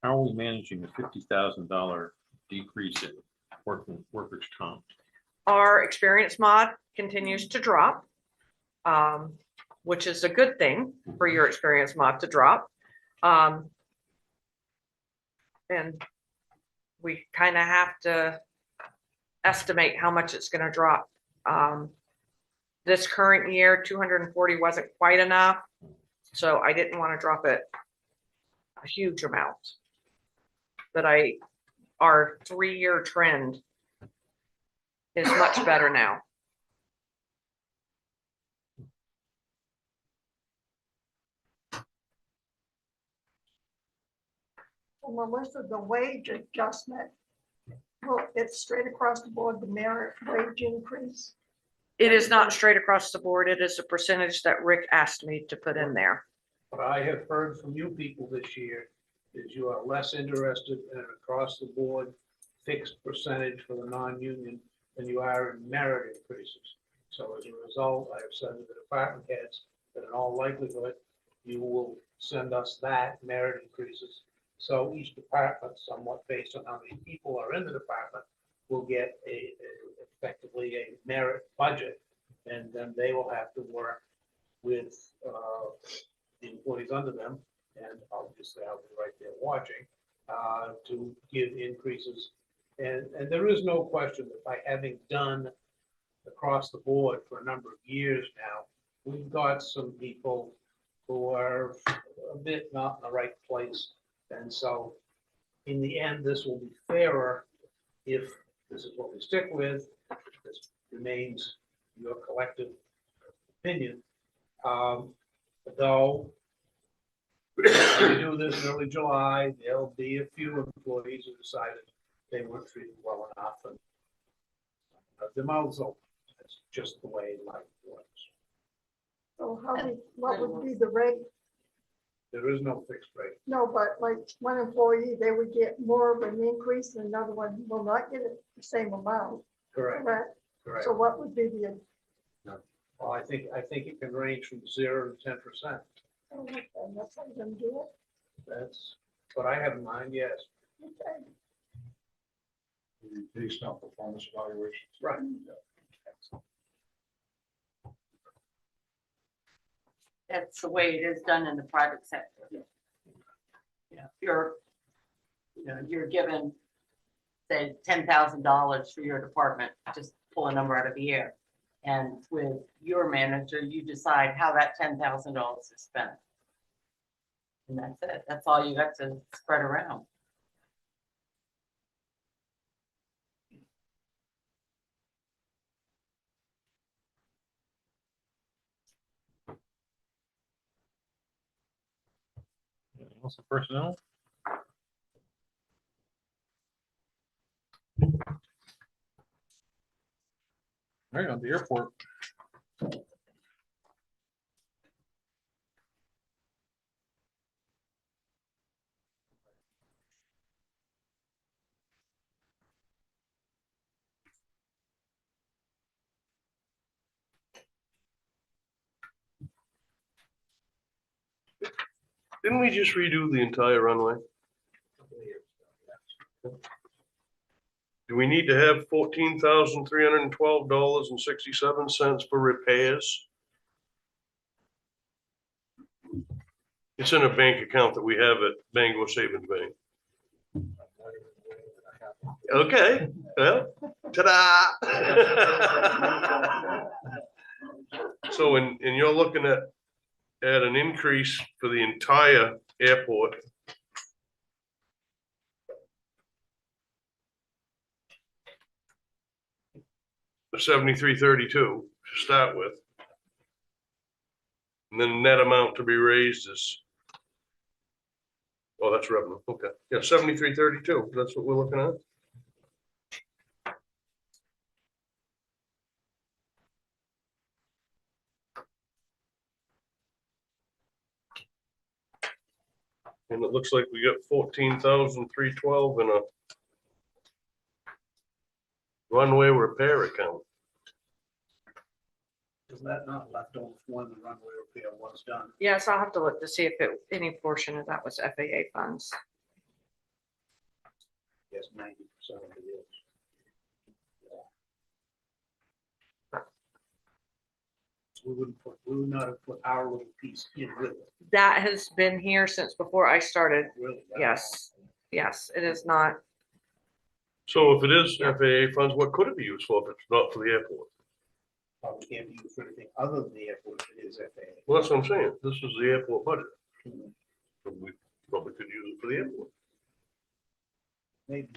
S6: How are we managing the $50,000 decrease in workers' comp?
S11: Our experience mod continues to drop, which is a good thing for your experience mod to drop. And we kind of have to estimate how much it's going to drop. This current year, 240 wasn't quite enough, so I didn't want to drop it a huge amount. But our 3-year trend is much better now.
S9: Melissa, the wage adjustment, well, it's straight across the board, the merit wage increase.
S11: It is not straight across the board. It is a percentage that Rick asked me to put in there.
S2: What I have heard from you people this year is you are less interested in an across the board fixed percentage for the non-union than you are in merit increases. So as a result, I have said to the department heads that in all likelihood, you will send us that merit increases. So each department, somewhat based on how many people are in the department, will get effectively a merit budget. And then they will have to work with the employees under them, and obviously I'll be right there watching, to give increases. And there is no question that by having done across the board for a number of years now, we've got some people who are a bit not in the right place. And so in the end, this will be fairer if this is what we stick with. This remains your collective opinion. Though when we do this in early July, there'll be a few employees who decided they weren't treated well enough and their mouths open. That's just the way life works.
S9: So what would be the rate?
S2: There is no fixed rate.
S9: No, but like one employee, they would get more of an increase and another one will not get it the same amount,
S2: Correct.
S9: correct?
S2: Correct.
S9: So what would be the?
S2: Well, I think it can range from 0 to 10%.
S9: That's how you're gonna do
S2: That's what I have in mind, yes.
S9: it? Okay.
S12: Based on performance evaluations.
S2: Right.
S8: That's the way it is done in the private sector. Yeah, you're given, say, $10,000 for your department, just pull a number out of the air. And with your manager, you decide how that $10,000 is spent. And that's it. That's all you got to spread around.
S1: What's the personnel? All right, on the airport.
S4: Didn't we just redo the entire runway? Do we need to have $14,312.67 for repairs? It's in a bank account that we have at Bangor Savings Bank. Okay, well, ta-da! So, and you're looking at an increase for the entire airport. The 7332 to start with. And then net amount to be raised is, oh, that's revenue, okay. Yeah, 7332, that's what we're looking at. And it looks like we got 14,312 in a runway repair account.
S2: Is that not left over from when the runway repair was done?
S11: Yes, I'll have to look to see if any portion of that was FAA funds.
S2: Yes, 90% of it is. We would not have put our little piece in with it,
S11: That has been here since before I started.
S2: really.
S11: Yes, yes, it is not.
S4: So if it is FAA funds, what could it be used for if it's not for the airport?
S2: probably can't be used for anything other than the airport if it is FAA.
S4: Well, that's what I'm saying. This is the airport budget. So we probably could use it for the airport.
S2: Maybe.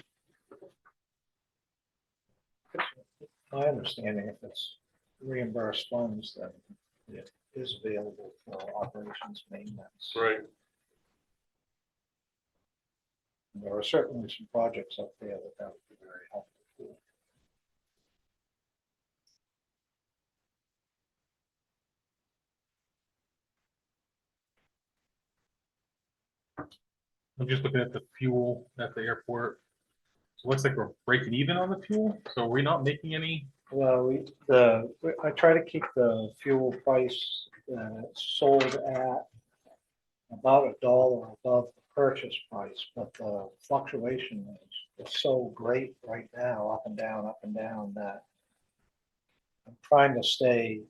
S5: My understanding, if it's reimbursed funds, then it is available for operations maintenance.
S4: Right.
S5: There are certainly some projects up there that would be very helpful for.
S1: I'm just looking at the fuel at the airport. So it looks like we're breaking even on the fuel, so we're not making any.
S5: Well, I try to keep the fuel price sold at about $1 above the purchase price, but the fluctuation is so great right now, up and down, that I'm trying to stay.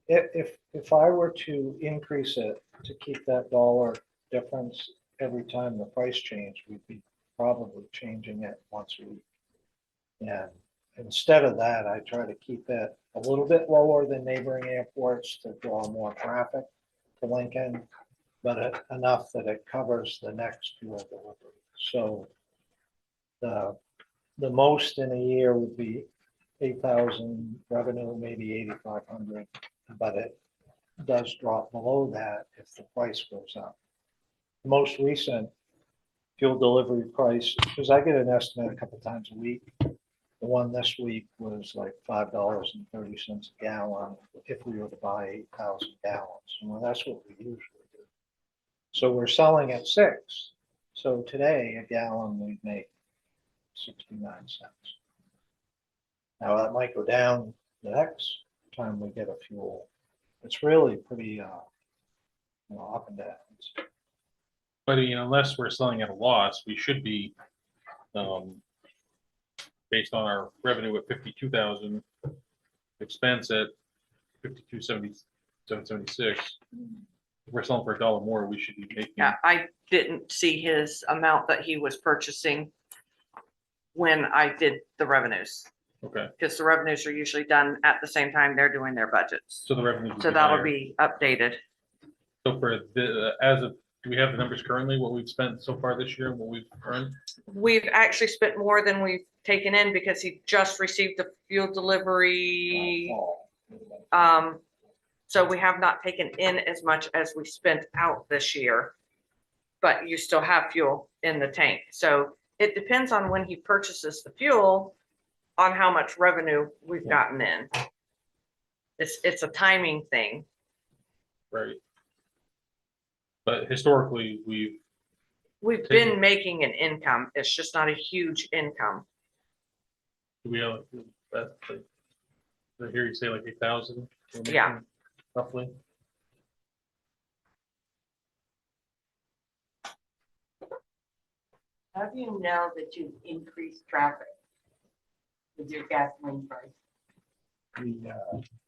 S5: If I were to increase it to keep that dollar difference every time the price changed, we'd be probably changing it once a week. And instead of that, I try to keep it a little bit lower than neighboring airports to draw more traffic to Lincoln, but enough that it covers the next fuel delivery. So the most in a year would be 8,000 revenue, maybe 8,500, but it does drop below that if the price goes up. The most recent fuel delivery price, because I get an estimate a couple times a week. The one this week was like $5.30 a gallon if we were to buy 8,000 gallons. Well, that's what we usually do. So we're selling at 6. So today, a gallon we'd make 69 cents. Now that might go down the next time we get a fuel. It's really pretty up and down.
S1: But unless we're selling at a loss, we should be, based on our revenue at 52,000, expense at 52.77.76. If we're selling for $1 more, we should be making.
S11: Yeah, I didn't see his amount that he was purchasing when I did the revenues,
S1: Okay,
S11: because the revenues are usually done at the same time they're doing their budgets.
S1: so the revenue.
S11: So that'll be updated.
S1: So for the, as of, do we have the numbers currently, what we've spent so far this year, what we've earned?
S11: We've actually spent more than we've taken in because he just received the fuel delivery. So we have not taken in as much as we spent out this year, but you still have fuel in the tank. So it depends on when he purchases the fuel on how much revenue we've gotten in. It's a timing thing.
S1: Right. But historically,
S11: We've been making an income. It's just not a huge income.
S1: we have, that, like, I hear you say like 8,000.
S11: Yeah.
S1: Roughly.
S8: How do you know that you've increased traffic with your gasoline price?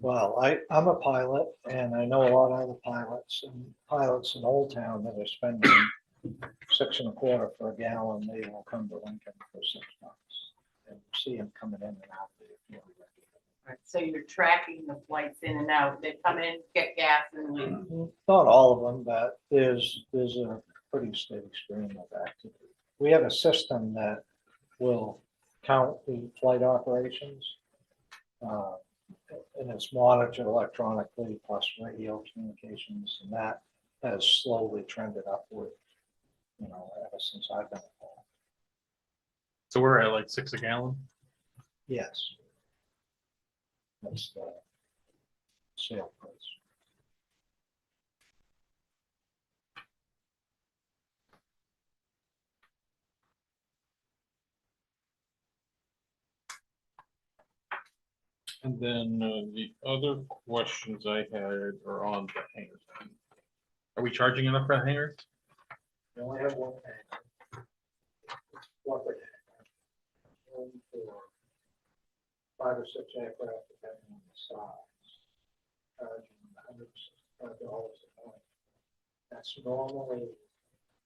S5: Well, I'm a pilot and I know a lot of other pilots in Old Town that are spending $6.25 for a gallon. They will come to Lincoln for 6 months. And you see them coming in and out there.
S8: Right, so you're tracking the flights in and out. They come in, get gas and leave.
S5: Not all of them, but there's a pretty steady stream of activity. We have a system that will count the flight operations. And it's monitored electronically plus radio communications, and that has slowly trended upward, ever since I've been involved.
S1: So we're at like 6 a gallon.
S5: Yes. That's the sale price.
S1: And then the other questions I had are on the hangers. Are we charging enough for the hangers?
S5: We only have one tank. One per tank. One for 5 or 6 aircraft, depending on the size. Charging $165 a night. That's normally,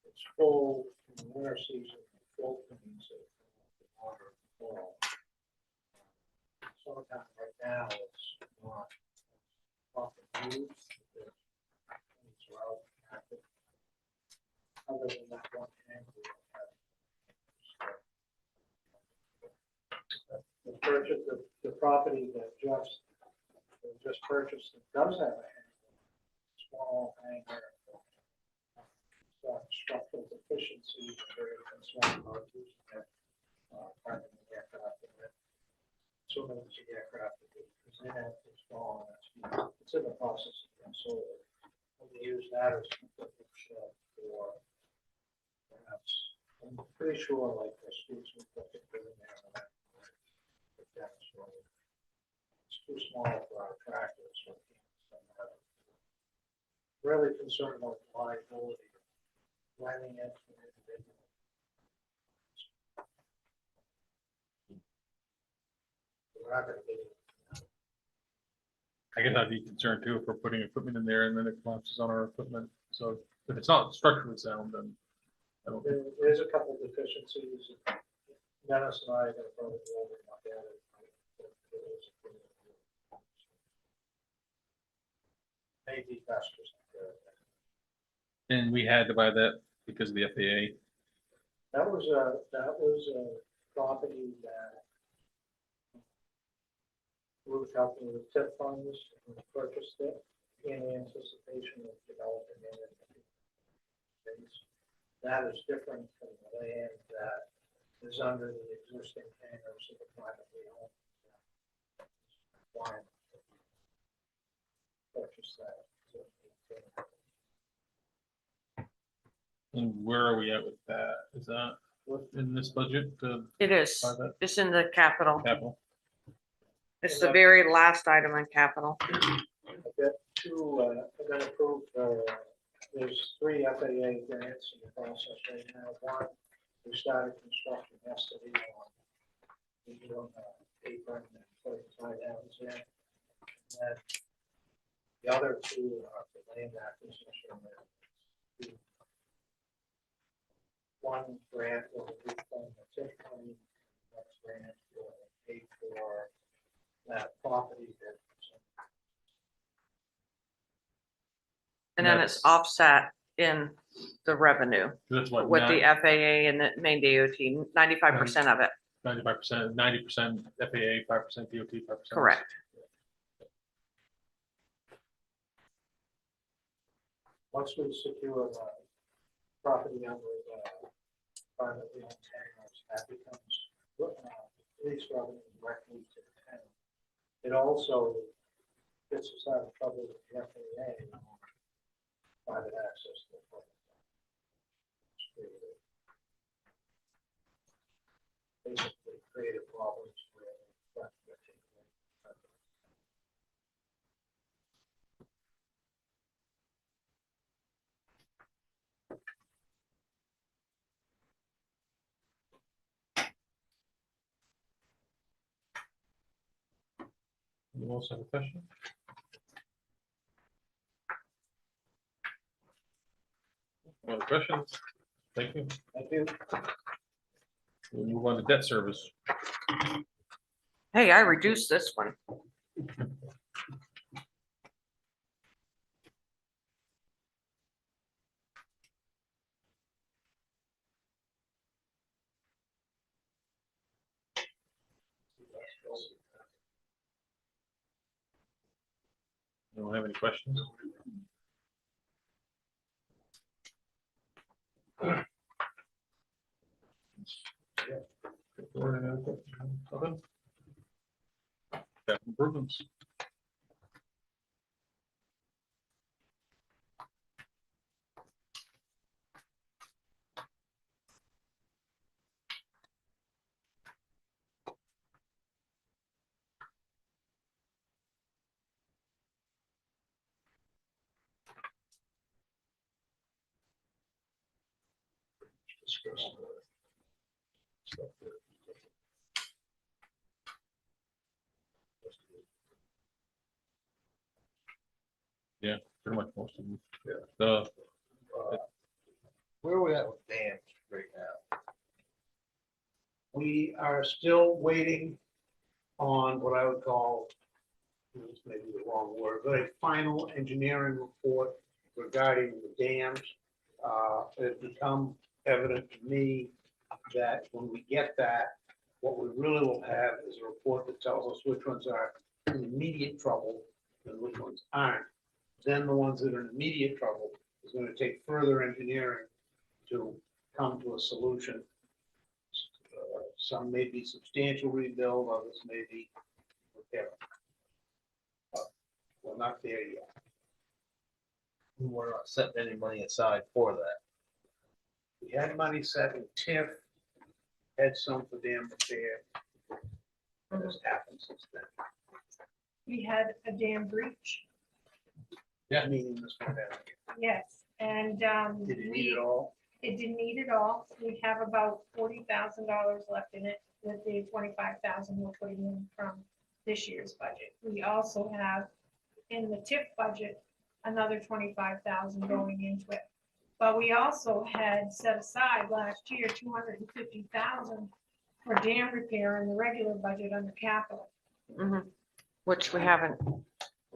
S5: it's full in the winter season, full means that the water fall.
S13: summertime right now, it's not often used. It's well active. Other than that one tank. We don't have. The purchase, the property that just purchased, it does have a small hangar. Structural deficiencies, very concerned about using it. Parking the aircraft in it. So many aircraft that is in it, it's gone, it's in the process of being sold. We use that as a shed for perhaps, I'm pretty sure like the streets we put it in there. It's too small for our tractors. So we can't. Really concerned about liability. Running it for individual. We're not gonna get it.
S1: I guess I'd be concerned too if we're putting equipment in there and then it collapses on our equipment. So if it's not structurally sound, then I don't think.
S13: There's a couple of deficiencies. Dennis and I are gonna probably go over and look at it. Maybe best or something.
S1: And we had to buy that because of the FAA.
S13: That was a property that we were talking with TIP funds and purchased it in anticipation of developing it. That is different from the land that is under the existing hangars of the privately owned. Requirement to purchase that.
S1: And where are we at with that? Is that in this budget?
S11: It is.
S1: Buy that?
S11: It's in the capital.
S1: Capital.
S11: It's the very last item in capital.
S13: I've got two, I've got approved, there's 3 FAA grants in the process right now. One, we started construction yesterday on the apron and putting side ends in. And then the other 2 are for land acquisition. One grant will be from the TIF money, next grant will pay for that property that.
S11: And then it's offset in the revenue
S1: That's what.
S11: with the FAA and the main DOT, 95% of it.
S1: 95%, 90% FAA, 5% DOT, 5%.
S11: Correct.
S13: Once we secure the property under the privately owned hangars, that becomes police revenue directly to the town. It also gets us out of trouble with the FAA. Private access to the public. Basically creative problems where.
S1: Anyone else have a question? Any other questions? Thank you.
S13: Thank you.
S1: We'll move on to debt service.
S11: Hey, I reduced this one.
S1: Anyone have any questions? Capital improvements. Yeah, pretty much most of them.
S5: Yeah.
S1: The,
S5: Where are we at with dams right now?
S2: We are still waiting on what I would call, this may be the wrong word, but a final engineering report regarding the dams. It become evident to me that when we get that, what we really will have is a report that tells us which ones are in immediate trouble and which ones aren't. Then the ones that are in immediate trouble is going to take further engineering to come to a solution. Some may be substantial rebuild, others may be repair. But we're not there yet.
S5: We're not setting any money aside for that.
S2: We had money set in TIF, had some for dam repair. What has happened since then?
S9: We had a dam breach,
S2: Yeah. Meaning this one down here.
S9: yes, and
S2: Did it need it all?
S9: it didn't need it all. We have about $40,000 left in it with the 25,000 we're putting in from this year's budget. We also have in the TIF budget, another 25,000 going into it. But we also had set aside last year, 250,000 for dam repair in the regular budget under capital.
S11: Mhm. Which we haven't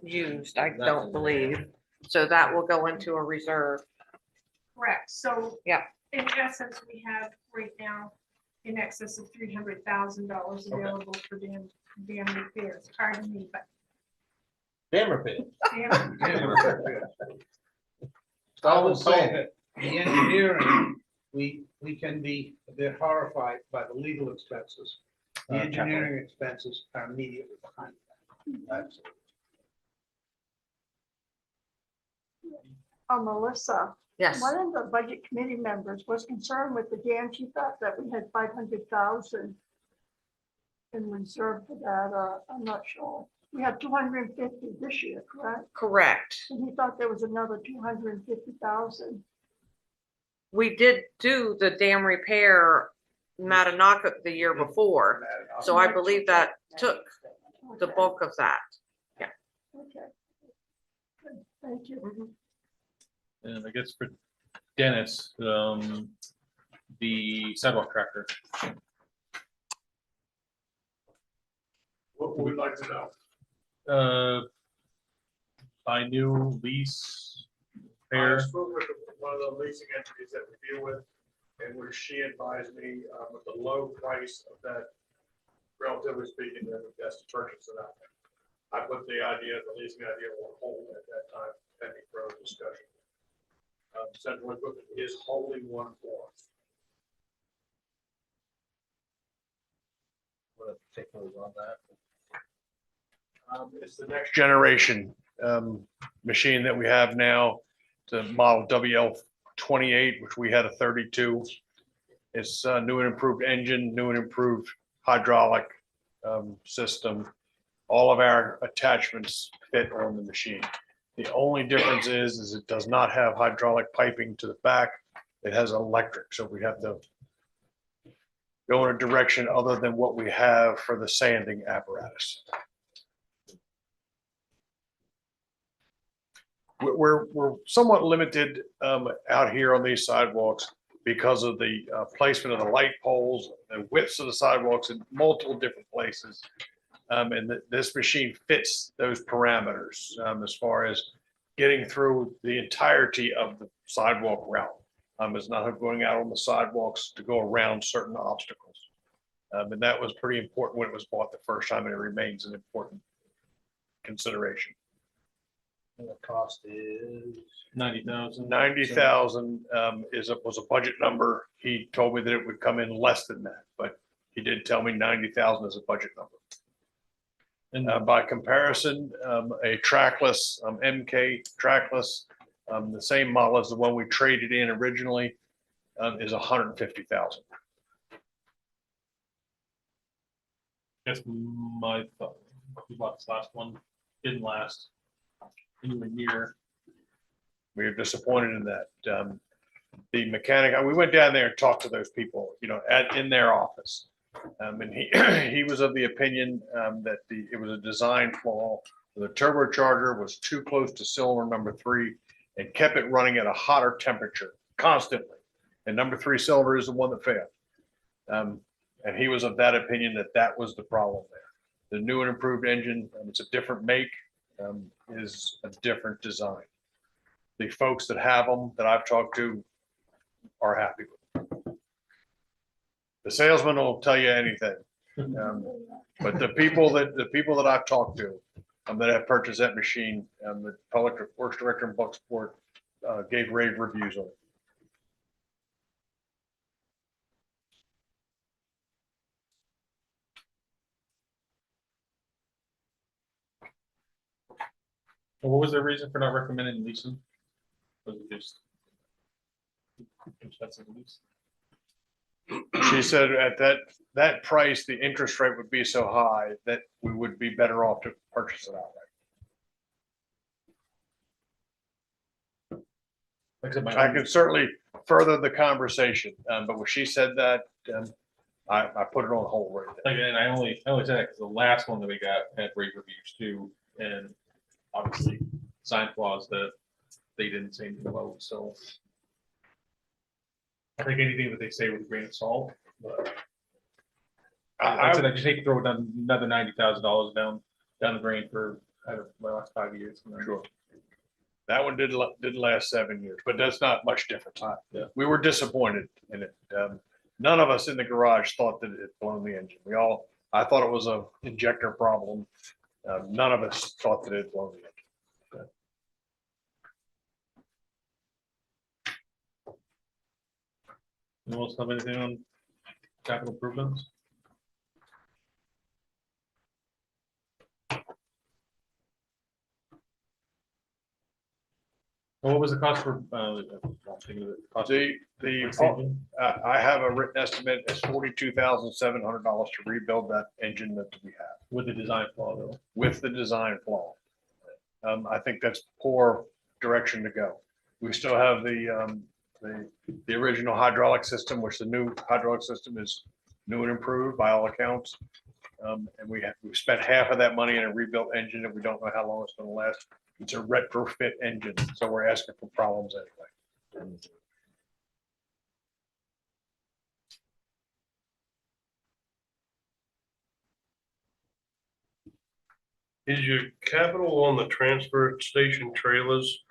S11: used, I don't believe. So that will go into a reserve.
S9: Correct, so.
S11: Yeah.
S9: In essence, we have right now in excess of $300,000 available for dam repairs, pardon me, but.
S5: Dam repair.
S9: dam-
S2: I will say that the engineering, we can be a bit horrified by the legal expenses. The engineering expenses are immediately behind that. Absolutely.
S9: Melissa,
S11: Yes.
S9: one of the budget committee members was concerned with the dam. She thought that we had 500,000 in reserve for that. I'm not sure. We have 250 this year, correct?
S11: Correct.
S9: And he thought there was another 250,000.
S11: We did do the dam repair Matanaka the year before. So I believe that took the bulk of that.
S9: Okay. Good. Thank you.
S1: And I guess for Dennis, the sidewalk tractor.
S12: What would we like to know?
S1: Buy new lease,
S12: I
S1: repair.
S12: spoke with one of the leasing entities that we deal with, and where she advised me with the low price of that, relatively speaking, that we best to purchase it out. I put the leasing idea on hold at that time, pending further discussion. Central Equipment is holding one for us.
S5: What are the particulars on that?
S15: It's the next generation machine that we have now, the model WL28, which we had a 32. It's a new and improved engine, new and improved hydraulic system. All of our attachments fit on the machine. The only difference is it does not have hydraulic piping to the back. It has electric, so we have to go in a direction other than what we have for the sanding apparatus. We're somewhat limited out here on these sidewalks because of the placement of the light poles and widths of the sidewalks in multiple different places. And this machine fits those parameters as far as getting through the entirety of the sidewalk route. It's not going out on the sidewalks to go around certain obstacles. And that was pretty important when it was bought the first time, and it remains an important consideration.
S5: And the cost is
S1: 90,000.
S15: 90,000 was a budget number. He told me that it would come in less than that, but he did tell me 90,000 is a budget number. And by comparison, a trackless MK trackless, the same model as the one we traded in originally, is 150,000.
S1: Guess my thought, we bought this last one, didn't last anywhere near.
S15: We are disappointed in that. The mechanic, we went down there and talked to those people, in their office. And he was of the opinion that it was a design flaw. The turbocharger was too close to cylinder number 3 and kept it running at a hotter temperature constantly. And number 3 cylinder is the one that failed. And he was of that opinion that was the problem The new and improved engine, it's a different make, is a different design. The folks that have them that I've talked to are happy with them. The salesman will tell you anything. But the people that I've talked to, that have purchased that machine, the public works director in Bucksport, gave rave reviews on it.
S1: Well, what was their reason for not recommending leasing? Was it just expensive to lease?
S15: She said at that price, the interest rate would be so high that we would be better off to purchase it outright.
S1: Like I said, my
S15: I
S1: only-
S15: can certainly further the conversation, but when she said that, I put it on hold right there.
S1: Like, and I only said that because the last one that we got had rave reviews too, and obviously sign clause that they didn't say anything about, so. I think anything that they say with a grain of salt, but. I said I just hate to throw down another $90,000 down the drain for, my last 5 years.
S15: Sure. That one didn't last 7 years, but that's not much difference.
S1: Yeah.
S15: We were disappointed in it. None of us in the garage thought that it had blown the engine. I thought it was a injector problem. None of us thought that it had blown the engine.
S1: Anyone else have anything on capital improvements? What was the cost for, I'm thinking of it, cost of-
S15: I have a written estimate as $42,700 to rebuild that engine that we have
S1: with the design flaw though?
S15: with the design flaw. I think that's poor direction to go. We still have the original hydraulic system, which the new hydraulic system is new and improved by all accounts. And we've spent half of that money in a rebuilt engine and we don't know how long it's gonna last. It's a retrofit engine, so we're asking for problems anyway.
S4: Is your capital on the transfer station trailers?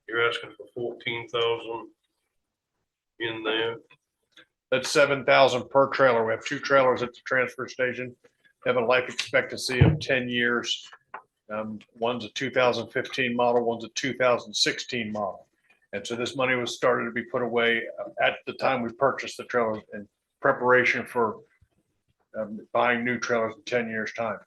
S4: You're asking for 14,000 in there.
S15: That's 7,000 per trailer. We have 2 trailers at the transfer station. They have a life expectancy of 10 years. One's a 2015 model, one's a 2016 model. And so this money was started to be put away at the time we purchased the trailer in preparation for buying new trailers in 10 years time.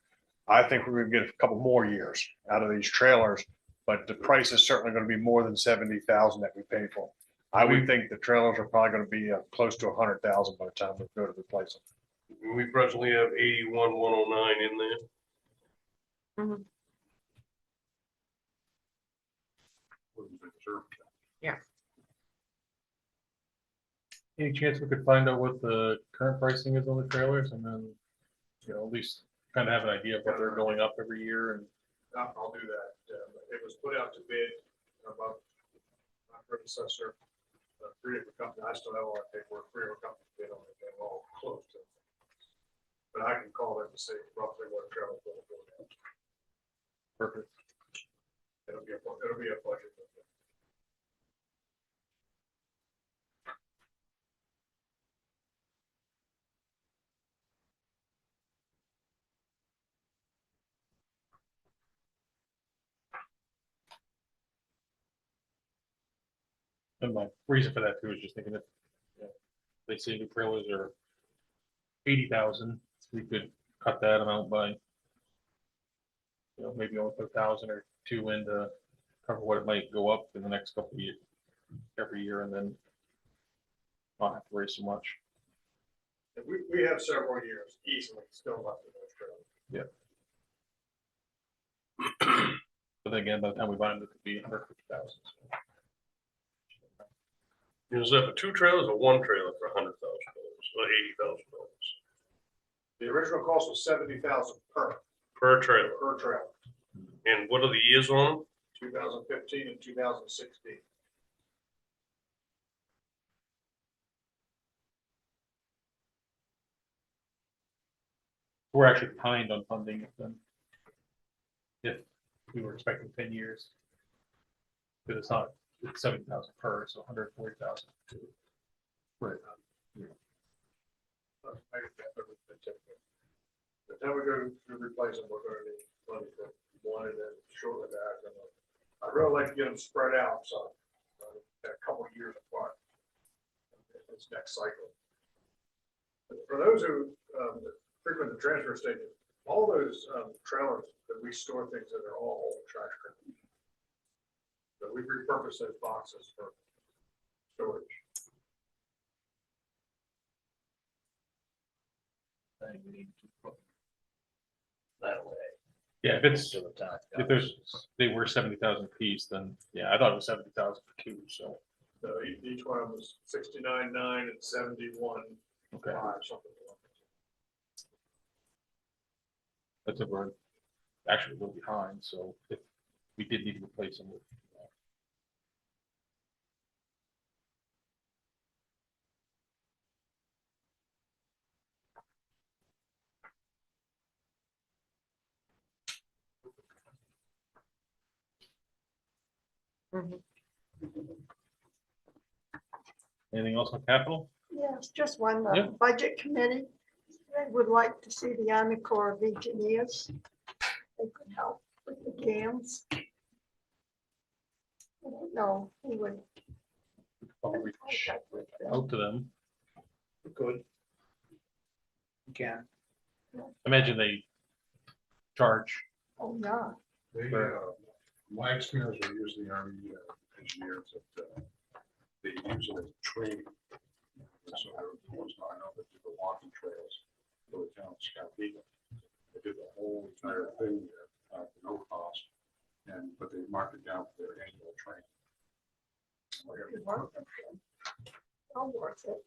S15: I think we're gonna get a couple more years out of these trailers, but the price is certainly gonna be more than 70,000 that we pay for. I would think the trailers are probably gonna be close to 100,000 by the time we go to replace them.
S4: We presently have 81,109 in there.
S11: Mhm. Yeah.
S1: Any chance we could find out what the current pricing is on the trailers and then, at least kind of have an idea of what they're going up every year and.
S12: I'll do that. It was put out to bid about my predecessor, 3 different companies. I still have all that paperwork, 3 different companies bid on it. They're all close to it. But I can call them to say roughly what a trailer will go.
S1: Perfect.
S12: It'll be a budget.
S1: And my reason for that too is just thinking that, they say new trailers are 80,000, we could cut that amount by, maybe only put 1,000 or 2 in to cover what it might go up in the next couple of years, every year, and then not have to raise so much.
S12: We have several years easily still left in those trailers.
S1: But then again, by the time we buy them, it could be 150,000.
S4: Is that for 2 trailers or 1 trailer for $100,000 or $80,000?
S12: The original cost was 70,000
S4: Per trailer.
S12: per trailer,
S4: And what are the years on them?
S12: 2015 and 2016.
S1: we're actually behind on funding it then. If we were expecting 10 years. Because it's not, it's 70,000 per, so 140,000.
S6: Right.
S15: The time we go to replace them, we're gonna need money for one and then shortly after. I'd really like to get them spread out, so a couple of years apart. This next cycle. But for those who frequent the transfer station, all those trailers that we store things in are all old trash cans. So we repurpose those boxes for storage.
S5: I think we need to put that way.
S1: Yeah, if it's,
S5: to the tax
S1: if there's,
S5: dollars.
S1: they were 70,000 a piece, then yeah, I thought it was 70,000 for two, so.
S15: So each one of them was 69.9 and 71.5,
S1: Okay.
S15: something like
S1: That's if we're actually a little behind, so if we did need to replace them. Anything else on capital?
S9: Yes, just one,
S1: Yeah.
S9: the budget committee. They would like to see the Army Corps of Engineers. They could help with the dams. I don't know who would.
S1: Probably reach
S9: contact with them.
S1: out to them.
S2: Good. You can.
S1: Imagine they charge.
S9: Oh, yeah.
S12: They, my experience with using the Army engineers, that they use it as training. And so there was, I know that did the walking trails for the town of Scottsdale. They did the whole entire thing there, for no cost. But they marked it down for their annual training.
S9: All worth it.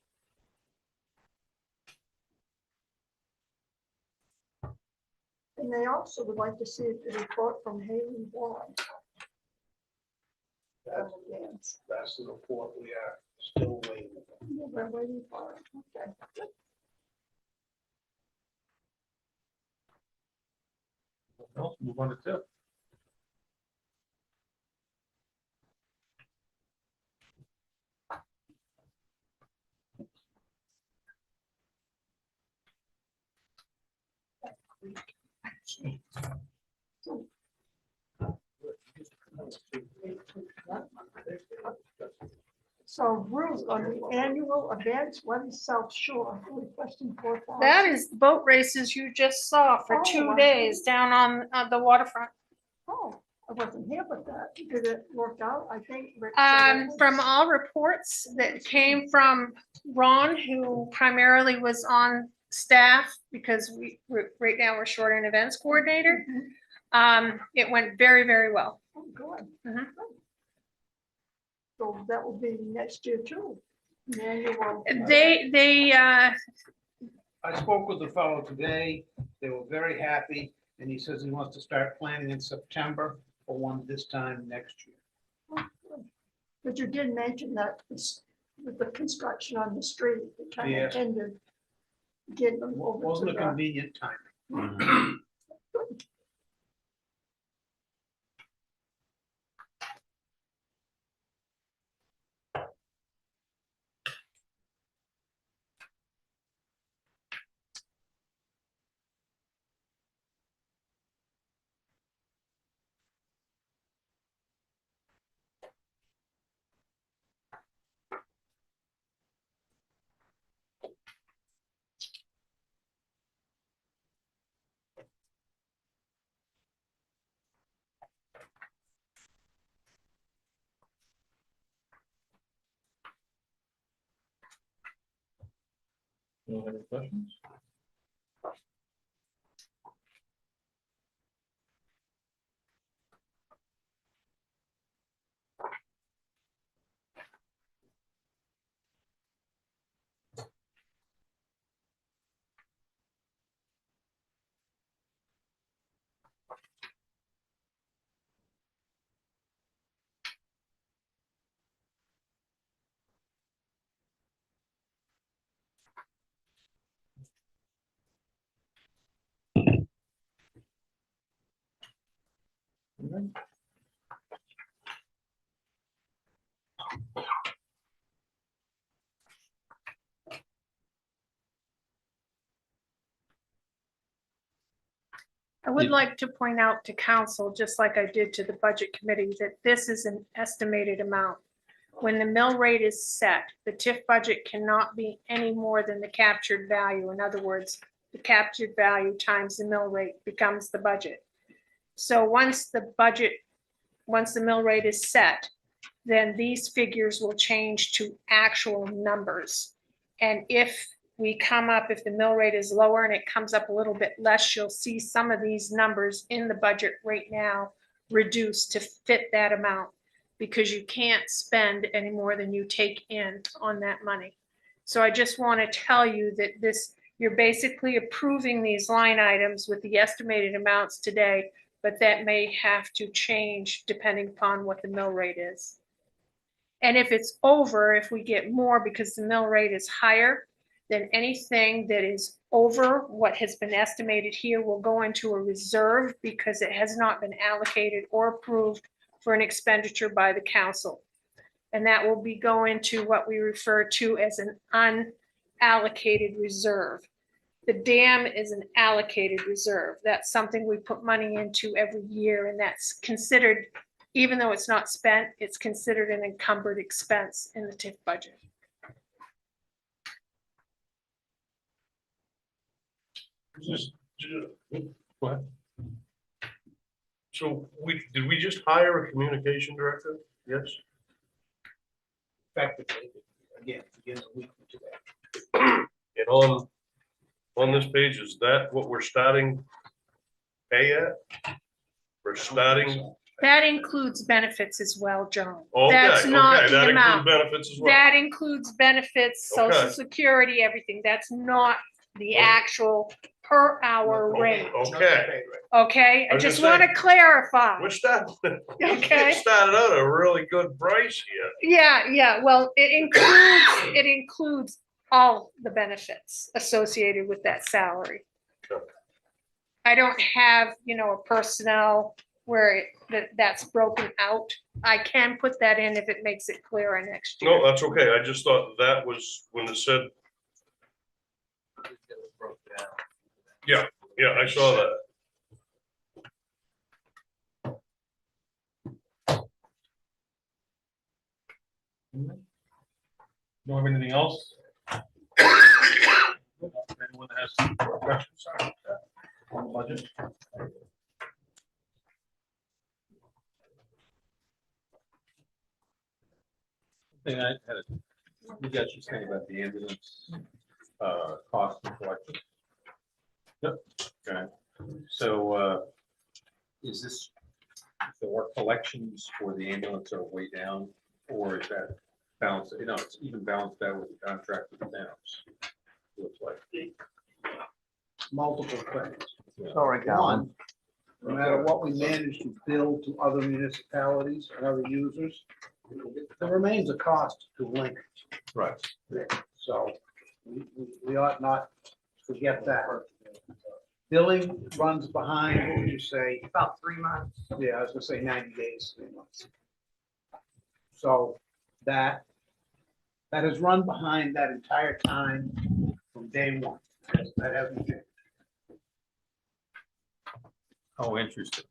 S9: And they also would like to see the report from Haley Ward.
S2: That's,
S9: Dams.
S2: that's the report we are still waiting.
S9: Yeah, we're waiting for it. Okay.
S1: Well, move on to tip.
S9: So Bruce, on the annual events, what is South Shore? Requesting 4,000.
S7: That is the boat races you just saw for
S9: Oh,
S7: 2
S9: I
S7: days
S9: see.
S7: down on the waterfront.
S9: Oh, I wasn't here with that. Did it work out? I think. Rick said it
S7: From
S9: was-
S7: all reports that came from Ron, who primarily was on staff, because right now we're short an events coordinator. It went very, very well.
S9: Oh, good.
S7: Mhm.
S9: So that will be next year too. The annual.
S7: They
S2: I spoke with the fellow today. They were very happy, and he says he wants to start planning in September for one this time next year.
S9: But you did mention that with the construction on the street, it kind
S2: Yes.
S9: of ended getting them over to
S2: Wasn't a
S9: the.
S2: convenient time.
S1: Anyone have any questions?
S9: I would like to point out to council, just like I did to the budget committee, that this is an estimated amount. When the mill rate is set, the TIF budget cannot be any more than the captured value. In other words, the captured value times the mill rate becomes the budget. So once the mill rate is set, then these figures will change to actual numbers. And if the mill rate is lower and it comes up a little bit less, you'll see some of these numbers in the budget right now reduced to fit that amount, because you can't spend any more than you take in on that money. So I just want to tell you that you're basically approving these line items with the estimated amounts today, but that may have to change depending upon what the mill rate is. And if it's over, if we get more because the mill rate is higher, then anything that is over what has been estimated here will go into a reserve because it has not been allocated or approved for an expenditure by the council. And that will be going to what we refer to as an unallocated reserve. The dam is an allocated reserve. That's something we put money into every year, and that's considered, even though it's not spent, it's considered an encumbered expense in the TIF budget.
S4: Go ahead. So did we just hire a communication director? Yes.
S2: Effectively, again, begins a week from today.
S4: And on this page, is that what we're starting pay at? We're starting,
S9: That includes benefits as well, John.
S4: okay,
S9: That's not
S4: okay,
S9: the
S4: that includes
S9: amount.
S4: benefits as well.
S9: That includes benefits, social
S4: Okay.
S9: security, everything. That's not the actual per hour rate.
S4: Okay,
S9: Okay, I
S4: I was
S9: just
S4: gonna
S9: want
S4: say,
S9: to clarify.
S4: we're starting,
S9: Okay.
S4: started out at a really good price here.
S9: Yeah, well, it includes all the benefits associated with that salary.
S4: Sure.
S9: I don't have, a personnel where that's broken out. I can put that in if it makes it clearer next year.
S4: No, that's okay. I just thought that was when it said, yeah, I saw that.
S1: Don't have anything else? Anyone that has some questions on the budget?
S6: Thing I had, you guys just think about the ambulance, cost and collection. Yep. Okay, so, is this, so our collections for the ambulance are way down, or is that balanced, it's even balanced out with the contract with the towns? Looks like.
S2: Multiple things.
S5: Sorry,
S2: One, no matter what we manage to bill to other municipalities and other users, there remains a cost to Lincoln.
S6: Right.
S2: So we ought not forget that. Billing runs behind, what would you say?
S3: About 3 months.
S2: Yeah, I was gonna say 90 days, 3 months. So that has run behind that entire time from day one. That hasn't changed.
S6: Oh, interesting.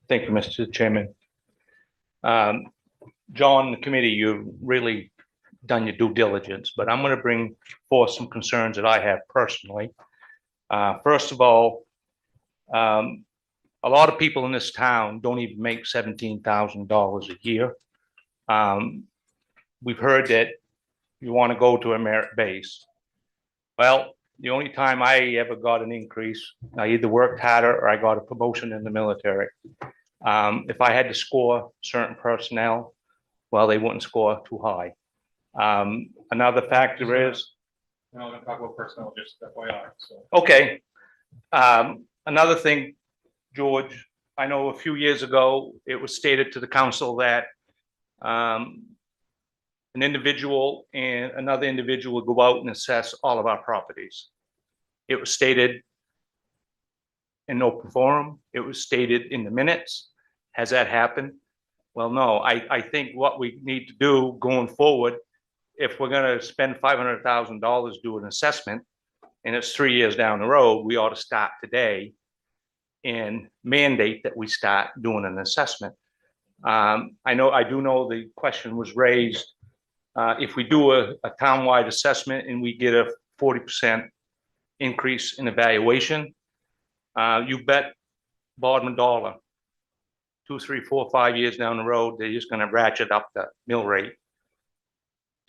S5: Thank you, Mr. Chairman. John, the committee, you've really done your due diligence, but I'm going to bring forth some concerns that I have personally. First of all, a lot of people in this town don't even make $17,000 a year. We've heard that you want to go to a merit base. Well, the only time I ever got an increase, I either worked harder or I got a promotion in the military. If I had to score certain personnel, well, they wouldn't score too high. Another factor is,
S1: We're not gonna talk about personnel, just FYI, so.
S5: okay. Another thing, George, I know a few years ago, it was stated to the council that
S16: an individual and another individual would go out and assess all of our properties. It was stated in open forum, it was stated in the minutes. Has that happened? Well, no, I think what we need to do going forward, if we're gonna spend $500,000 doing an assessment, and it's 3 years down the road, we ought to start today and mandate that we start doing an assessment. I do know the question was raised, if we do a townwide assessment and we get a 40% increase in evaluation, you bet bottom dollar, 2, 3, 4, 5 years down the road, they're just gonna ratchet up the mill rate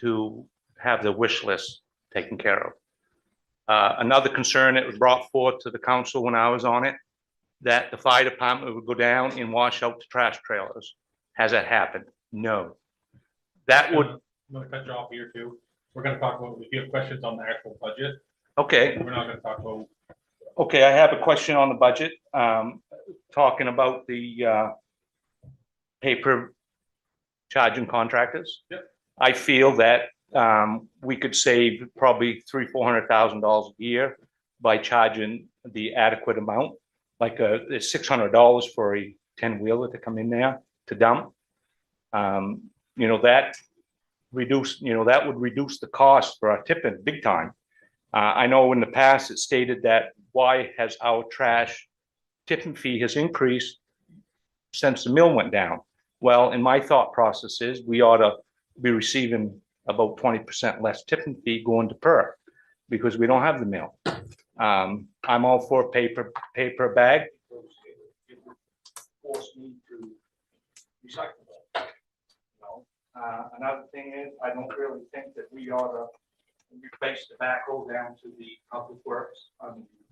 S16: to have the wish list taken care of. Another concern that was brought forth to the council when I was on it, that the fire department would go down and wash out the trash trailers. Has that happened? No. That would,
S1: I'm gonna cut you off here too. We're gonna talk about, if you have questions on the actual budget,
S16: okay,
S1: we're not gonna talk about.
S16: okay, I have a question on the budget, talking about the paper charging contractors.
S1: Yep.
S16: I feel that we could save probably $300,000-400,000 a year by charging the adequate amount, like it's $600 for a 10-wheeler to come in there to dump. You know, that would reduce the cost for our tipping big time. I know in the past it stated that why has our trash tipping fee has increased since the mill went down? Well, in my thought process is we ought to be receiving about 20% less tipping fee going to PER because we don't have the mill. I'm all for paper bag.
S2: It would force me to recycle that. You know, another thing is, I don't really think that we ought to replace tobacco down to the public works,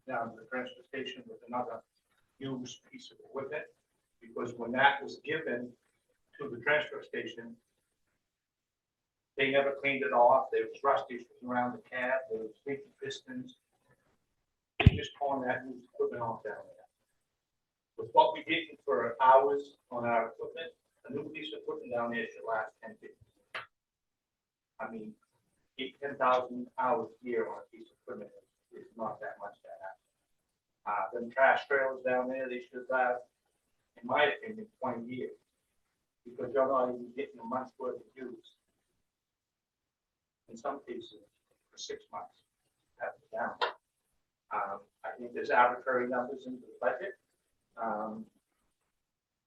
S2: down to the transfer station with another used piece of equipment. Because when that was given to the transfer station, they never cleaned it off. There was rust issues around the cab. There was leaky pistons. They just pulling that used equipment off down there. With what we did for hours on our equipment, a new piece of equipment down there should last 10, 15 years. I mean, 10,000 hours a year on a piece of equipment is not that much to have. Them trash trailers down there, they should last, in my opinion, 20 years. Because you're not even getting a month's worth of use. In some cases, for 6 months, have it down. I think there's arbitrary numbers into the budget.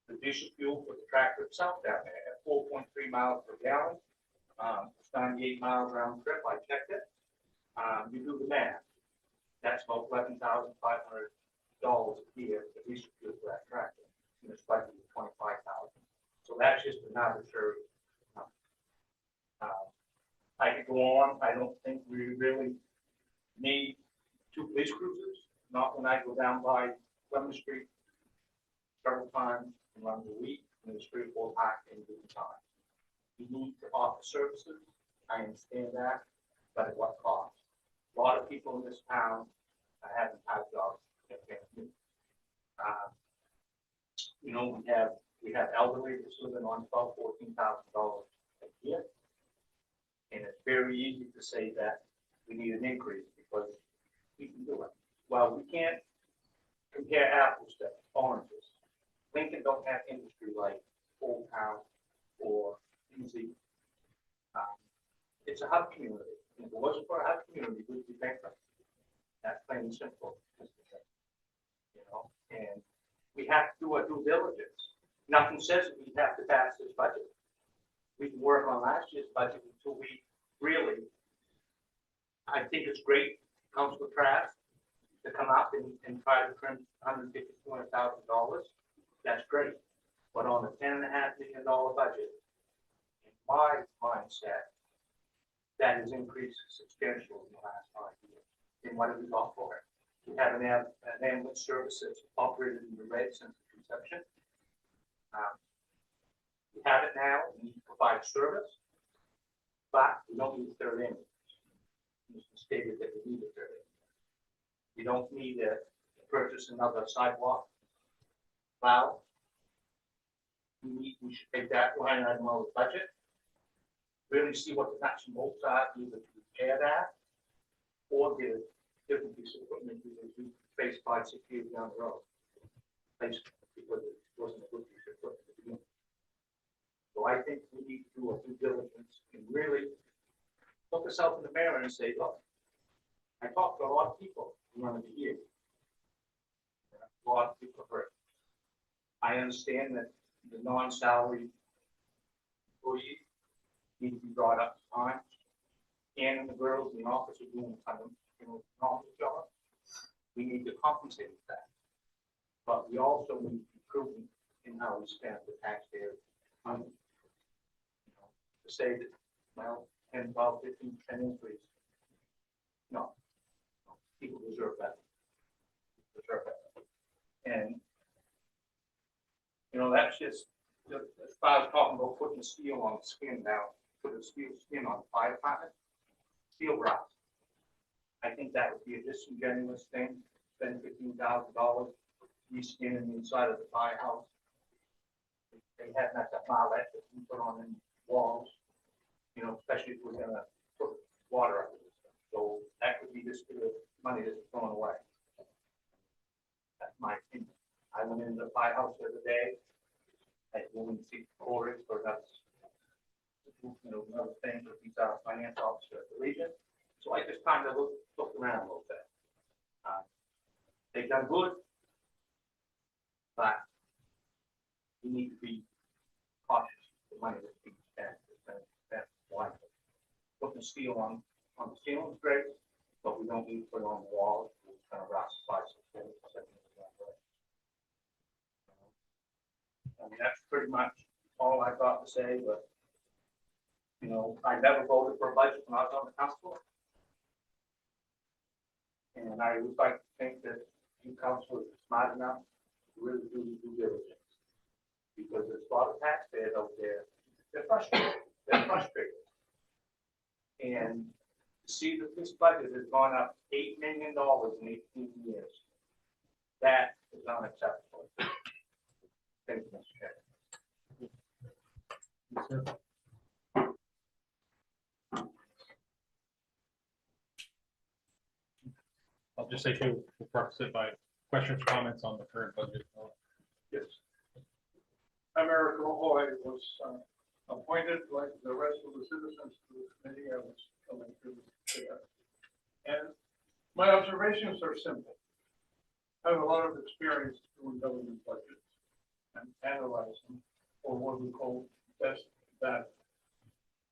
S2: The diesel fuel for the tractor itself down there at 4.3 miles per gallon. It's 98 miles round trip. I checked it. You do the math. That's about $11,500 a year for diesel fuel for that tractor. And it's budgeted $25,000. So that's just an arbitrary number. I could go on. I don't think we really need 2 police cruisers. Not when I go down by Clement Street several times around the week, and there's 3 or 4 parked in good time. We need to offer services. I understand that, but at what cost? A lot of people in this town are having hard jobs. You know, we have elderly that's living on $12,000-14,000 a year. And it's very easy to say that we need an increase because we can do it. Well, we can't compare apples to oranges. Lincoln don't have industry like Old Town or Easy. It's a hub community. And if it wasn't for a hub community, we'd be bankrupt. That's plain and simple. You know, and we have to do our due diligence. Nothing says that we have to pass this budget. We can work on last year's budget until we really, I think it's great, Councilor Trask, to come up and try to trim $150,000 to $200,000. That's great. But on a $10.5 million budget, in my mindset, that has increased substantially in the last 5 years. And what have we got for it? We have an ambulance service that's operated in the red since the conception. We have it now. We need to provide service, but we don't need a third ambulance. It's stated that we need a third ambulance. We don't need to purchase another sidewalk plow. We should take that line item out of the budget
S13: really see what the nuts and bolts are, either to repair that or get a different piece of equipment because we faced 5, 6 years down the road. Basically, because it wasn't a good piece of equipment to begin with. So I think we need to do a due diligence and really look ourselves in the mirror and say, look, I talked to a lot of people around the year. A lot of people hurt. I understand that the non-salary employees need to be brought up to time. And the girls in the office are doing kind of, normal job. We need to compensate for that. But we also need improvement in how we spend the taxpayer money. To say that, well, 10, 12, 15% increase. No. People deserve that. Deserve that. And, that's just, as far as talking about putting steel on the skin now, put a steel skin on the fire department, steel rods. I think that would be a disingenuous thing, spend $15,000 reskinning the inside of the firehouse. They have that mallet that we put on the walls, especially if we're gonna put water up. So that could be just the money that's thrown away. That's my opinion. I went into the firehouse the other day. I wouldn't see quarters, or that's, another thing that he's our finance officer at the Legion. So I just kind of looked around a little bit. They've done good, but we need to be cautious with the money that's being spent. That's wisely. Putting steel on the ceiling is great, but we don't need to put it on the walls. It's kind of rust, 5, 6, 7, 7. I mean, that's pretty much all I got to say, but, I never voted for a budget when I was on the council. And I would like to think that you council is smart enough to really do due diligence. Because there's a lot of taxpayers out there, they're frustrated, And to see that this budget has gone up $8 million in 18 years, that is unacceptable. Thank you, Mr. Chairman.
S1: I'll just say too, we'll preface it by questions, comments on the current budget.
S12: Yes. I'm Eric Roy, was appointed like the rest of the citizens to the committee. I was coming through there. And my observations are simple. I have a lot of experience doing government budgets and analyzing, or what we call best value.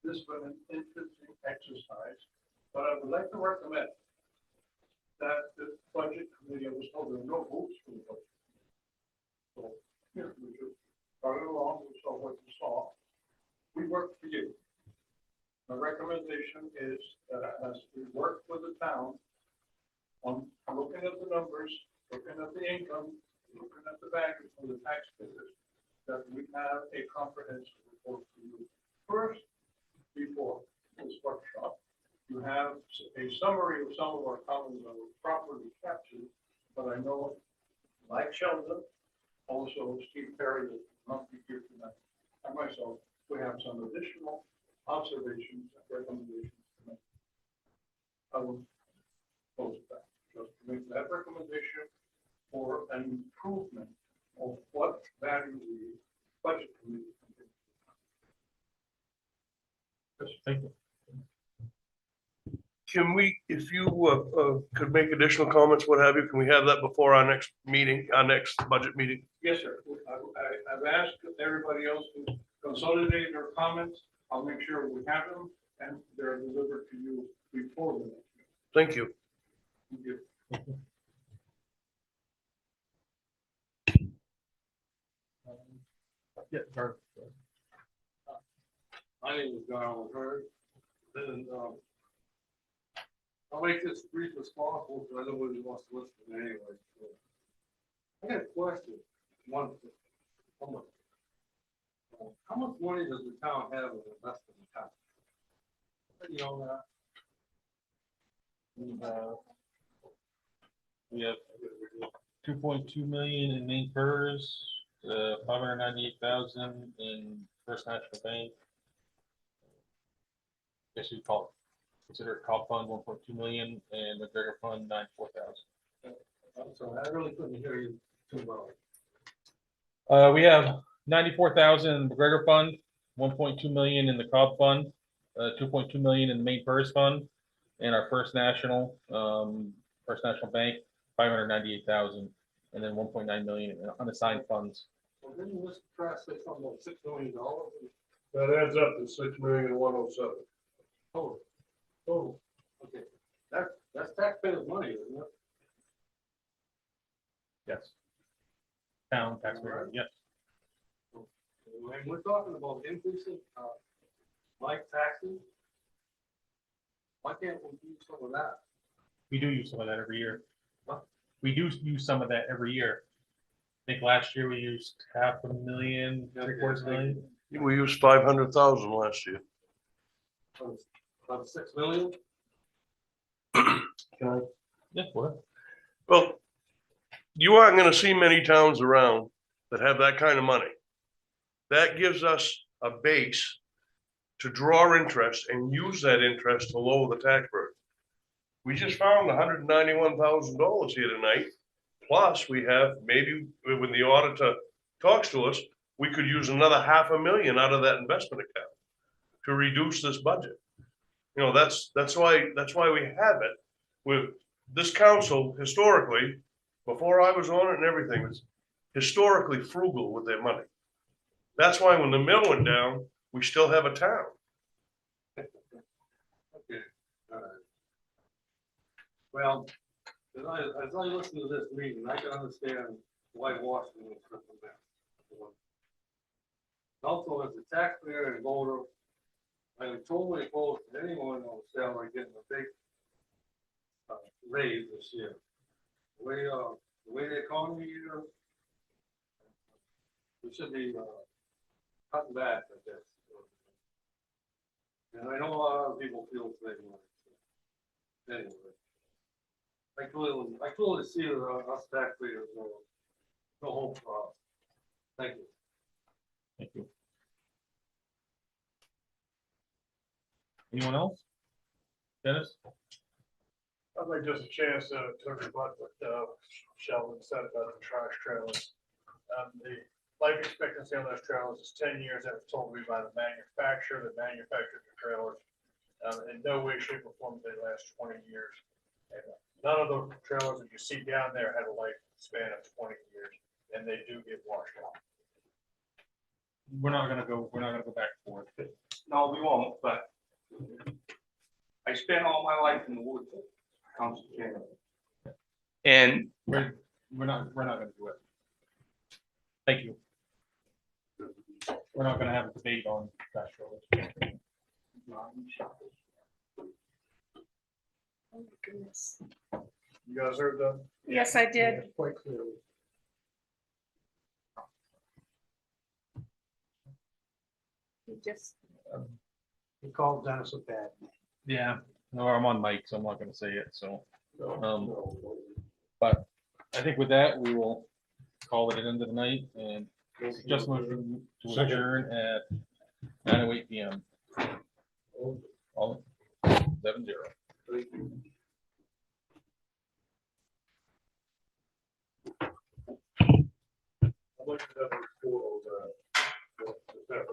S12: This was an interesting exercise, but I would like to recommend that the budget committee, I was told there were no votes for the budget. So, we just started along, we saw what we saw. We worked for you. My recommendation is that as we work with the town on looking at the numbers, looking at the income, looking at the value for the taxpayers, that we have a comprehensive report for you. First, before this workshop, you have a summary of some of our comments that were properly captured, but I know, like Sheldon, also Steve Perry, will not be here tonight, and myself, we have some additional observations and recommendations to make. I will close that, just to make that recommendation for an improvement of what value the budget committee can do.
S1: Yes, thank you.
S4: Can we, if you could make additional comments, what have you, can we have that before our next meeting, our next budget meeting?
S12: Yes, sir. I've asked everybody else to consolidate their comments. I'll make sure we have them and they're delivered to you before the next meeting.
S4: Thank you.
S12: Thank you.
S1: Yeah, Garth.
S12: My name is Donald Hurd. And I'll make this brief as possible because I know nobody wants to listen anyway. So I got a question. One, how much money does the town have in investment account? You know that?
S1: We have 2.2 million in main PERS, 598,000 in First National Bank. guess you call it, consider it COP fund 1.2 million and McGregor fund 94,000.
S13: So I really couldn't hear you too well.
S1: We have 94,000 in the McGregor fund, 1.2 million in the Cobb fund, 2.2 million in the main PERS fund, and our First National Bank, 598,000, and then 1.9 million in unassigned funds.
S13: Well, didn't this trash say something like $6 million?
S12: That adds up to 6,107,000.
S13: Oh, oh, okay. That's taxpayers' money, isn't it?
S1: Yes. Town taxpayer, yes.
S13: When we're talking about increasing, like taxes, why can't we use some of that?
S1: We do use some of that every year.
S13: What?
S1: We do use some of that every year. I think last year we used 500,000, 750,000.
S4: We used 500,000 last year.
S13: About 6 million?
S4: Can I?
S1: Yeah, what?
S4: Well, you aren't gonna see many towns around that have that kind of money. That gives us a base to draw interest and use that interest to lower the tax burden. We just found $191,000 here tonight. Plus, we have, maybe when the auditor talks to us, we could use another 500,000 out of that investment account to reduce this budget. You know, that's why we have it. With this council historically, before I was on it and everything, was historically frugal with their money. That's why when the mill went down, we still have a town.
S13: Okay, all right. Well, as I listen to this meeting, I can understand why Washington was such a mess. Also, as a taxpayer and voter, I am totally opposed to anyone on salary getting a big raise this year. The way the economy is, we should be cutting back, I guess. And I know a lot of people feel the same way. Anyway, I clearly see us taxpayers, no hope for us. Thank you.
S1: Thank you. Anyone else? Dennis?
S15: I'd like just a chance to rebut what Sheldon said about the trash trailers. The life expectancy on those trailers is 10 years. That was told to me by the manufacturer that manufactured the trailers. In no way, shape, or form they last 20 years. And none of the trailers that you see down there had a lifespan of 20 years, and they do get washed out.
S1: We're not gonna go back and forth.
S16: No, we won't, but I spent all my life in the woods. And
S1: We're not gonna do it. Thank you. We're not gonna have a debate on trash trailers.
S9: Oh, goodness.
S15: You guys heard that?
S9: Yes, I did.
S15: Quite clearly.
S2: He called Dennis a bad man.
S1: Yeah, no, I'm on mic, so I'm not gonna say it, so. But I think with that, we will call it an end of the night and just motion to adjourn at 9:08 PM. All 7-0.
S12: I'd like to have a report on that.